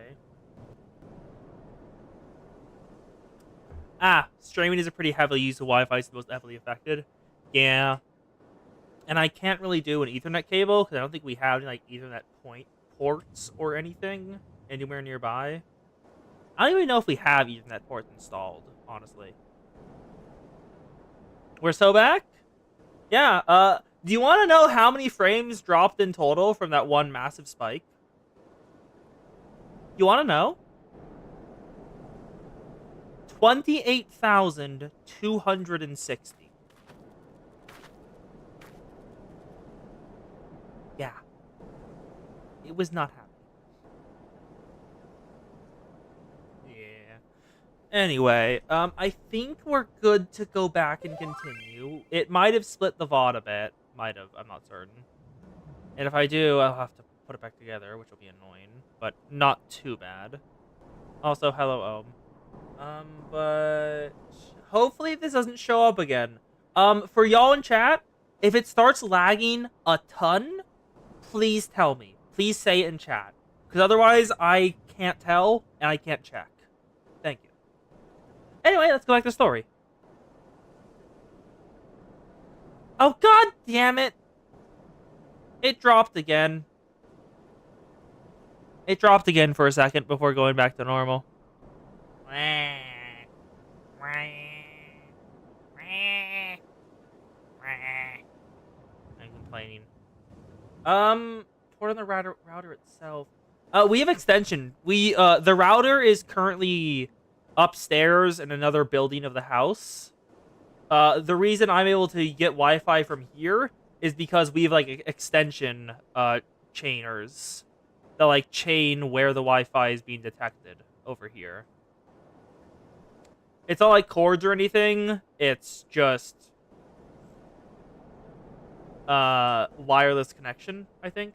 Streaming is a pretty heavily used Wi-Fi, is the most heavily affected. Yeah. And I can't really do an Ethernet cable because I don't think we have like Ethernet ports or anything anywhere nearby. I don't even know if we have Ethernet ports installed, honestly. We're so back? Yeah, do you want to know how many frames dropped in total from that one massive spike? You want to know? 28,260. Yeah. It was not happy. Yeah. Anyway, I think we're good to go back and continue. It might have split the VOD a bit. Might have. I'm not certain. And if I do, I'll have to put it back together, which will be annoying, but not too bad. Also, hello, Ohm. But hopefully this doesn't show up again. For y'all in chat, if it starts lagging a ton, please tell me. Please say it in chat. Because otherwise, I can't tell, and I can't check. Thank you. Anyway, let's go back to the story. Oh, god damn it. It dropped again. It dropped again for a second before going back to normal. I'm complaining. Port on the router itself. We have extension. The router is currently upstairs in another building of the house. The reason I'm able to get Wi-Fi from here is because we have like extension chainers that like chain where the Wi-Fi is being detected over here. It's not like cords or anything. It's just wireless connection, I think.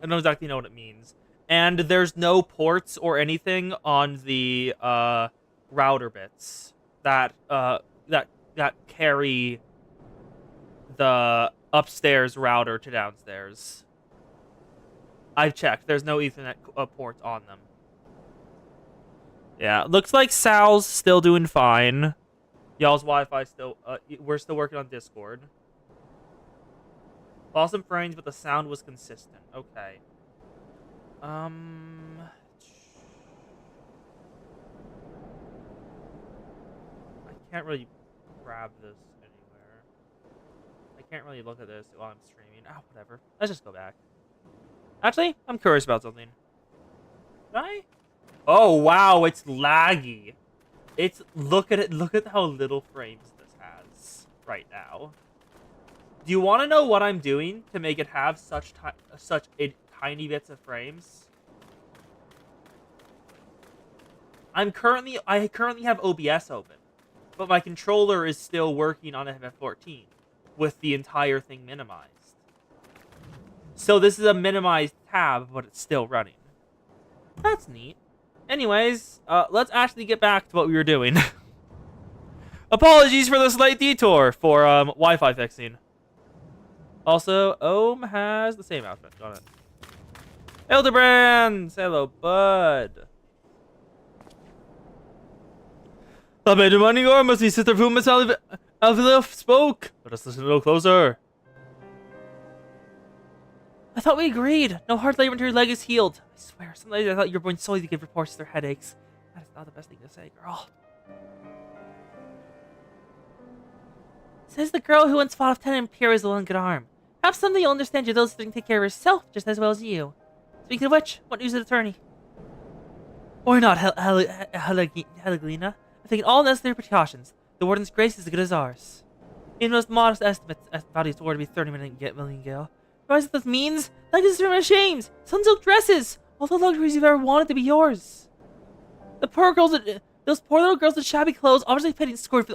I don't exactly know what it means. And there's no ports or anything on the router bits that carry the upstairs router to downstairs. I've checked. There's no Ethernet ports on them. Yeah, looks like Sal's still doing fine. Y'all's Wi-Fi still... we're still working on Discord. Lost some frames, but the sound was consistent. Okay. I can't really grab this anywhere. I can't really look at this while I'm streaming. Ah, whatever. Let's just go back. Actually, I'm curious about something. Can I? Oh, wow, it's laggy. Look at it. Look at how little frames this has right now. Do you want to know what I'm doing to make it have such tiny bits of frames? I currently have OBS open, but my controller is still working on FF14 with the entire thing minimized. So this is a minimized tab, but it's still running. That's neat. Anyways, let's actually get back to what we were doing. Apologies for the slight detour for Wi-Fi fixing. Also, Ohm has the same outfit. Got it. Elderbrands! Hello, bud. The Major Manigor must be Sister whom Miss Alvilef spoke. Let us listen a little closer. I thought we agreed. No hard labor until your leg is healed. I swear, sometimes I thought you were born solely to give reports to their headaches. That is not the best thing to say, girl. Says the girl who once fought off 10 Imperials with one good arm. Perhaps someday you'll understand your little sister can take care of herself just as well as you. Speaking of which, what news of the attorney? Or not, Heleglina. I've taken all necessary precautions. The warden's grace is as good as ours. In most modest estimates, Vali's award to be 30 million gale. Realize what this means? Like this is ashamed. Sunsilk dresses! All the luxuries you've ever wanted to be yours. The poor girls, those poor little girls with shabby clothes, obviously pitting scored for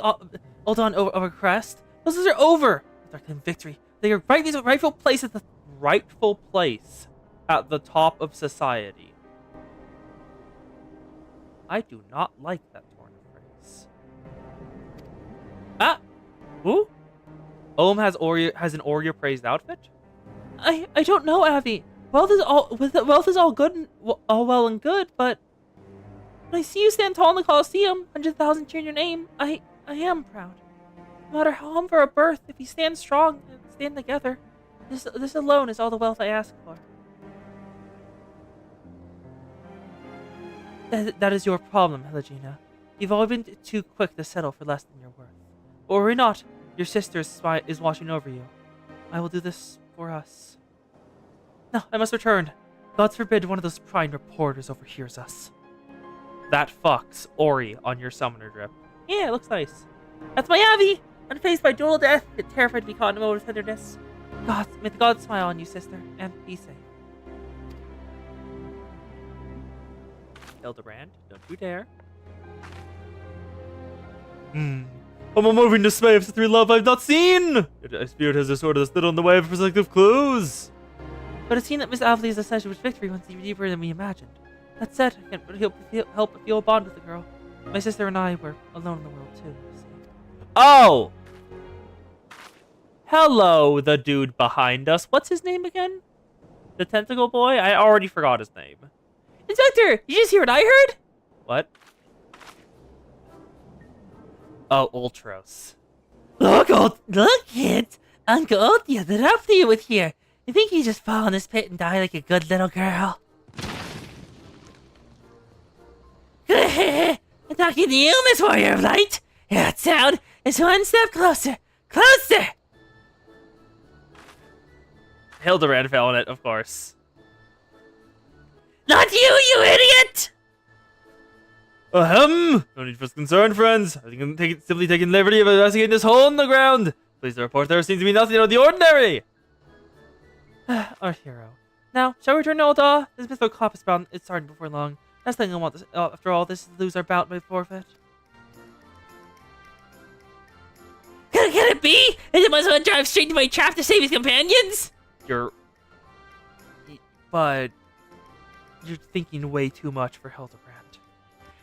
Uldan over crest. Those days are over. With our victory, they are rightful place at the top of society. I do not like that torn phrase. Ah, who? Ohm has an Oreo praised outfit. I don't know, Avi. Wealth is all good and all well and good, but when I see you stand tall in the Colosseum, 100,000 cheering your name, I am proud. No matter how humble our birth, if we stand strong and stand together, this alone is all the wealth I ask for. That is your problem, Helagina. You've always been too quick to settle for less than your worth. But worry not, your sister is watching over you. I will do this for us. No, I must return. God forbid one of those prying reporters overhears us. That fucks Ori on your summoner drip. Yeah, it looks nice. That's my Avi! Unfazed by dual death, yet terrified to be caught in a moment of tenderness. May the gods smile on you, sister, and be safe. Hildebrand, don't you dare. I'm a moving display of three love I've not seen! Your spirit has disordered us little in the way of prospective clues. But it seemed that Miss Avli's ascension with victory went deeper than we imagined. That said, I can't help but feel a bond with the girl. My sister and I were alone in the world, too, you see. Oh! Hello, the dude behind us. What's his name again? The tentacle boy? I already forgot his name. Inspector, you just hear what I heard? What? Oh, Ultros. Look, kid. Uncle Othia, the Raptor with here. You think you just fall in this pit and die like a good little girl? I'm talking to you, Miss Warrior of Light. That sound is one step closer. Closer! Hildebrand fell in it, of course. Not you idiot! Ahem! No need for concern, friends. I think I'm simply taking liberty of investigating this hole in the ground. Please report there seems to be nothing out of the ordinary. Our hero. Now, shall we return to Ulda? This mythical cop is bound. It's starting before long. Last thing I want after all this is to lose our bout by forfeit. Can it be? Is it must drive straight to my trap to save his companions? But you're thinking way too much for Hildebrand.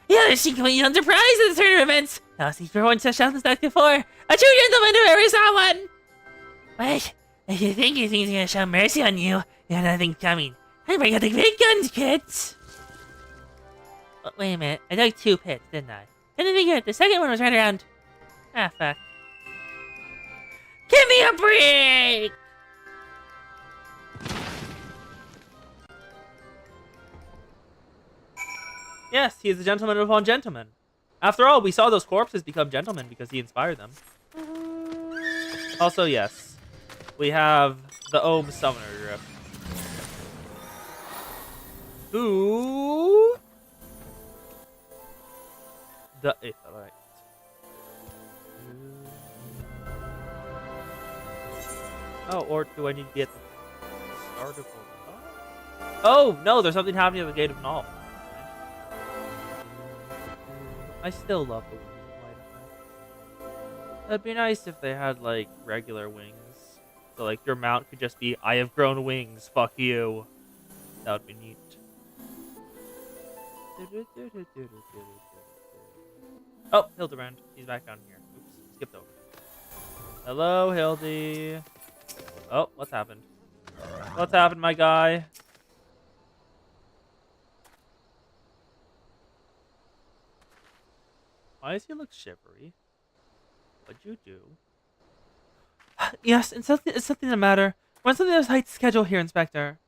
Yeah, she completely unsurprised at the turn of events. Now see for one such chance like before. A true gentleman who ever saw one. Wait, If you think your thing's gonna show mercy on you, you have nothing coming. I bring out the big guns, kids! Oh, wait a minute, I dug 2 pits, didn't I? And then the second one was right around... Ah, fuck. Give me a break! Yes, he is a gentleman upon gentlemen. After all, we saw those corpses become gentlemen because he inspired them. Also, yes, we have the Ohm Summoner Drift. Who? The Aetherite. Oh, or do I need to get the start of... Oh, no, there's something happening at the Gate of Null. I still love the wings of light. That'd be nice if they had, like, regular wings. So, like, your mount could just be, I have grown wings, fuck you. That would be neat. Oh, Hildebrand. He's back down here. Oops, skipped over. Hello, Hildy. Oh, what's happened? What's happened, my guy? Why does he look shivery? What'd you do? Yes, it's something the matter. When's something else tight schedule here, Inspector?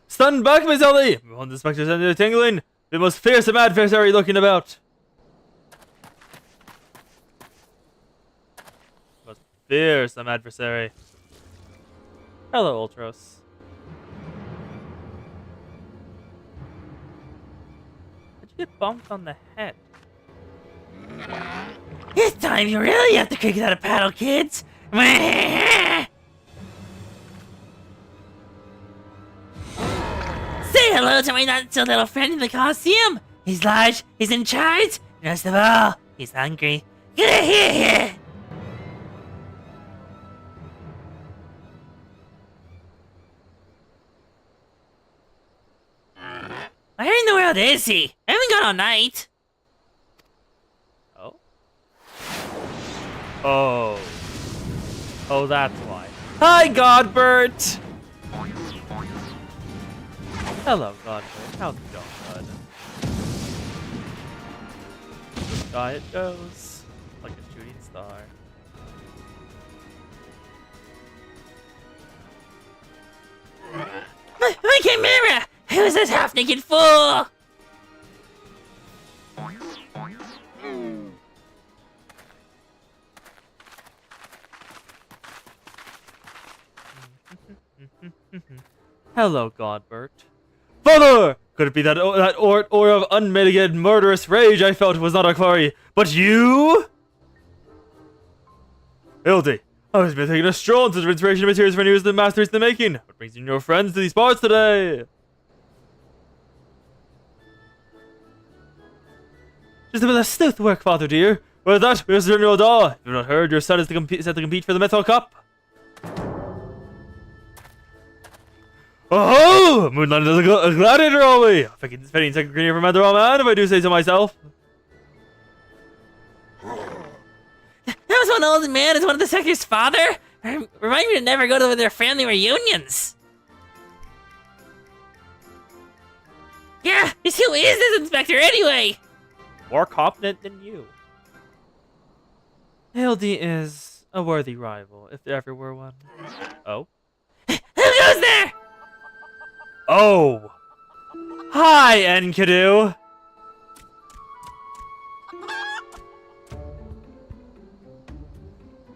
Stand back, Miss Ellie! Behold the inspector's under tingling. The most fearsome adversary looking about. Most fearsome adversary. Hello, Ultros. How'd you get bumped on the head? This time you really have to kick it out of paddle, kids! Say hello to my not-so-little friend in the costume! He's large, he's in charge, and most of all, he's hungry. Get here! Where in the world is he? I haven't gone all night. Oh? Oh. Oh, that's why. Hi, Godbert! Hello, Godfrey. How's it going, bud? Sky it goes. Like a shooting star. My chimera! Who's this half-naked fool? Hello, Godbert. Father! Could it be that aura of unmitigated murderous rage I felt was not a quarry, but you? Hildy, I was been taking a stroll into the inspiration of materials for news the master's in the making. What brings you and your friends to these parts today? Just a bit of sleuth work, Father dear. With that, we must return to Odal. If you have not heard, your son is set to compete for the Metal Cup. Oh, Moonlight is a gladiator, are we? Fitting second career for Manderville Man, if I do say so myself. That was one old man as one of the sector's father? Remind me to never go to their family reunions. Yeah, who is this inspector anyway? More competent than you. Hildy is a worthy rival, if there ever were one. Oh? Who goes there? Oh! Hi, Enkidu!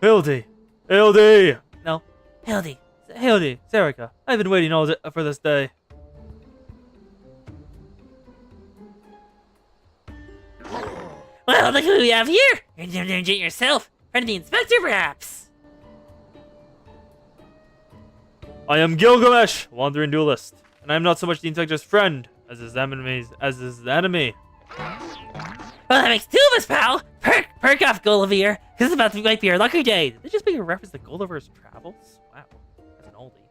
Hildy! Hildy! No, Hildy. Hildy, Serica, I've been waiting all for this day. Well, look who we have here. You're doing it yourself. Friend of the inspector, perhaps. I am Gilgamesh, wandering duelist, and I am not so much the inspector's friend as his enemy. Well, that makes 2 of us, pal. Perk off, Gulliver, because this might be our lucky day. Did they just make a reference to Gulliver's Travels? Wow, that's an oldie.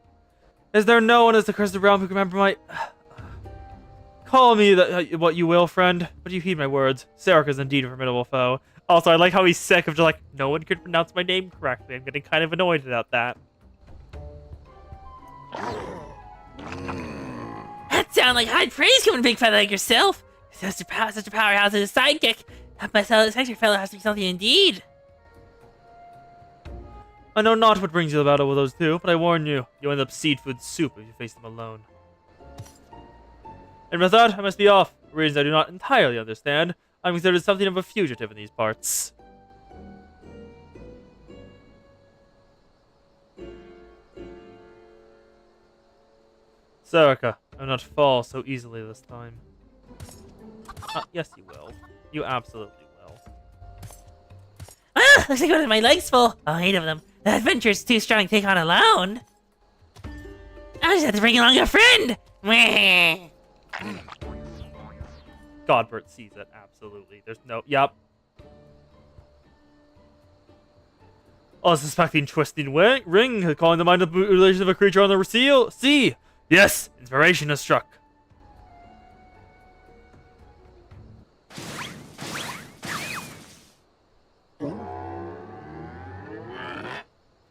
Is there no one as the cursed realm who can remember my... Call me what you will, friend, but you heed my words. Serica is indeed a formidable foe. Also, I like how he's sick of just like, no one could pronounce my name correctly. I'm getting kind of annoyed about that. That sound like high praise coming big fella like yourself. Such a powerhouse as a sidekick. That my sector fellow has to be something indeed. I know not what brings you the battle with those two, but I warn you, you end up seafood soup if you face them alone. And with that, I must be off. For reasons I do not entirely understand, I'm considered something of a fugitive in these parts. Serica, I will not fall so easily this time. Yes you will. You absolutely will. Ah, looks like one of my legs full. Oh, 8 of them. The adventure's too strong to take on alone. I just have to bring along a friend. Meh. Godbert sees it, absolutely. There's no... Yep. Unsuspecting twisting ring, calling to mind the mutilation of a creature on the sea. Yes, inspiration has struck.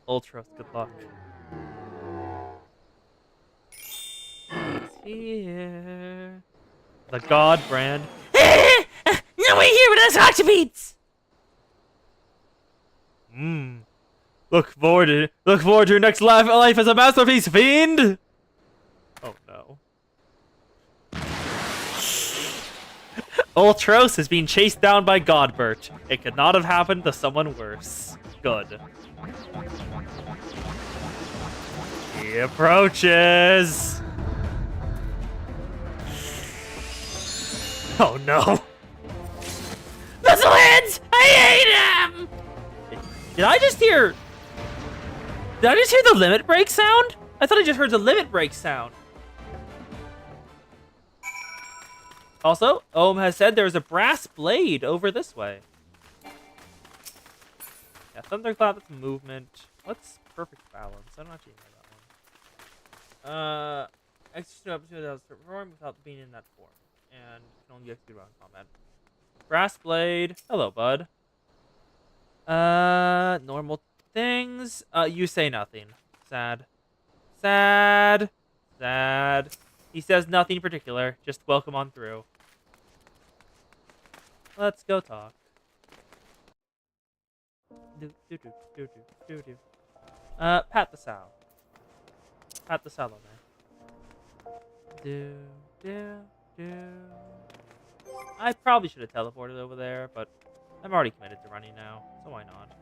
Ultros, good luck. It's here. The God brand. No way here with us octobeats. Look forward to your next life as a masterpiece, fiend. Oh no. Ultros is being chased down by Godbert. It could not have happened to someone worse. Good. He approaches. Oh no. Muscleheads! I hate them! Did I just hear the limit break sound? I thought I just heard the limit break sound. Also, Ohm has said there's a brass blade over this way. Yeah, Thundercloud, that's movement. What's perfect balance? I don't actually know that one. Execute opportunity that was performed without being in that form. And can only be executed on combat. Brass blade. Hello, bud. Normal things. You say nothing. Sad. Sad. Sad. He says nothing in particular. Just welcome on through. Let's go talk. Pat the sow. Pat the sow on there. I probably should have teleported over there, but I'm already committed to running now, so why not?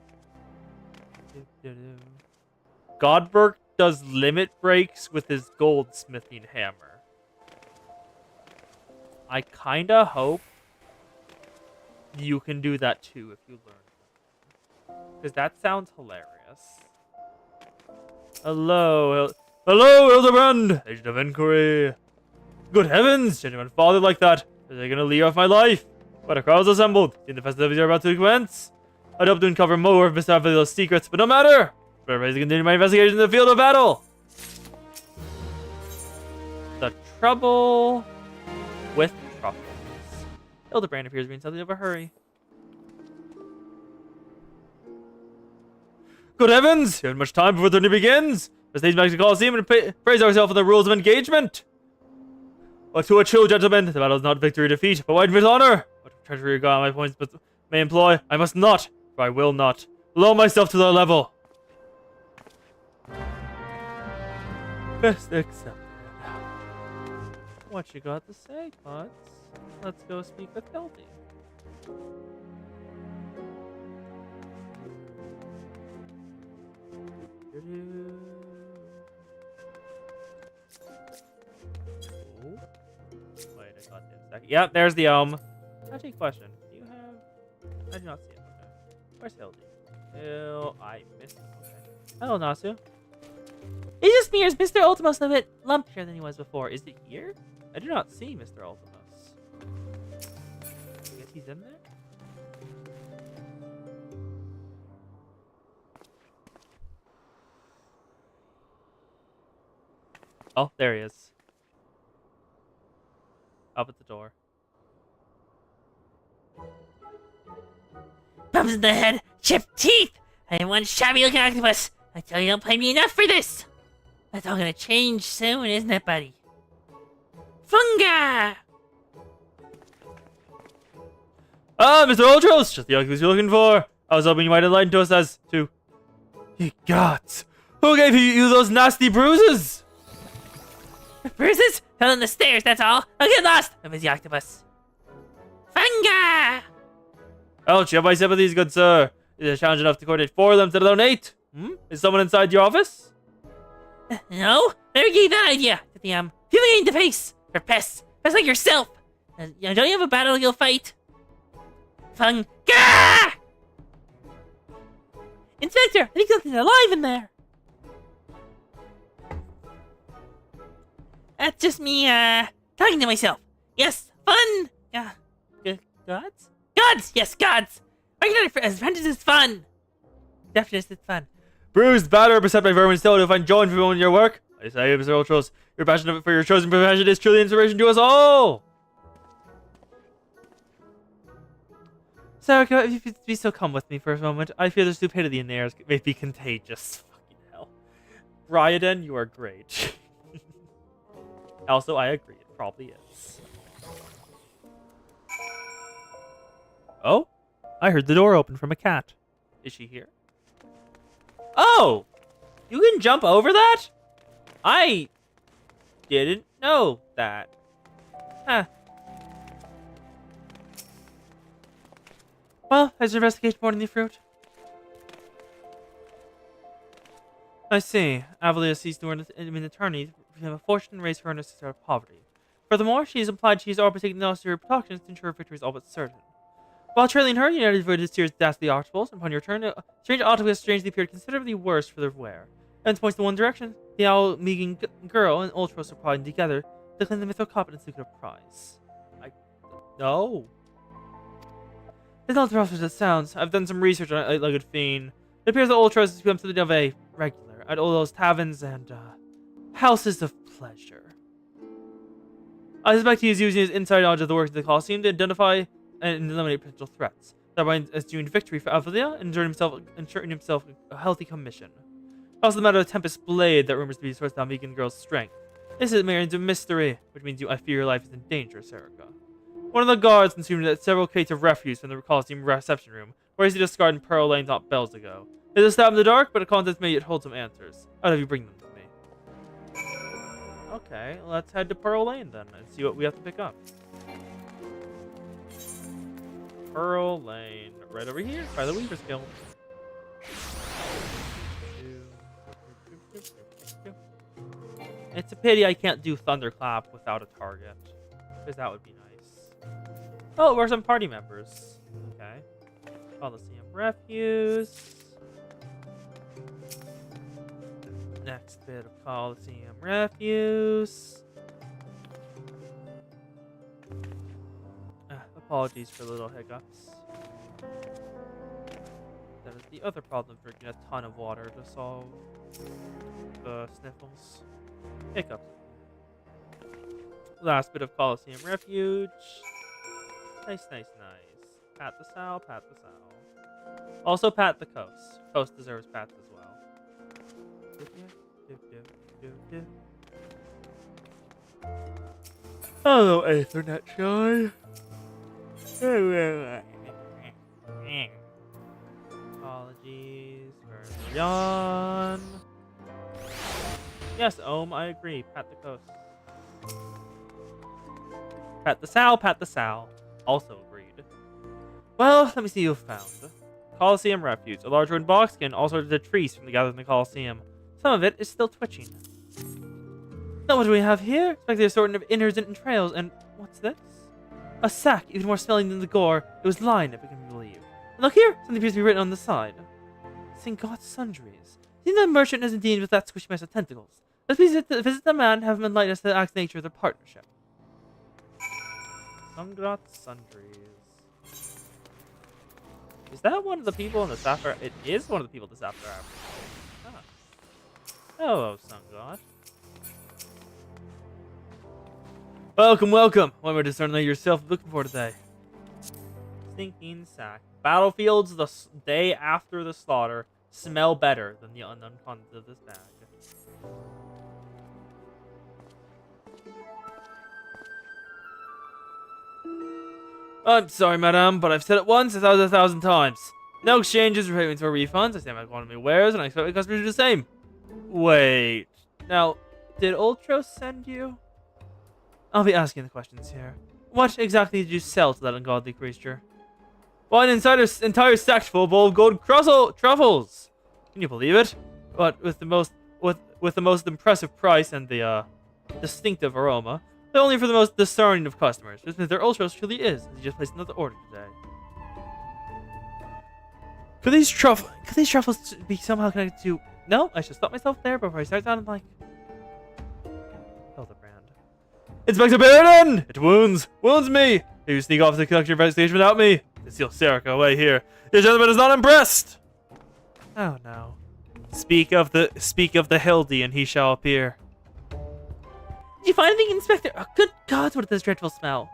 Godberg does limit breaks with his goldsmithing hammer. I kinda hope you can do that too if you learn. Because that sounds hilarious. Hello, Hildebrand! Agent of Inquiry. Good heavens, genuine father like that. Are they gonna leave off my life? What a crowd's assembled. Seeing the festivities are about to commence. I'd hope to uncover more of Mr. Avilo's secrets, but no matter. Better to continue my investigation in the field of battle. The trouble with truffles. Hildebrand appears to be in something of a hurry. Good heavens! You haven't much time before the journey begins. Let's stage back to the Coliseum and praise ourselves on the rules of engagement. But to a true gentleman, the battle is not victory or defeat, but wide with honor. What treachery God my points but may employ, I must not, for I will not, lower myself to their level. Best accepted. What you got to say, Potts? Let's go speak with Hildy. Wait, I got this. Yep, there's the Ohm. Actually, question. Do you have... I do not see it. Okay. Where's Hildy? Oh, I missed him. Okay. Hello, Nasu. It just mirrors Mr. Ultimus a bit lumpier than he was before. Is it here? I do not see Mr. Ultimus. I guess he's in there? Oh, there he is. Up at the door. bumps in the head, chipped teeth, and one shabby looking octopus. I tell you, don't pay me enough for this. That's all gonna change soon, isn't it, buddy? Funga! Ah, Mr. Ultros, just the octopus you're looking for. I was hoping you might enlighten to us as to... Ye gods, who gave you those nasty bruises? Bruises? Fell in the stairs, that's all. I'll get lost. I'm busy octopus. Funga! Ouch, you have my sympathies, good sir. It is a challenge enough to coordinate 4 of them to donate. Is someone inside your office? No? Never gave that idea to the, feeling in the face. For pests. Pests like yourself. Don't you have a battle you'll fight? Funga! Inspector, I think something's alive in there. That's just me, talking to myself. Yes, fun. Gods? Gods! Yes, gods! Organized as apprentices is fun. Definitely it's fun. Bruised, battered, beset by vermin still to find joy and fulfillment in your work. I say, Mr. Ultros, your passion for your chosen profession is truly inspiration to us all. Sarika, if you could be so calm with me for a moment, I fear the stupidity in there may be contagious. Fucking hell. Ryodan, you are great. Also, I agree, it probably is. Oh, I heard the door open from a cat. Is she here? Oh! You can jump over that? I didn't know that. Huh. Well, has your investigation borne any fruit? I see. Avalia sees the word in attorney became a fortune and raised her earnest out of poverty. Furthermore, she has implied she has already taken necessary precautions to ensure victory is all but certain. While trailing her, United avoided Sears' ghastly octopuses, and upon your return, a strange octopus strangely appeared considerably worse for their wear. Evidence points in one direction. The owl-meeking girl and Ultros are plotting together to claim the mythical competence lucrative prize. No. It's not the process it sounds. I've done some research on eight-legged fiend. It appears that Ultros has become something of a regular at all those taverns and houses of pleasure. I suspect he is using his inside knowledge of the work of the Colosseum to identify and eliminate potential threats, thereby assuming victory for Avalia and ensuring himself a healthy commission. Also, the matter of Tempest Blade that rumors to be the source of the Megan girl's strength. This is married into mystery, which means I fear your life is in danger, Sarika. One of the guards consumed several crates of refuse from the Colosseum reception room, where he discarded in Pearl Lane not bells ago. It is a stab in the dark, but the contents may yet hold some answers. I'd have you bring them to me. Okay, let's head to Pearl Lane then and see what we have to pick up. Pearl Lane, right over here by the Weaver's Guild. It's a pity I can't do Thunderclap without a target, because that would be nice. Oh, we're some party members. Okay. Coliseum Refuse. Next bit of Coliseum Refuse. Apologies for the little hiccups. That is the other problem of drinking a ton of water to solve the sniffles. Hiccups. Last bit of Coliseum Refuge. Nice, nice, nice. Pat the sow, pat the sow. Also pat the coast. Coast deserves pats as well. Hello, Ethernet guy. Apologies for the yawn. Yes, Ohm, I agree. Pat the coast. Pat the sow, pat the sow. Also agreed. Well, let me see what you found. Coliseum Refuge. A large wooden box can all sorts of trees from the gathered in the Coliseum. Some of it is still twitching. Now what do we have here? Expect the assortment of innards and entrails, and what's this? A sack, even more smelling than the gore. It was lined, if we can believe. And look here! Something appears to be written on the side. St. God's Sundries. See, the merchant is indeed with that squishy mess of tentacles. Let's visit the man and have him enlighten us to the exact nature of their partnership. Sungrat Sundries. Is that one of the people in the Sapphire? It is one of the people in the Sapphire. Ah. Hello, Sungrat. Welcome, welcome. What were discerning yourself looking for today? Stinking sack. battlefields day after the slaughter smell better than the unknown contents of this bag. I'm sorry, madame, but I've said it once, I've said it 1,000 times. No exchanges or payments or refunds. I stand by quantity of wares, and I expect my customers to do the same. Wait. Now, did Ultros send you? I'll be asking the questions here. What exactly did you sell to that ungodly creature? Well, an entire sack full bowl of gold truffles. Can you believe it? But with the most impressive price and the distinctive aroma, but only for the most discerning of customers. Which means their Ultros truly is. He just placed another order today. Could these truffles be somehow connected to? No, I should stop myself there before I start sounding like Hildebrand. Inspector Bairden! It wounds me! You sneak off to conduct your investigation without me. Conceal Serica away here. Your gentleman is not impressed. Oh no. Speak of the Hildy, and he shall appear. Did you find anything, Inspector? Oh, good God, what is this dreadful smell?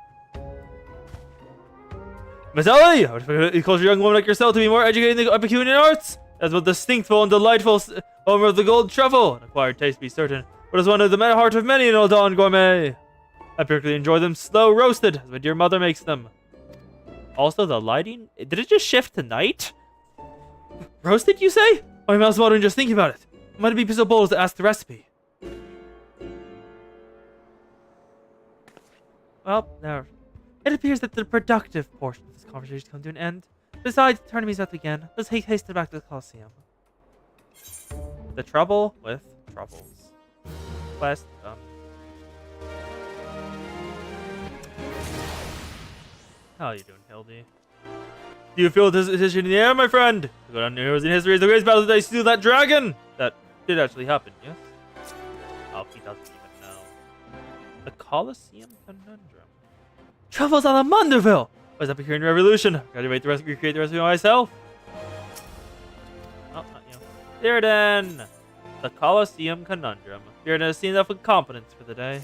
Miss Ellie, I would encourage a young woman like yourself to be more educated in the Epicurean arts. That's what distinctful and delightful aroma of the gold truffle. An acquired taste, be certain, but is one of the heart of many an old Dawn gourmet. I particularly enjoy them slow roasted, as my dear mother makes them. Also, the lighting, did it just shift to night? Roasted, you say? I'm also wondering just thinking about it. Might it be so bold as to ask the recipe? Well, there. It appears that the productive portion of this conversation has come to an end. Besides, turning me south again, let's haste it back to the Colosseum. The trouble with troubles. Quest done. How are you doing, Hildy? Do you feel this decision in the air, my friend? To go down in heroes in history is the greatest battle that they slew that dragon! That did actually happen, yes? Oh, he doesn't even know. The Colosseum Conundrum. Truffles on the Manderville! What's up here in Revolution? Gotta recreate the recipe myself. Oh, not you. Theoden! The Colosseum Conundrum. Theoden has seen enough incompetence for the day.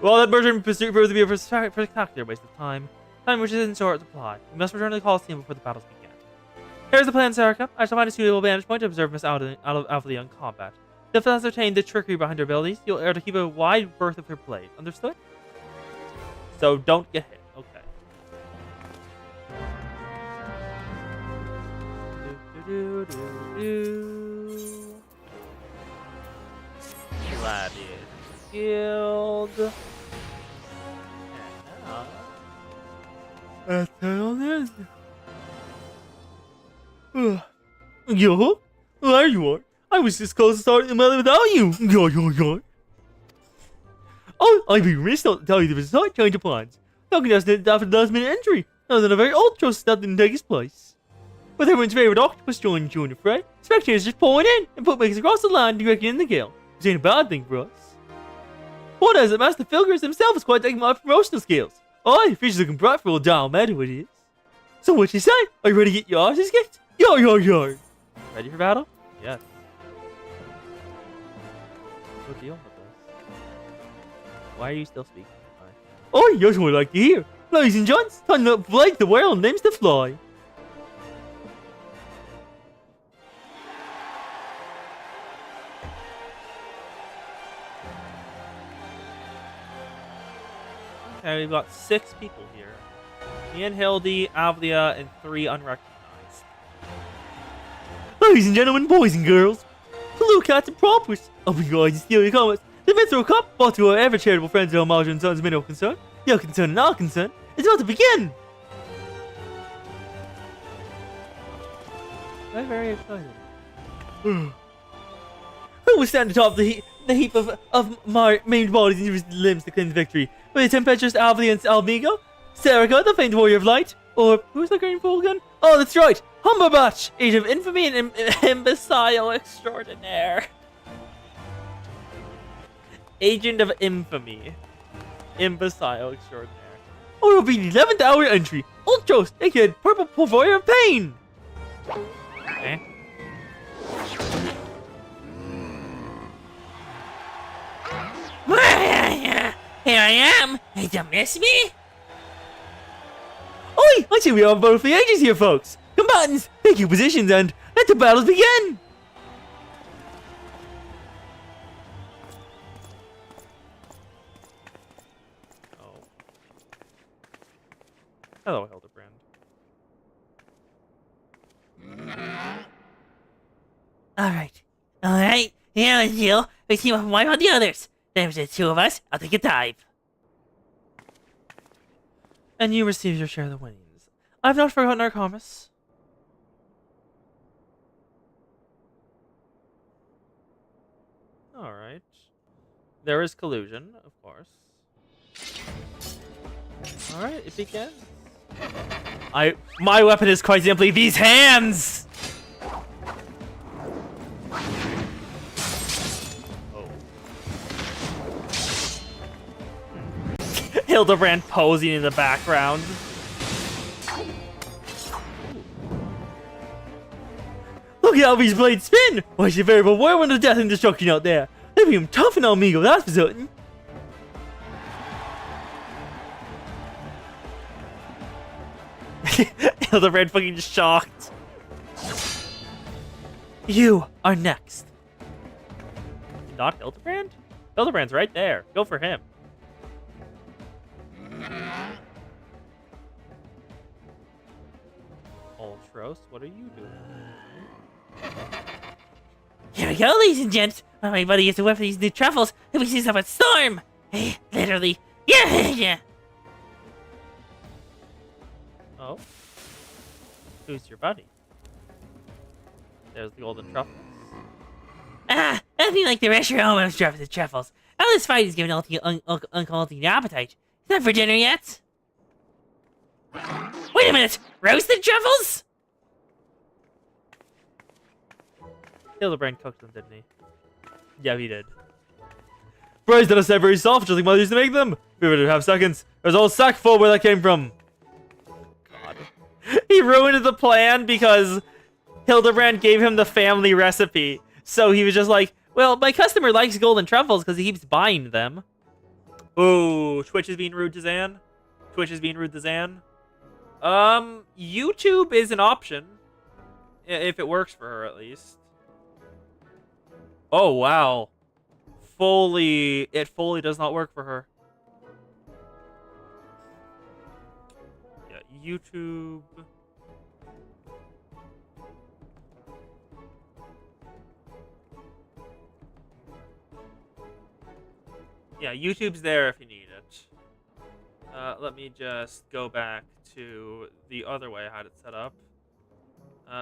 Well, that merger pursuit proved to be a spectacular waste of time. Time which is in short supply. We must return to the Colosseum before the battles begin. Here's the plan, Serica. I shall find a suitable vantage point to observe Miss Alvia in combat. If ascertain the trickery behind her abilities, you'll are to keep a wide berth of her blade. Understood? So don't get hit. Okay. Gladiator Guild. And now. Yo, there you are. I was just close to starting the melee without you. Yo. Oh, I'd be remiss not to tell you there was a slight change of plans. Talking just after the last minute entry. Now that a very ultra step didn't take its place. With everyone's favorite octopus joining the fray, spectators just pouring in and put makes across the line directly in the gale. Which ain't a bad thing for us. What is it, Master Filgers himself is quite taking my promotional skills. Aye, fish is looking bright for old down matter it is. So what you say? Are you ready to get your asses kicked? Yo. Ready for battle? Yes. What's the deal with this? Why are you still speaking? Oh, that's what I like to hear. Ladies and gents, time to flag the world names to fly. Okay, we've got 6 people here. Me and Hildy, Avlia, and 3 unrecognized. Ladies and gentlemen, boys and girls, hello cats and prompters. I'll be glad to steal your comments. The Minstrel Cup, brought to our ever charitable friends at Homage and Sons Minnow Concern, your concern and our concern, is about to begin. I'm very excited. Who will stand atop the heap of my maimed bodies and twisted limbs to claim victory? With the tempestuous Alvia and Almigo? Serica, the famed warrior of light? Or who's the green fool again? Oh, that's right! Humberbatch, age of infamy and imbecile extraordinaire. Agent of Infamy. Imbecile extraordinaire. Or it'll be the 11th hour entry. Ultros, aka Purple Purveyor of Pain. Okay. Here I am. Hey, don't miss me. Oi! I see we are both the ages here, folks. Combatants, take your positions and let the battles begin. Oh. Hello, Hildebrand. Alright. Alright. Yeah, let's deal. We team up and wipe out the others. Then if there's two of us, I'll take a dive. And you receive your share of the winnings. I've not forgotten our promise. Alright. There is collusion, of course. Alright, it begins. My weapon is quite simply these hands! Oh. Hildebrand posing in the background. Look at how these blades spin! Why, she's a veritable whirlwind of death and destruction out there. They be tough and amigo, that's for certain. Hildebrand fucking shocked. You are next. Not Hildebrand? Hildebrand's right there. Go for him. Ultros, what are you doing? Here we go, ladies and gents. While my buddy gets to whip these new truffles, and we see some at storm. Literally. Yeah. Oh. Who's your buddy? There's the golden truffles. Nothing like the rest of your home of the truffles. All this fight is giving Uncle Alty the appetite. Is that for dinner yet? Wait a minute! Roasted truffles? Hildebrand cooked them, didn't he? Yeah, he did. Fries that are set very soft, just like Mother used to make them. We would have seconds. There's a whole sack full where that came from. God. He ruined the plan because Hildebrand gave him the family recipe. So he was just like, well, my customer likes golden truffles because he keeps buying them. Ooh, Twitch is being rude to Zan. Twitch is being rude to Zan. YouTube is an option. If it works for her, at least. Oh, wow. It fully does not work for her. Yeah, YouTube. Yeah, YouTube's there if you need it. Let me just go back to the other way I had it set up.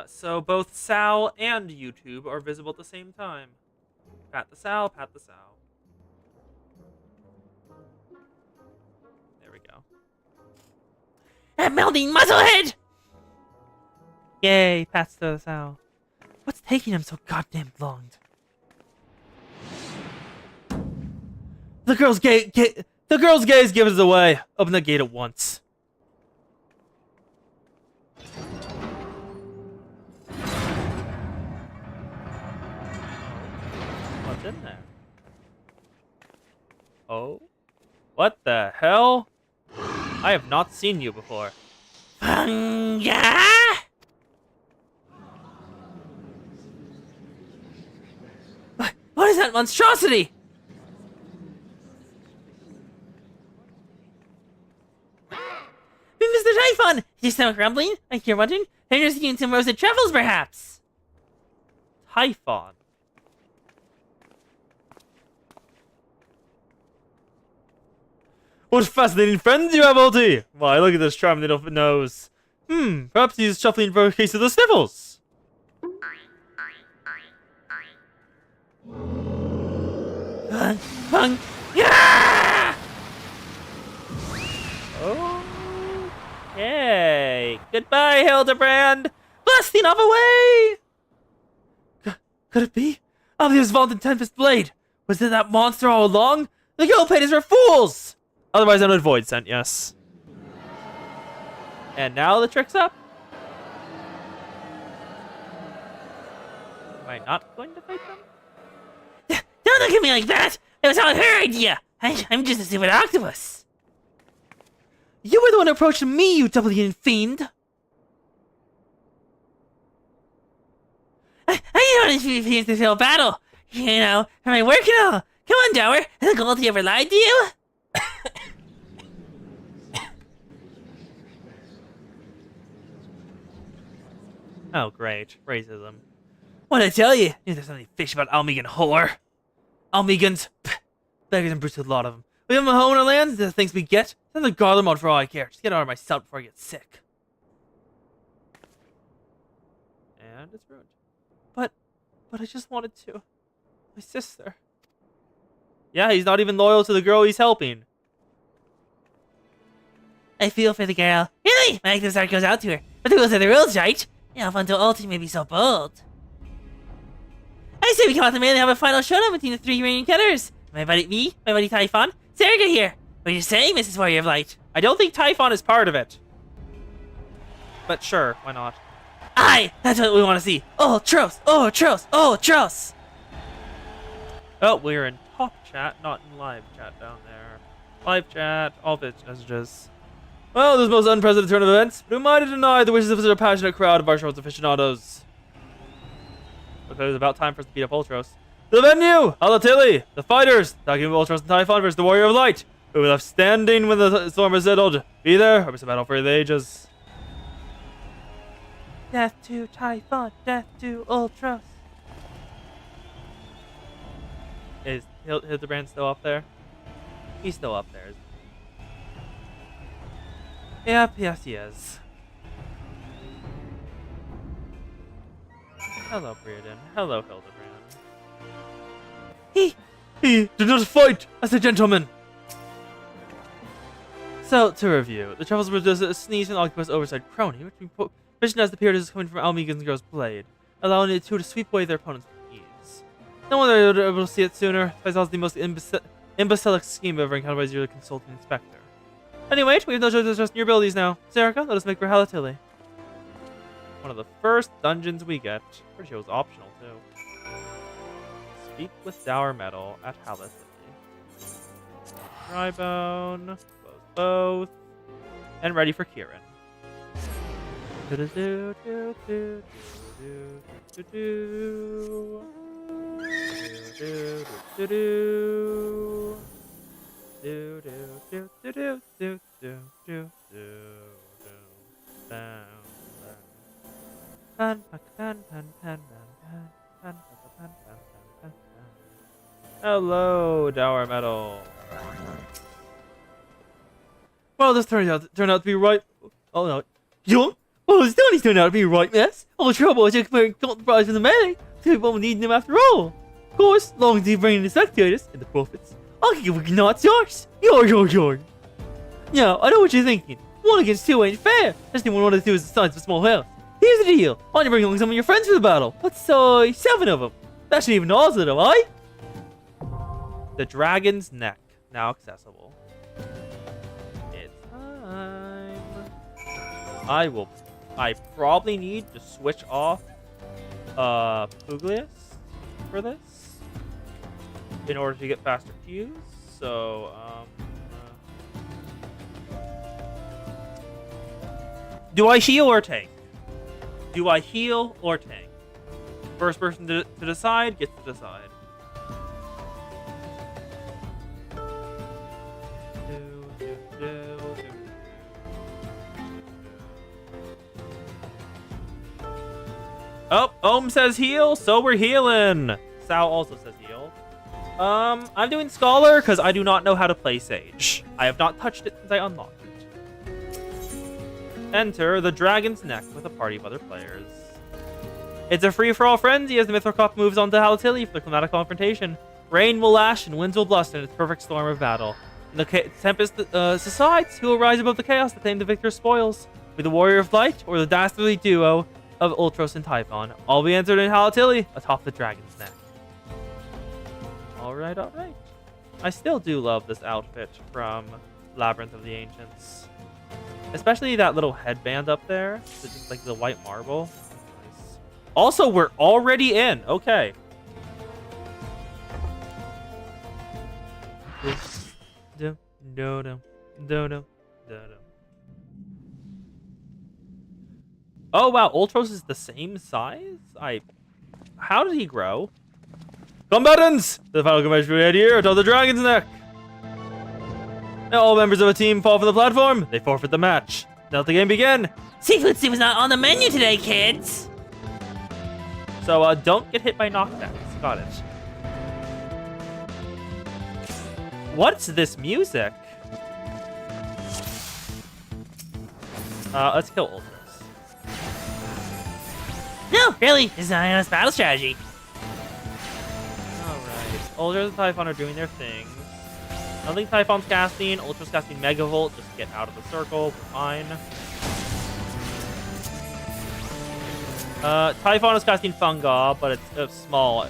So both Sal and YouTube are visible at the same time. Pat the Sal, pat the Sal. There we go. That melting musclehead! Yay, pats to us out. What's taking him so goddamn long? The girl's gaze gives us away. Open the gate at once. What's in there? Oh? What the hell? I have not seen you before. Funga! What is that monstrosity? Mr. Typhon! Is your stomach rumbling? Like you're wondering? Have you seen some roasted truffles, perhaps? Typhon. What fascinating friends you have, Alty! Why, look at this charming little nose. Perhaps he's shuffling for a case of the sniffles. Yeah! Okay. Goodbye, Hildebrand. Blasting off away! Could it be? Obvious vaunted Tempest Blade! Was it that monster all along? The Guild paid us for fools! Otherwise, I would void sent, yes. And now the trick's up. Am I not going to fight them? Don't look at me like that! It was all her idea! I'm just a stupid octopus! You were the one who approached me, you double-unit fiend! I don't want to this whole battle! You know, am I working all? Come on, Dower! Has Goldie ever lied to you? Oh, great. Racism. What'd I tell you? There's something fish about Almegan whore. Almegans, beggars and brutes, a lot of them. We have them home in our lands, the things we get. Send the garland mode for all I care. Just get out of my sight before I get sick. And it's ruined. But I just wanted to. My sister. Yeah, he's not even loyal to the girl he's helping. I feel for the girl. Really? My active heart goes out to her. But the rules are the rules, right? Yeah, fun to ulti may be so bold. I say we come out the main and have a final showdown between the three remaining killers. My buddy Typhon, Serga here. What are you saying, Mrs. Warrior of Light? I don't think Typhon is part of it. But sure, why not? Aye, that's what we want to see. Oh, Tros! Oh, Tros! Oh, Tros! Oh, we're in talk chat, not in live chat down there. Live chat, all bitch messages. Well, this most unprecedented turn of events, but who might have denied the wishes of such a passionate crowd of Varshov's aficionados? Okay, it's about time for us to beat up Ultros. To the venue! Alatilli! The fighters! Talking about Ultros and Typhon versus the Warrior of Light! Who will be left standing when the storm is settled? Be there, or miss a battle for the ages. Death to Typhon, death to Ultros. Is Hildebrand still up there? He's still up there. Yep, yes he is. Hello, Breeden. Hello, Hildebrand. He did not fight as a gentleman. So, to review, the Truffles were just a sneeze and octopus oversight crony, which vision as the appearance coming from Almegan's girl's blade, allowing the two to sweep away their opponents with ease. No wonder they were able to see it sooner. This is the most imbecilic scheme ever encountered by your consulting inspector. Anyway, we have no choice to trust in your abilities now. Serica, let us make for Halatilli. One of the first dungeons we get. Pretty sure it was optional, too. Speak with Dower Metal at Halatilli. Drybone. Close both. And ready for Kieran. Hello, Dower Metal. Well, this turned out to be right. Oh no, John. Well, this turned out to be right mess. All trouble is comparing got the prize from the melee. Two people needing them after all. Of course, as long as you bring in the spectators and the profits, I'll give a not yours. Your. Now, I know what you're thinking. 1 against 2 ain't fair. Especially when one of the two is the size of a small house. Here's the deal. I want to bring along some of your friends for the battle. Let's say 7 of them. That's even positive, eh? The Dragon's Neck, now accessible. It's time. I probably need to switch off Puglius for this in order to get faster Qs. So, do I heal or tank? Do I heal or tank? First person to decide gets to decide. Oh, Ohm says heal, so we're healing. Sal also says heal. I'm doing Scholar because I do not know how to play Sage. I have not touched it since I unlocked it. Enter the Dragon's Neck with a party of other players. It's a free-for-all frenzy as the Mithrocop moves on to Halatilli for the climatic confrontation. Rain will lash and winds will bluster in its perfect storm of battle. And the tempest subsides, who will rise above the chaos to claim the victor's spoils? Be the Warrior of Light or the dastardly duo of Ultros and Typhon, all be answered in Halatilli atop the Dragon's Neck. Alright. I still do love this outfit from Labyrinth of the Ancients. Especially that little headband up there. It's just like the white marble. Nice. Also, we're already in. Okay. Oh, wow. Ultros is the same size? How did he grow? Combatants! The final convention we had here until the dragon's neck. Now all members of a team fall from the platform. They forfeit the match. Now let the game begin. Seafood soup is not on the menu today, kids. So, don't get hit by knockbacks. Got it. What's this music? Let's kill Ultros. No, really, this is not honest battle strategy. Alright. Ultros and Typhon are doing their things. I don't think Typhon's casting. Ultra's casting Megavolt. Just get out of the circle. We're fine. Typhon is casting Funga, but it's a small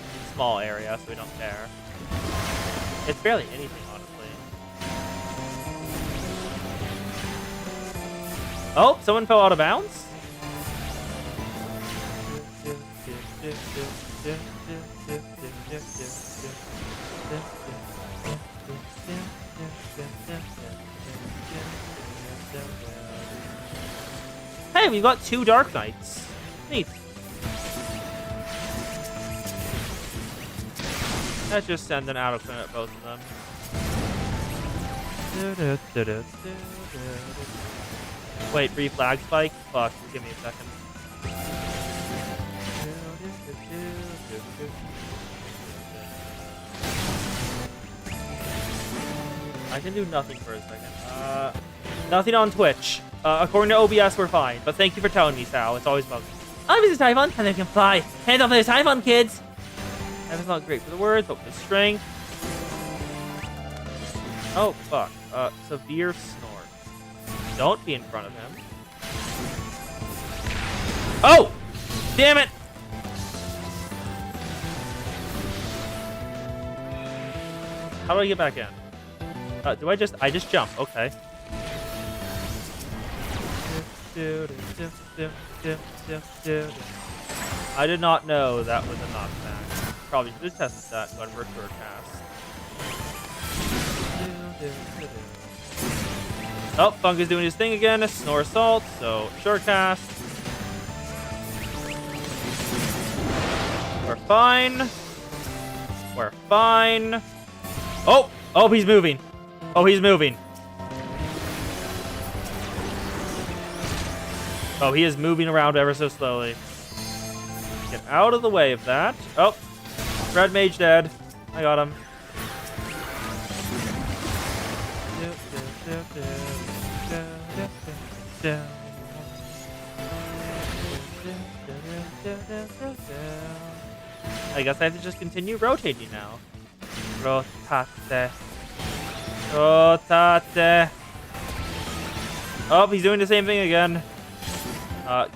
area, so we don't care. It's barely anything, honestly. Oh, someone fell out of bounds? Hey, we've got 2 Dark Knights. Neat. Let's just send an auto clean at both of them. Wait, free flag spike? Fuck, give me a second. I can do nothing for a second. Nothing on Twitch. According to OBS, we're fine. But thank you for telling me, Sal. It's always bugging. I'm Mr. Typhon, and they can fly. Hands off their Typhon, kids. That's not great for the words, but with strength. Oh, fuck. Severe snort. Don't be in front of him. Oh! Damn it! How do I get back in? I just jump. Okay. I did not know that was a knockback. Probably should have tested that when we're short cast. Oh, Funk is doing his thing again. Snore Assault, so short cast. We're fine. We're fine. Oh! Oh, he's moving. Oh, he's moving. Oh, he is moving around ever so slowly. Get out of the way of that. Oh, Red Mage dead. I got him. I guess I have to just continue rotating now. Rotate. Rotate. Oh, he's doing the same thing again.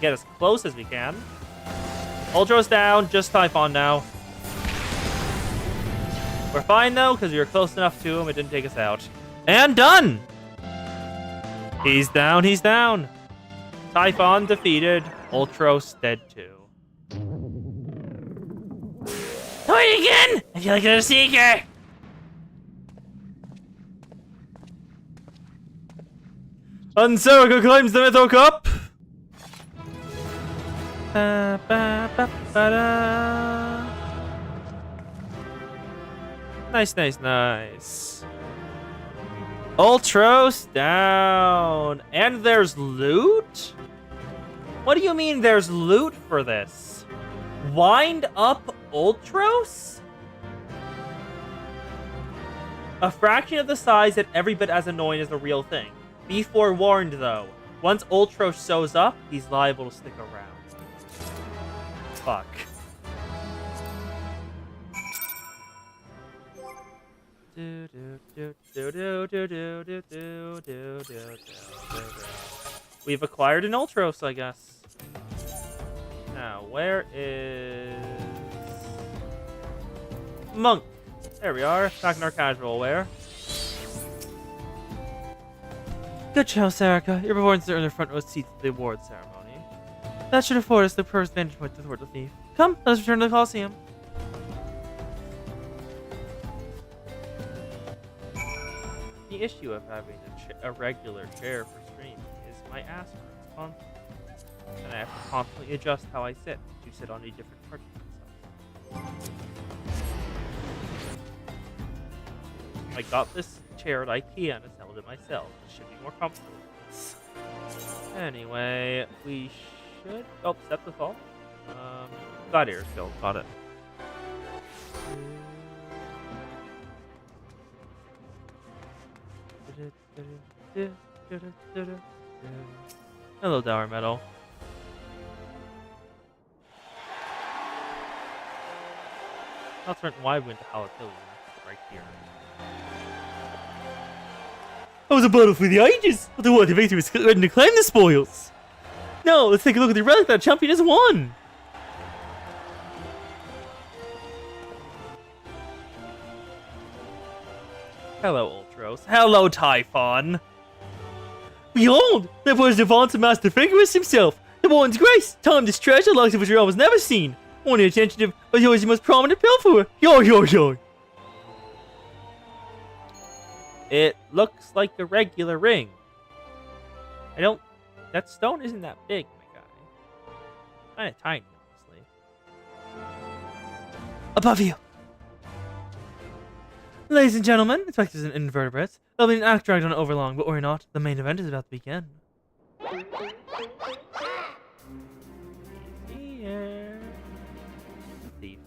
Get as close as we can. Ultra's down, just Typhon now. We're fine though, because we were close enough to him, it didn't take us out. And done! He's down, he's down. Typhon defeated, Ultros dead too. Do it again! I feel like there's a seeker! Unserica claims the Mytho Cup! Nice, nice, nice. Ultros down. And there's loot? What do you mean there's loot for this? Wind up Ultros? A fraction of the size and every bit as annoying as the real thing. Be forewarned though. Once Ultros shows up, he's liable to stick around. Fuck. We've acquired an Ultros, I guess. Now, where is Monk? There we are, back in our casual wear. Good show, Serica. Your performances are in the front row seats at the award ceremony. That should afford us the first vantage point to thwart the thief. Come, let us return to the Coliseum. The issue of having a regular chair for streaming is my ass hurts constantly. And I have to constantly adjust how I sit to sit on a different part of myself. I got this chair at IKEA and assembled it myself. It should be more comfortable. Anyway, we should... Oh, set the fall. Gladiator skill. Got it. Hello, Dower Metal. Not certain why we went to Halapillion right here. I was a battle for the ages, but the worthy victor was ready to claim the spoils. Now, let's take a look at the relic that champion has won. Hello, Ultros. Hello, Typhon. Behold, there was the vaunted Master Figurist himself, the Warden's Grace, timeless treasure likes of which realm was never seen. Only attention was yours the most prominent pilferer. Yo. It looks like a regular ring. I don't... That stone isn't that big, my guy. Kinda tiny, honestly. Above you. Ladies and gentlemen, inspectors and invertebrates, there'll be an act dragged on overlong, but worry not, the main event is about to begin. Here. Thief.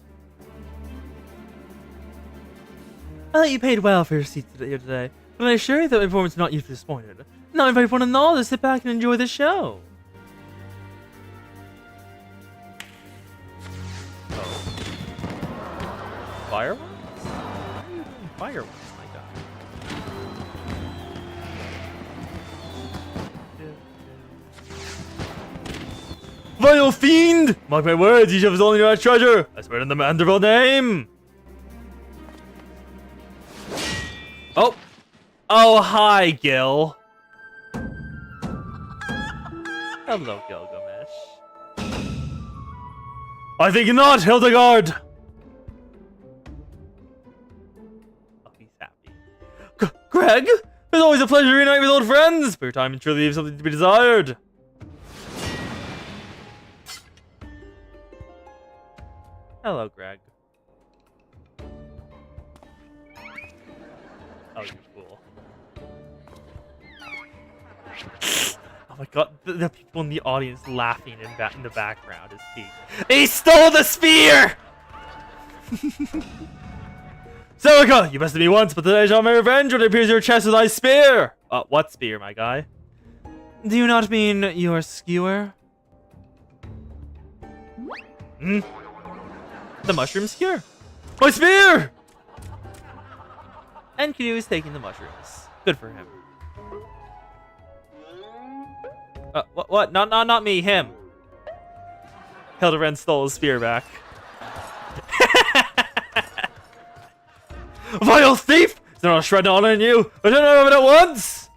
I thought you paid well for your seats here today, but I assure you that my performance is not usually disappointed. Now I invite one and all to sit back and enjoy the show. Oh. Fireworks? Why are you doing fireworks, my guy? Vile fiend! Mark my words, each of us only your treasure. I swear in the Manderville name. Oh! Oh, hi, Gil. Hello, Gilgamesh. I think not, Hildegard. Oh, he's happy. Greg, it's always a pleasure to reunite with old friends. But your time and truly leaves something to be desired. Hello, Greg. Oh, you're cool. Oh my god, the people in the audience laughing in the background is peak. He stole the spear! Celica, you bested me once, but today shall my revenge when it appears your chest with thy spear! What spear, my guy? Do you not mean your skewer? Hmm? The mushroom skewer? My spear! And Canoe is taking the mushrooms. Good for him. What? Not me, him. Hildebrand stole his spear back. Vile thief! Is there not a shred of honor in you? I don't know of it at once!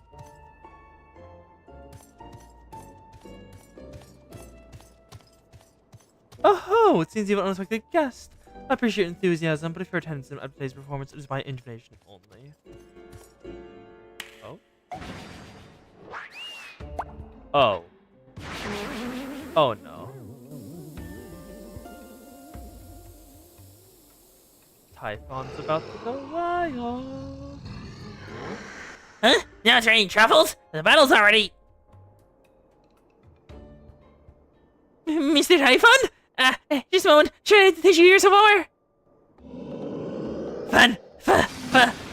Oh, it seems you have an unexpected guest. I appreciate your enthusiasm, but if your attendance at today's performance is by invitation only. Oh? Oh. Oh no. Typhon's about to go wild. Huh? Now it's raining truffles? The battle's already... Mr. Typhon? Just a moment. Should I teach you here some more?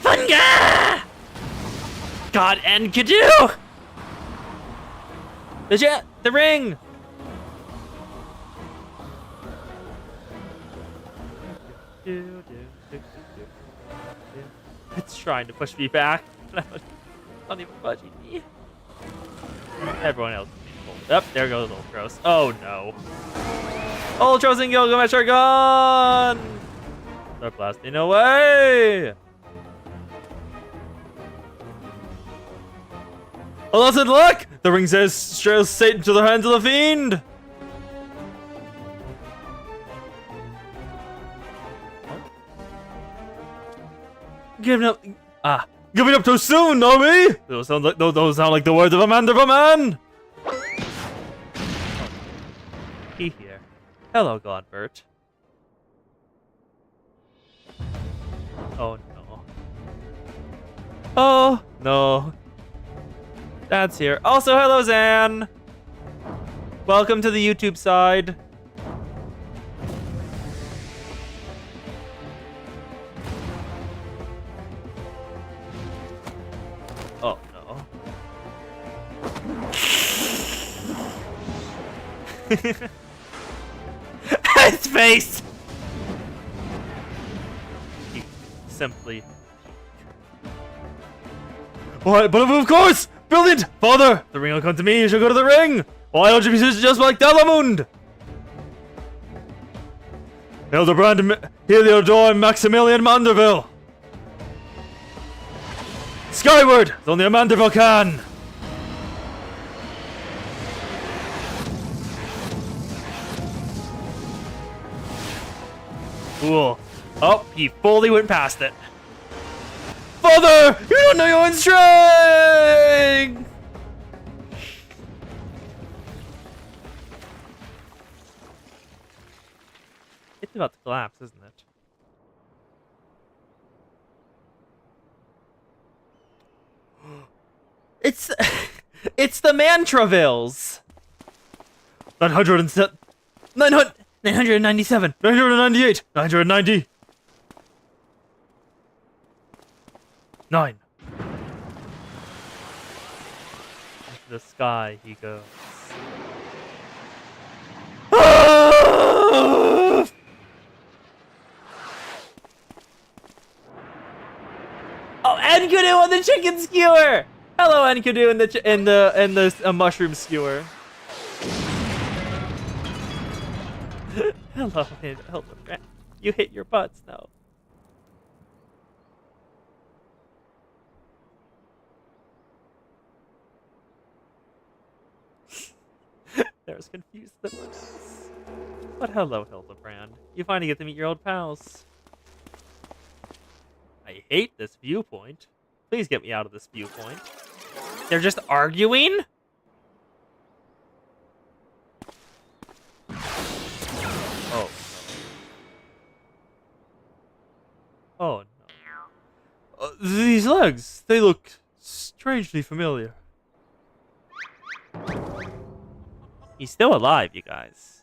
Funga! God and Kadoo! The ring! It's trying to push me back. Not even budging me. Everyone else is being pulled. Up, there goes Ultros. Oh no. Ultros and Gilgamesh are gone! They're blasting away! Alas and luck! The ring says strails Satan to the hands of the fiend! Giving up. Giving up too soon, Nomi! Those sound like the words of a Manderville Man! He here. Hello, Godbert. Oh no. Oh no. Dad's here. Also, hello, Zan. Welcome to the YouTube side. Oh no. His face! He simply... What? But of course! Brilliant! Father! The ring will come to me, you shall go to the ring! Why don't you be just like Delamund? Hildebrand, Heliodor, and Maximilian Manderville! Skyward! It's only a Manderville can! Cool. Oh, he fully went past it. Father! You don't know your own strength! It's about to collapse, isn't it? It's... it's the Mantravilles! 997... 997... 998... 990... 9. Into the sky he goes. Oh, Enkidu on the chicken skewer! Hello, Enkidu in the mushroom skewer. Hello, friend. You hit your butts now. There's confused listeners. But hello, Hildebrand. You finally get to meet your old pals. I hate this viewpoint. Please get me out of this viewpoint. They're just arguing? Oh, no. Oh, no. These legs, they look strangely familiar. He's still alive, you guys.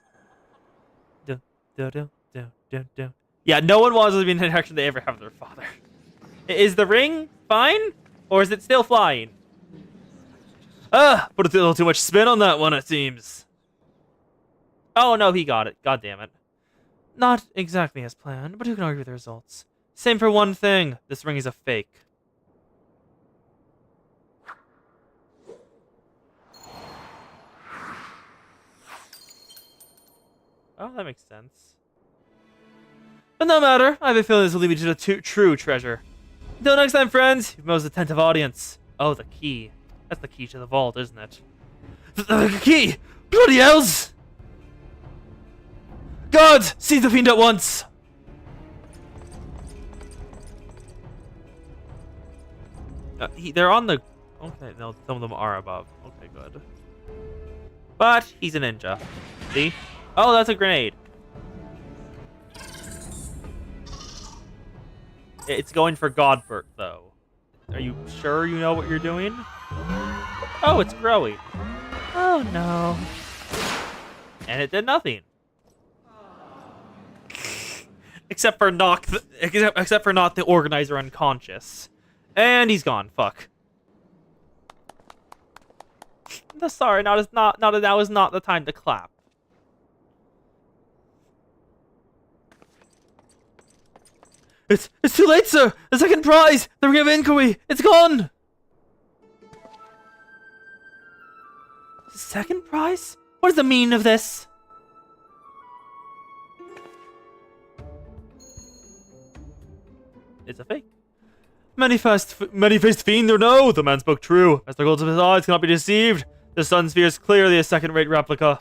Yeah, no one wants to be in the interaction they ever have with their father. Is the ring fine? Or is it still flying? Put a little too much spin on that one, it seems. Oh, no, he got it. God damn it. Not exactly as planned, but who can argue with the results? Same for one thing. This ring is a fake. Oh, that makes sense. But no matter, I have a feeling this will lead me to the true treasure. Until next time, friends, you've most attentive audience. Oh, the key. That's the key to the vault, isn't it? The key! Bloody hells! Guards! Seize the fiend at once! They're on the... Okay, no, some of them are above. Okay, good. But he's a ninja. See? Oh, that's a grenade. It's going for Godbert, though. Are you sure you know what you're doing? Oh, it's growing. Oh no. And it did nothing. Except for knock the organizer unconscious. And he's gone. Fuck. Sorry, now is not the time to clap. It's too late, sir! The second prize! The ring of inquiry! It's gone! Second prize? What is the meaning of this? It's a fake. Many-faced fiend or no, the man spoke true. As the goals of his eyes cannot be deceived, the sun sphere is clearly a second-rate replica.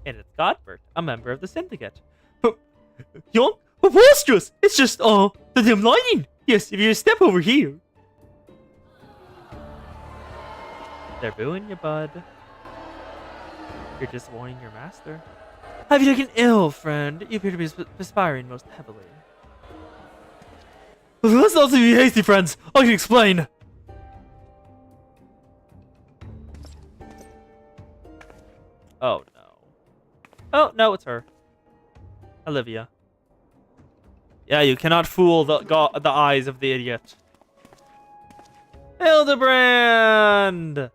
And it's Godbert, a member of the Syndicate. Young? Preposterous! It's just, the dim lighting! Yes, if you just step over here. They're booing you, bud. You're disappointing your master. Have you taken ill, friend? You appear to be perspiring most heavily. Let's not be hasty, friends. I can explain. Oh no. Oh no, it's her. Olivia. Yeah, you cannot fool the eyes of the idiot. Hildebrand!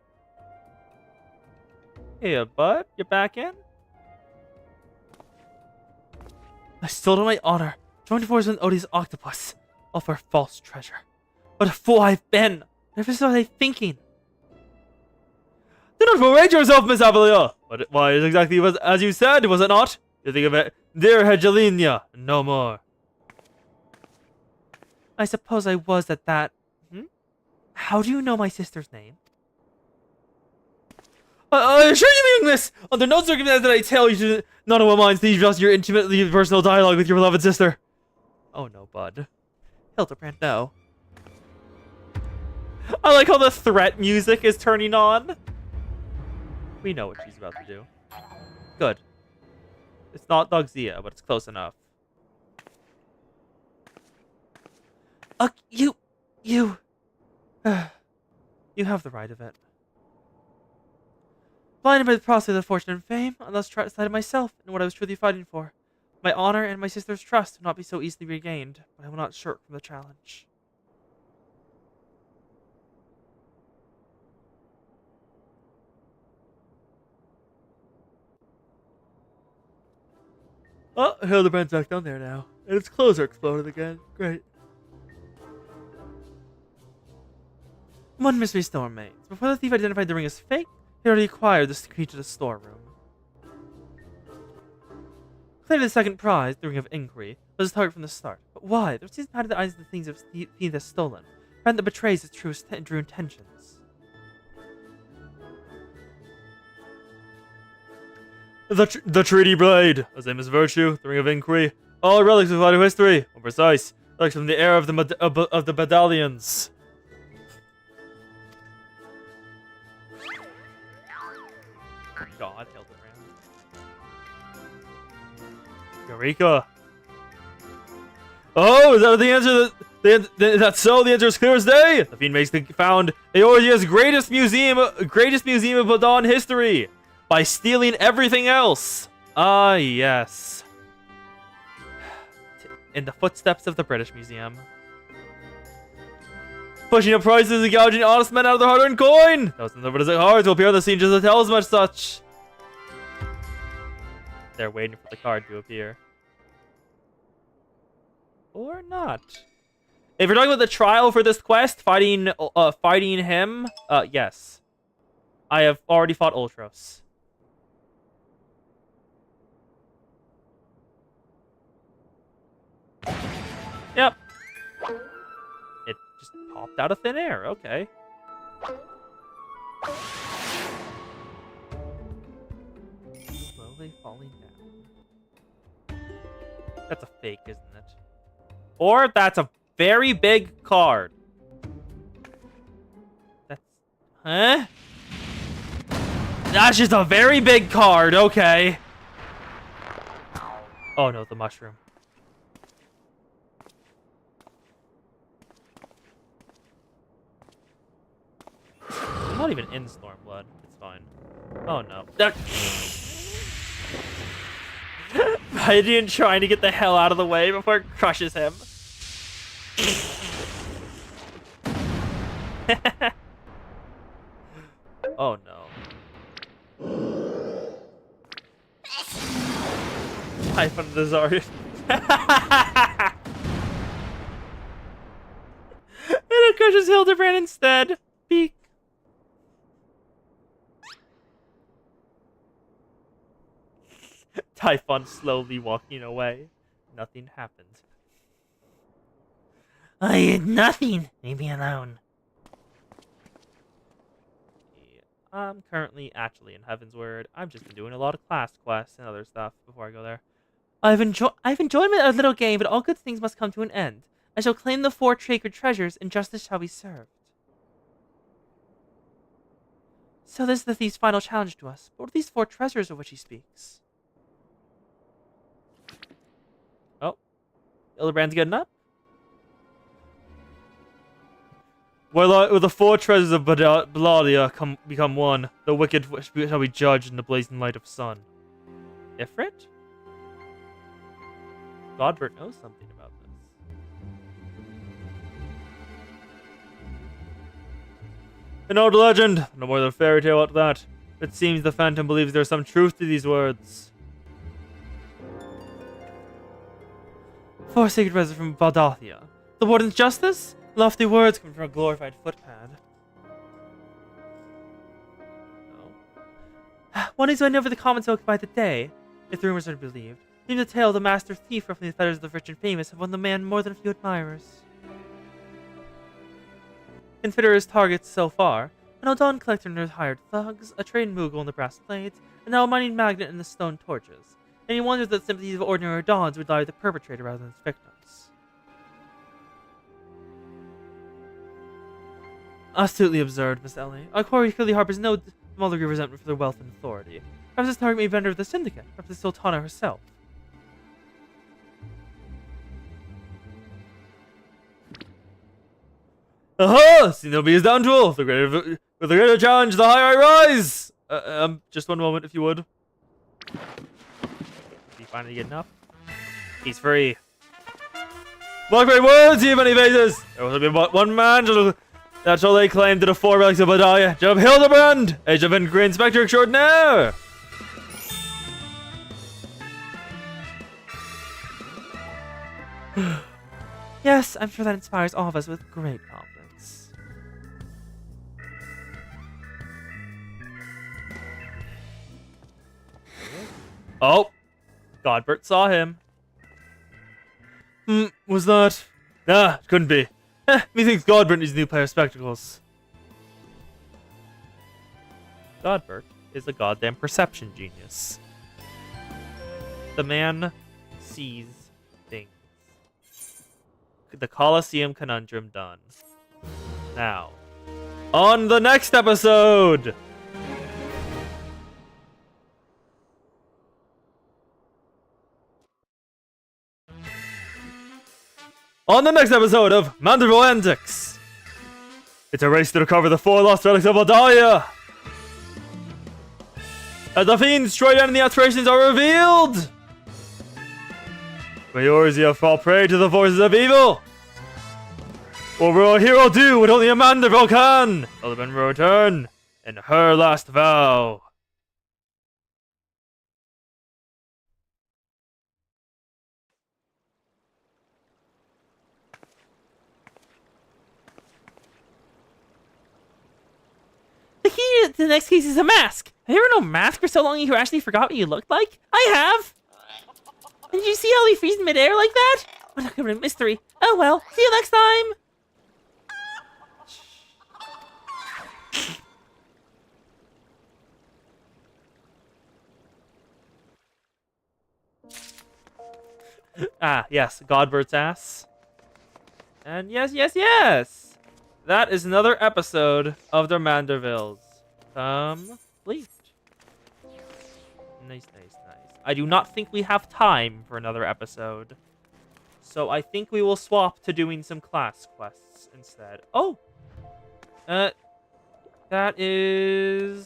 Hey, bud, you back in? I stole my honor, joined forces with Odie's octopus, all for false treasure. What a fool I've been! Never was I thinking. Do not parade yourself, Miss Avelia. But why, it exactly was as you said, was it not? You think of it, dear Hedgelinia, no more. I suppose I was at that. How do you know my sister's name? I assure you, meaning this. Under no circumstance did I tell you to none of my minds to just your intimately personal dialogue with your beloved sister. Oh no, bud. Hildebrand, no. I like how the threat music is turning on. We know what she's about to do. Good. It's not Dogzia, but it's close enough. You you have the right of it. Blinded by the prospect of fortune and fame, I lost sight of myself and what I was truly fighting for. My honor and my sister's trust will not be so easily regained, but I will not shirk from the challenge. Oh, Hildebrand's back down there now. And its clothes are exploded again. Great. One mystery still remains. Before the thief identified the ring as fake, he already acquired the key to the storeroom. Clearly the second prize, the Ring of Inquiry, was his target from the start. But why? There seems behind the eyes of the things that thief has stolen. A friend that betrays his true intentions. The Treaty Blade, a famous virtue, the Ring of Inquiry, all relics of vital history, more precise, relics from the era of the medallions. God, Hildebrand. Eureka! Oh, is that the answer? That's so. The answer is clear as day. The fiend makes found Eordia's greatest museum of Badon history by stealing everything else. Ah, yes. In the footsteps of the British Museum. Pushing up prices and gouging honest men out of their hard-earned coin. Thousands of British hearts will appear on the scene just to tell as much such. They're waiting for the card to appear. Or not. If you're talking about the trial for this quest, fighting him, yes. I have already fought Ultros. Yep. It just popped out of thin air, okay. Slowly falling down. That's a fake, isn't it? Or that's a very big card. That's... Huh? That's just a very big card, okay. Oh no, the mushroom. I'm not even in Stormblood. It's fine. Oh no. Radiant trying to get the hell out of the way before it crushes him. Oh no. Typhon the Zarya. And it crushes Hildebrand instead. Beak. Typhon slowly walking away. Nothing happened. I did nothing. Leave me alone. Yeah, I'm currently actually in Heaven's Word. I've just been doing a lot of class quests and other stuff before I go there. I've enjoyed a little game, but all good things must come to an end. I shall claim the 4 sacred treasures, and justice shall be served. So this is the thief's final challenge to us. But what are these 4 treasures of which he speaks? Oh. Illibrand's getting up? Will the 4 treasures of Balladia become one? The wicked shall be judged in the blazing light of sun. Ifrit? Godbert knows something about this. An old legend, no more than a fairy tale at that. It seems the Phantom believes there is some truth to these words. 4 sacred treasures from Baldathia. The warden's justice? Lofty words come from a glorified footpad. No. One is went over the common folk by the day, if the rumors are believed. Seems the tale of the master thief ruffling the feathers of the rich and famous have won the man more than a few admirers. Consider his targets so far: an Odon collector and his hired thugs, a trained Moogle in the brass plates, and now a mining magnate in the stone torches. And he wonders that sympathies of ordinary Odons would lie with the perpetrator rather than his victims. Astutely observed, Miss Ellie. Our quarry clearly harbors no Mulligan resentment for their wealth and authority. Perhaps this target may be a vendor of the Syndicate, perhaps the Sultana herself. Aha! Xenobia is down 12. With the greater challenge, the higher I rise! Just one moment, if you would. Is he finally getting up? He's free. Blackberry words, ye many faces! There will be but one man that shall lay claim to the 4 relics of Badaia, Job Hildebrand, Age of Inquiry Inspector Extraordinaire! Yes, I'm sure that inspires all of us with great confidence. Oh! Godbert saw him. Was that? Nah, it couldn't be. Methinks Godbert needs a new pair of spectacles. Godbert is a goddamn perception genius. The man sees things. The Colosseum conundrum done. Now, on the next episode! On the next episode of Manderville Antics! It's a race to recover the 4 lost relics of Adalia! As the fiends straight down and the aspirations are revealed! May Orzia fall prey to the forces of evil! What will our hero do what only a Manderville can? Elderman will return in her last vow. The key to the next case is a mask. Have you ever known mask for so long you actually forgot what you looked like? I have! Did you see how he freezed midair like that? What a government mystery. Oh well, see you next time! Ah, yes, Godbert's ass. And yes, yes, yes! That is another episode of the Mandervilles. Complete. Nice, nice, nice. I do not think we have time for another episode. So I think we will swap to doing some class quests instead. Oh! That's your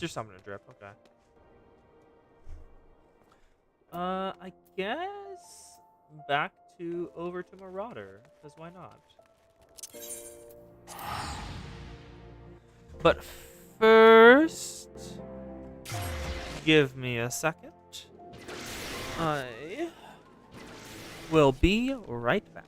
summoner drip, okay. I guess back over to Marauder, because why not? But first, give me a second. I will be right back.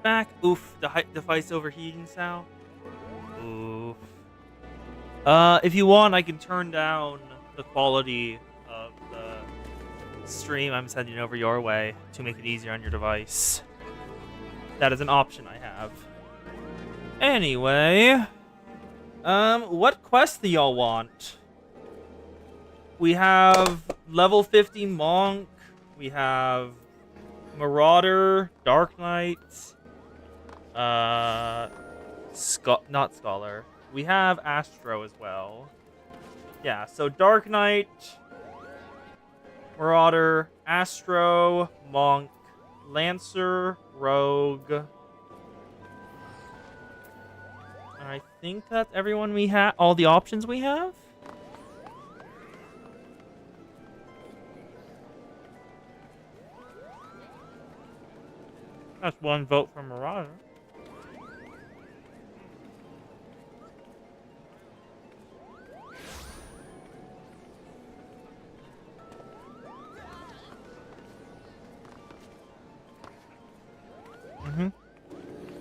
Back. Oof. The device overheating sound. Oof. If you want, I can turn down the quality of the stream I'm sending over your way to make it easier on your device. That is an option I have. Anyway, what quest do y'all want? We have level 50 Monk. We have Marauder, Dark Knight, not Scholar. We have Astro as well. Yeah, so Dark Knight, Marauder, Astro, Monk, Lancer, Rogue. And I think that's everyone we have. All the options we have. That's one vote for Marauder.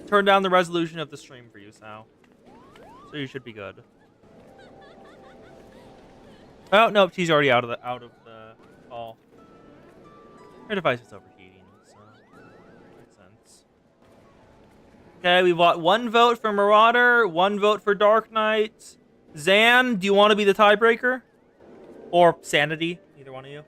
Turn down the resolution of the stream for you, Sal. So you should be good. Oh nope, she's already out of the call. Her device is overheating, so makes sense. Okay, we bought one vote for Marauder, one vote for Dark Knight. Zan, do you want to be the tiebreaker? Or Sanity, either one of you.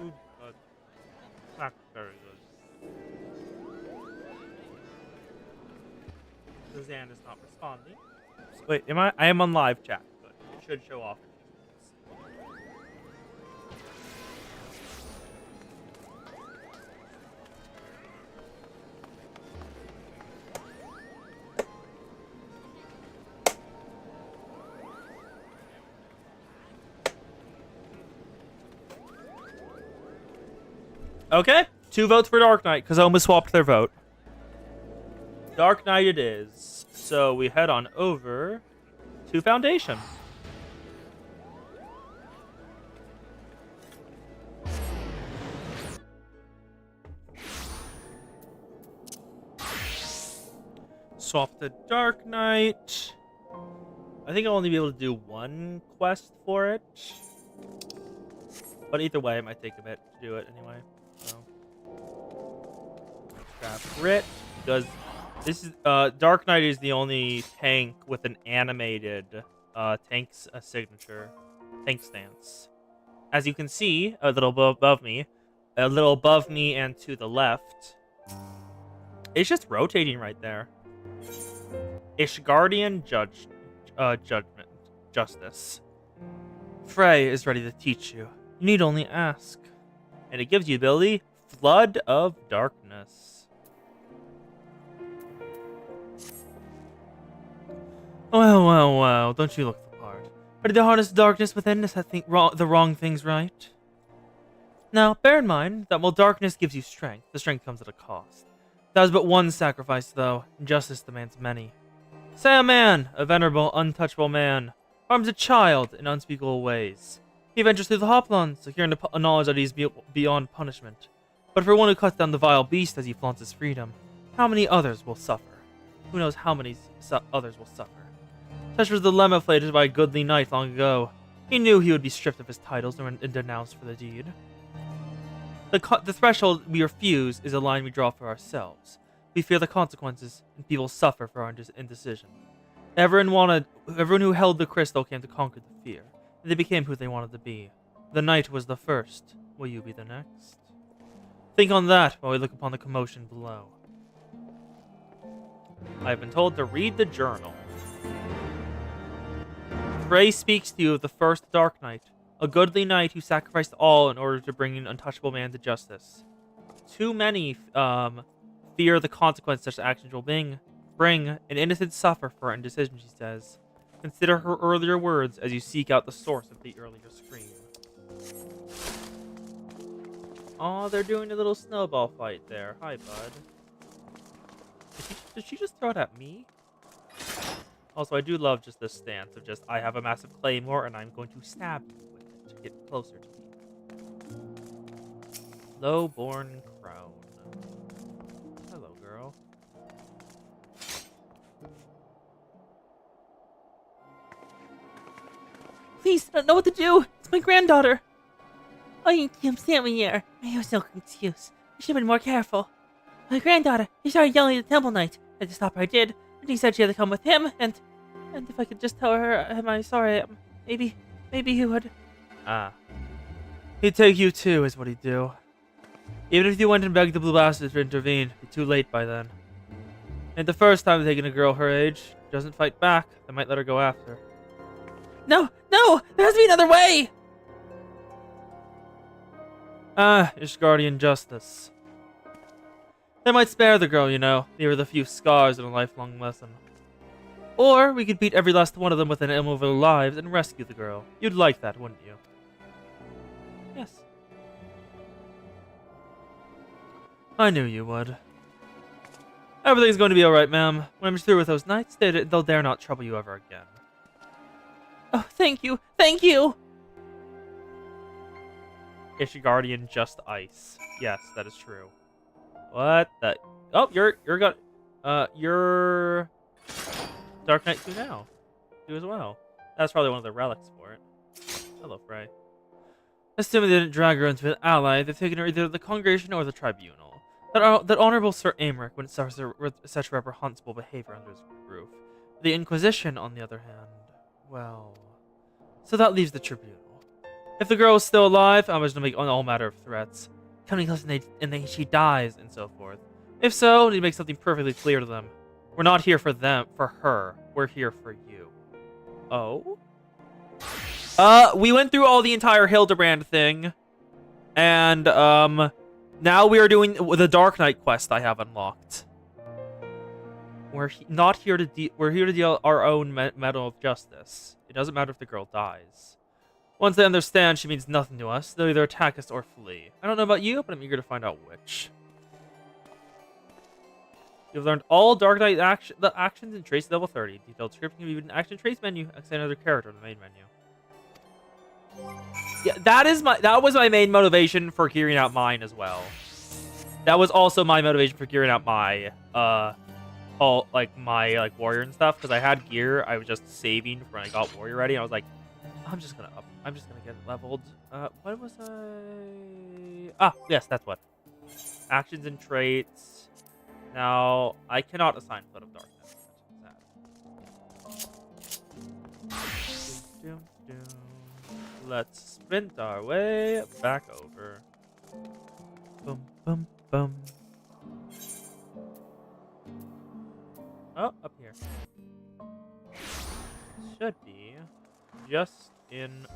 Ooh, good. Not very good. Suzanne is not responding. Wait, am I? I am on live chat. Good. It should show off. Okay, 2 votes for Dark Knight, because Oma swapped their vote. Dark Knight it is. So we head on over to Foundation. Swap the Dark Knight. I think I'll only be able to do one quest for it. But either way, it might take a bit to do it anyway. So. Grab Grit, because this is Dark Knight is the only tank with an animated tank signature, tank stance. As you can see, a little above me, and to the left, it's just rotating right there. Ishgardian Justice. Frey is ready to teach you. You need only ask. And it gives you the ability Flood of Darkness. Well, don't you look the part. Ready to harness darkness within us, I think the wrong things right. Now, bear in mind that while darkness gives you strength, the strength comes at a cost. That is but one sacrifice, though, and justice demands many. Say a man, a venerable, untouchable man, harms a child in unspeakable ways. He ventures through the Hoplon, securing a knowledge that he is beyond punishment. But for one who cuts down the vile beast as he flaunts his freedom, how many others will suffer? Who knows how many others will suffer? Such was the dilemma flayed by a goodly knight long ago. He knew he would be stripped of his titles and denounced for the deed. The threshold we refuse is a line we draw for ourselves. We fear the consequences, and people suffer for our indecision. Everyone who held the crystal came to conquer the fear, and they became who they wanted to be. The knight was the first. Will you be the next? Think on that while we look upon the commotion below. I have been told to read the journal. Frey speaks to you of the first Dark Knight, a goodly knight who sacrificed all in order to bring an untouchable man to justice. Too many fear the consequence such actions will bring, and innocents suffer for indecision, she says. Consider her earlier words as you seek out the source of the earlier scream. Oh, they're doing a little snowball fight there. Hi, bud. Did she just throw it at me? Also, I do love just this stance of just, I have a massive claymore and I'm going to stab you with it to get closer to me. Lowborn crone. Hello, girl. Please, I don't know what to do. It's my granddaughter. Oh, you can't stand me here. I have no excuse. I should have been more careful. My granddaughter, he started yelling at the temple knight. I just stopped her I did, and he said she had to come with him, and if I could just tell her, am I sorry, maybe he would. Ah. He'd take you too, is what he'd do. Even if you went and begged the Blue Bastards to intervene, it'd be too late by then. And the first time taking a girl her age doesn't fight back, they might let her go after. No, there has to be another way! Ah, Ishgardian justice. They might spare the girl, you know, leave her with a few scars and a lifelong lesson. Or we could beat every last one of them within an of their lives and rescue the girl. You'd like that, wouldn't you? Yes. I knew you would. Everything's going to be alright, ma'am. When I'm through with those knights, they'll dare not trouble you ever again. Oh, thank you, thank you! Ishgardian just ice. Yes, that is true. What the? Oh, you're Dark Knight 2 now. 2 as well. That's probably one of the relics for it. Hello, Frey. Assuming they didn't drag her into an ally, they've taken her either to the Congregation or the Tribunal. That Honorable Sir Aymeric wouldn't suffer such reprehensible behavior under his roof. The Inquisition, on the other hand, well... So that leaves the Tribunal. If the girl is still alive, I'm just going to make all matter of threats. Coming close and she dies, and so forth. If so, we need to make something perfectly clear to them. We're not here for her. We're here for you. Oh? We went through all the entire Hildebrand thing. And, now we are doing the Dark Knight quest I have unlocked. We're here to deal our own medal of justice. It doesn't matter if the girl dies. Once they understand she means nothing to us, they'll either attack us or flee. I don't know about you, but I'm eager to find out which. You've learned all Dark Knight actions in Trace level 30. Detailed script can be viewed in Action Trace menu. Access another character in the main menu. Yeah, that was my main motivation for gearing out mine as well. That was also my motivation for gearing out my my warrior and stuff, because I had gear. I was just saving for when I got warrior ready. I was like, I'm just gonna get it leveled. What was I? Ah, yes, that's what. Actions and traits. Now I cannot assign Foot of Darkness. Let's sprint our way back over. Boom, boom, boom. Oh, up here. Should be just in this.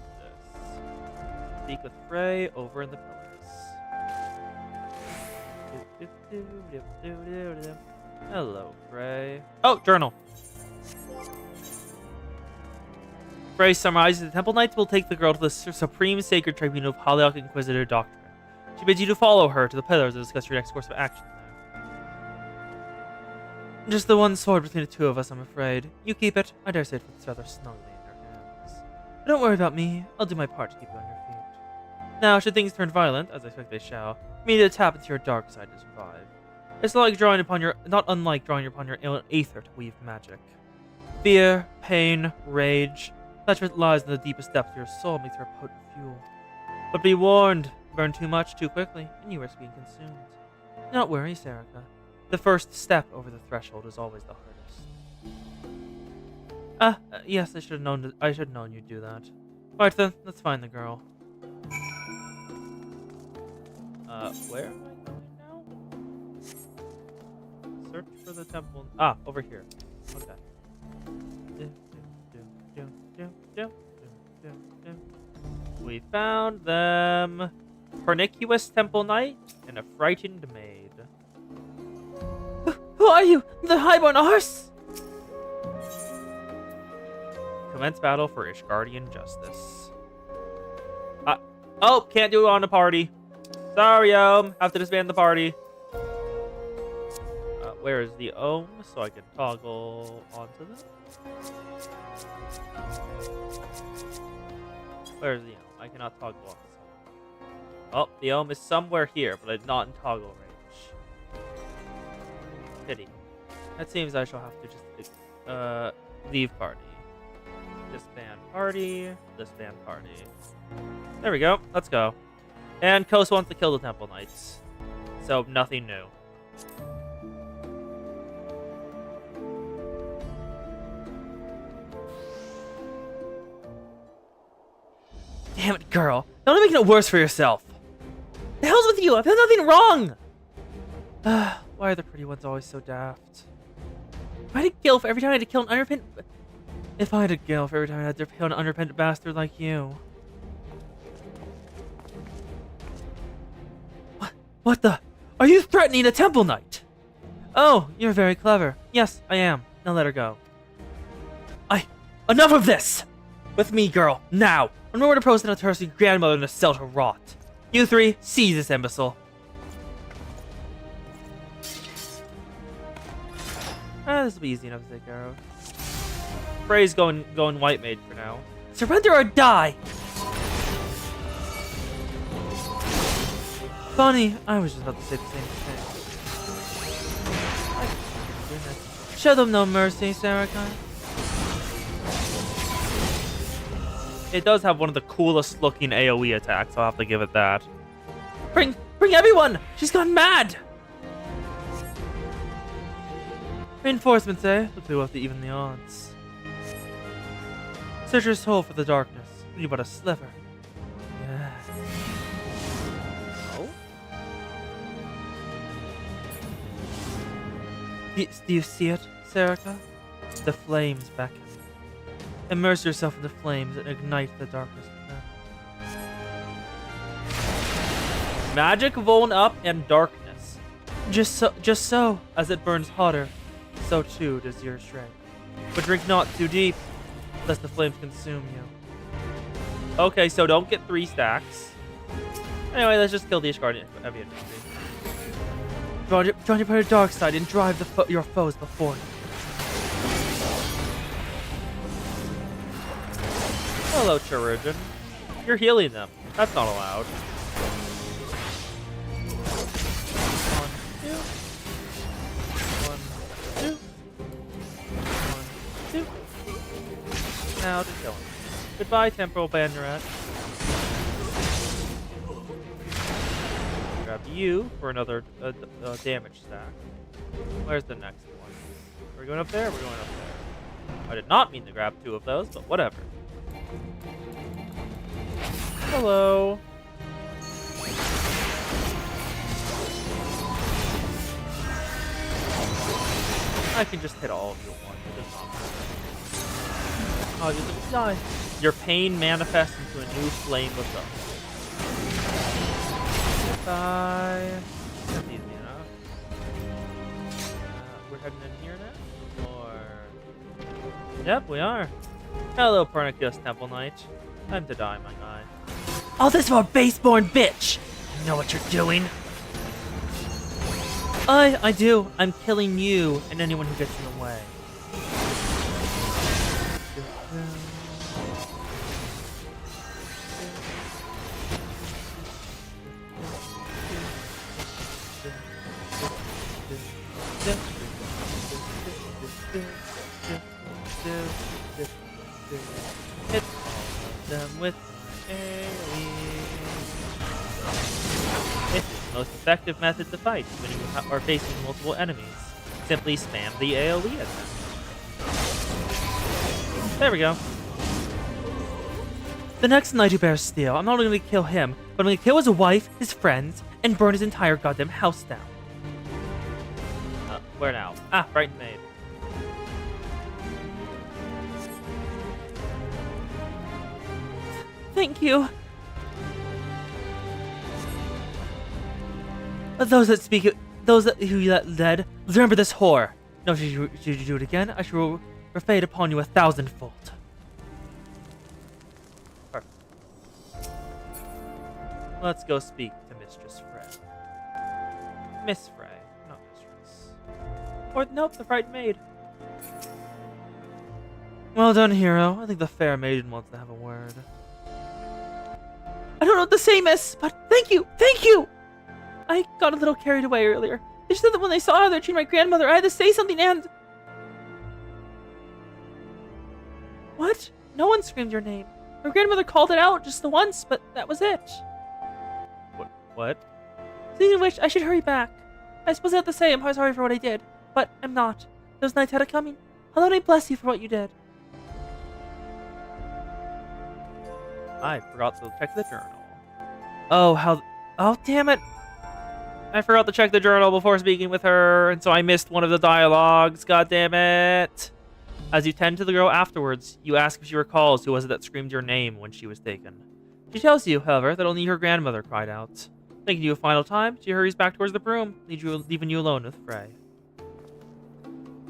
Speak with Frey over in the pillars. Hello, Frey. Oh, journal. Frey summarizes the Temple Knights will take the girl to the Supreme Sacred Tribunal of Hollyoak Inquisitor Doctrine. She bids you to follow her to the pillars and discuss your next course of action there. Just the one sword between the two of us, I'm afraid. You keep it. I dare say it fits rather snugly in your hands. But don't worry about me. I'll do my part to keep you on your feet. Now, should things turn violent, as I expect they shall, you need to tap into your dark side to survive. It's not unlike drawing upon your aether to weave magic. Fear, pain, rage, that's what lies in the deepest depths of your soul makes her a potent fuel. But be warned, burn too much too quickly, and you risk being consumed. Do not worry, Serica. The first step over the threshold is always the hardest. Yes, I should have known you'd do that. Alright then, let's find the girl. Where am I going now? Search for the temple. Ah, over here. Okay. We found them. Pernicious Temple Knight and a frightened maid. Who are you? The highborn horse? Commence battle for Ishgardian justice. Oh, can't do it on a party. Sorry, have to disband the party. Where is the ohm so I can toggle onto this? Where is the ohm? I cannot toggle on this. Oh, the ohm is somewhere here, but it's not in toggle range. Pity. That seems I shall have to just leave party. Disband party. Disband party. There we go. Let's go. And Kos wants to kill the Temple Knights. So nothing new. Damn it, girl. Don't make it worse for yourself. The hell's with you? I've done nothing wrong. Why are the pretty ones always so daft? If I had a gilf every time I had to kill an unrepentant... If I had a gilf every time I had to kill an unrepentant bastard like you. What the? Are you threatening a Temple Knight? Oh, you're very clever. Yes, I am. Now let her go. Enough of this! With me, girl, now! Remember to post and toss your grandmother in a cell to rot. You three, seize this imbecile. This will be easy enough to take care of. Frey's going white mage for now. Surrender or die! Funny, I was just about to say the same thing. Show them no mercy, Saraka. It does have one of the coolest looking AoE attacks, I'll have to give it that. Bring everyone! She's gone mad! Reinforcements, eh? Looks like we'll have to even the odds. Search your soul for the darkness. You but a sliver. Yes. Oh? Do you see it, Saraka? The flames beckon. Immerse yourself in the flames and ignite the darkness within. Magic, Vuln up, and darkness. Just so, as it burns hotter, so too does your strength. But drink not too deep, lest the flames consume you. Okay, so don't get 3 stacks. Anyway, let's just kill the Ishgardian heavy infantry. Join your part dark side and drive your foes before you. Hello, Chirurgeon. You're healing them. That's not allowed. 1, 2. 1, 2. 1, 2. Now to kill him. Goodbye, Temporal Banneret. Grab you for another damage stack. Where's the next one? Are we going up there? We're going up there. I did not mean to grab 2 of those, but whatever. Hello. I can just hit all of you at once. It does not matter. Oh, you just die. Your pain manifests into a new flame of love. Goodbye. That's easy enough. We're heading in here now? Or... Yep, we are. Hello, Pernicus Temple Knight. Time to die, my guy. All this for a baseborn bitch! You know what you're doing? I do. I'm killing you and anyone who gets in the way. Hit all of them with my AoE. This is the most effective method to fight when you are facing multiple enemies. Simply spam the AoE at them. There we go. The next knight who bears steel, I'm not only going to kill him, but I'm going to kill his wife, his friends, and burn his entire goddamn house down. Where now? Ah, Brighton Maid. Thank you. Those who you let dead, remember this whore. No, should you do it again, I shall refade upon you 1,000-fold. Let's go speak to Mistress Frey. Miss Frey, not Mistress. Or, nope, the frightened maid. Well done, hero. I think the fair maiden wants to have a word. I don't know what to say, miss, but thank you, thank you! I got a little carried away earlier. They said that when they saw how they treated my grandmother, I had to say something and... What? No one screamed your name. My grandmother called it out just the once, but that was it. What? Speaking of which, I should hurry back. I suppose I have to say I'm sorry for what I did, but I'm not. Those nights had it coming. Allow me bless you for what you did. I forgot to check the journal. Oh, damn it. I forgot to check the journal before speaking with her, and so I missed one of the dialogues. God damn it. As you tend to the girl afterwards, you ask if she recalls who was it that screamed your name when she was taken. She tells you, however, that only her grandmother cried out. Thanking you a final time, she hurries back towards the broom, leaving you alone with Frey.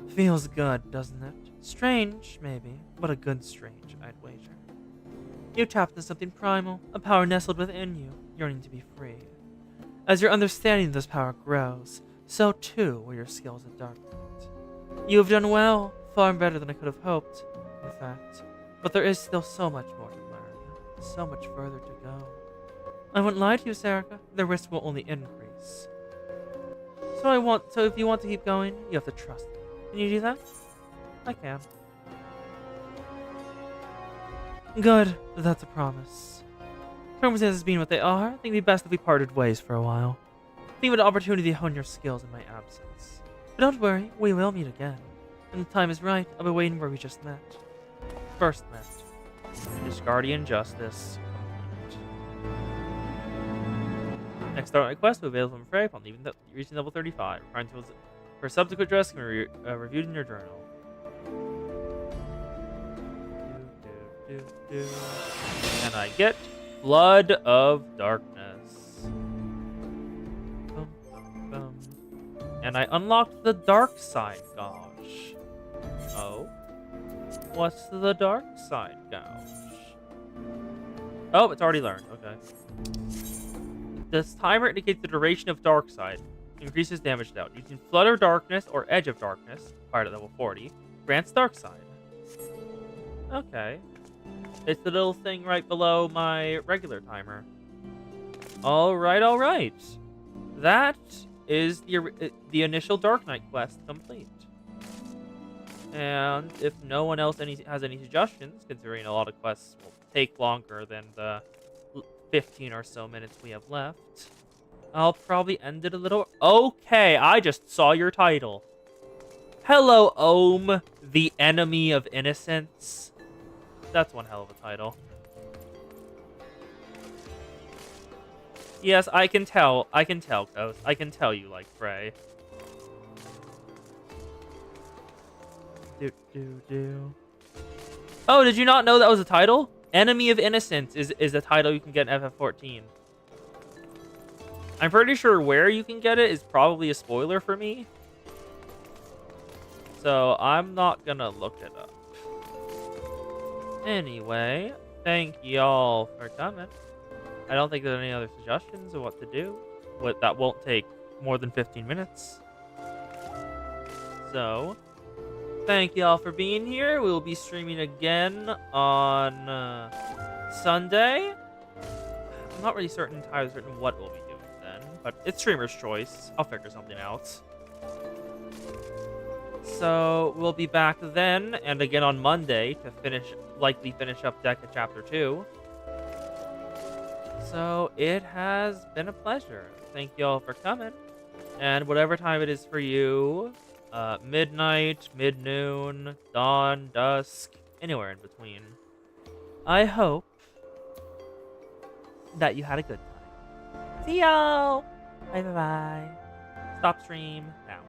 Feels good, doesn't it? Strange, maybe, But a good strange, I'd wager. you tapped into something primal, a power nestled within you, yearning to be free. As your understanding of this power grows, so too will your skills at Dark Knight. You have done well. Far better than I could have hoped, in fact. But there is still so much more to learn, so much further to go. I wouldn't lie to you, Serica. The risk will only increase. So if you want to keep going, you have to trust me. Can you do that? I can. Good. That's a promise. Circumstances being what they are, I think it'd be best if we parted ways for a while. Think of an opportunity to hone your skills in my absence. But don't worry, we will meet again. When the time is right, I'll be waiting where we just met. First met. Discardian Justice. Next Dark Knight quest will be available from Frey upon reaching level 35. Requiring tools for subsequent dress can be reviewed in your journal. And I get Blood of Darkness. Bum, bum, bum. And I unlocked the Dark Side Gouge. Oh? What's the Dark Side Gouge? Oh, it's already learned. Okay. This timer indicates the duration of Dark Side. Increases damage dealt. Using Flutter Darkness or Edge of Darkness, acquired at level 40, grants Dark Side. Okay. It's the little thing right below my regular timer. Alright. That is the initial Dark Knight quest complete. And if no one else has any suggestions, considering a lot of quests will take longer than the 15 or so minutes we have left, I'll probably end it a little... Okay, I just saw your title. Hello, Ohm, the Enemy of Innocence. That's one hell of a title. Yes, I can tell, Ghost. I can tell you like Frey. Oh, did you not know that was a title? Enemy of Innocence is a title you can get in FF14. I'm pretty sure where you can get it is probably a spoiler for me. So I'm not gonna look it up. Anyway, thank y'all for coming. I don't think there's any other suggestions of what to do. That won't take more than 15 minutes. So, thank y'all for being here. We will be streaming again on Sunday. I'm not really entirely certain what we'll be doing then, but it's streamer's choice. I'll figure something out. So we'll be back then and again on Monday to likely finish up Deca Chapter 2. So it has been a pleasure. Thank y'all for coming. And whatever time it is for you, midnight, mid-noon, dawn, dusk, anywhere in between, I hope that you had a good time. See y'all. Bye. Stop stream now.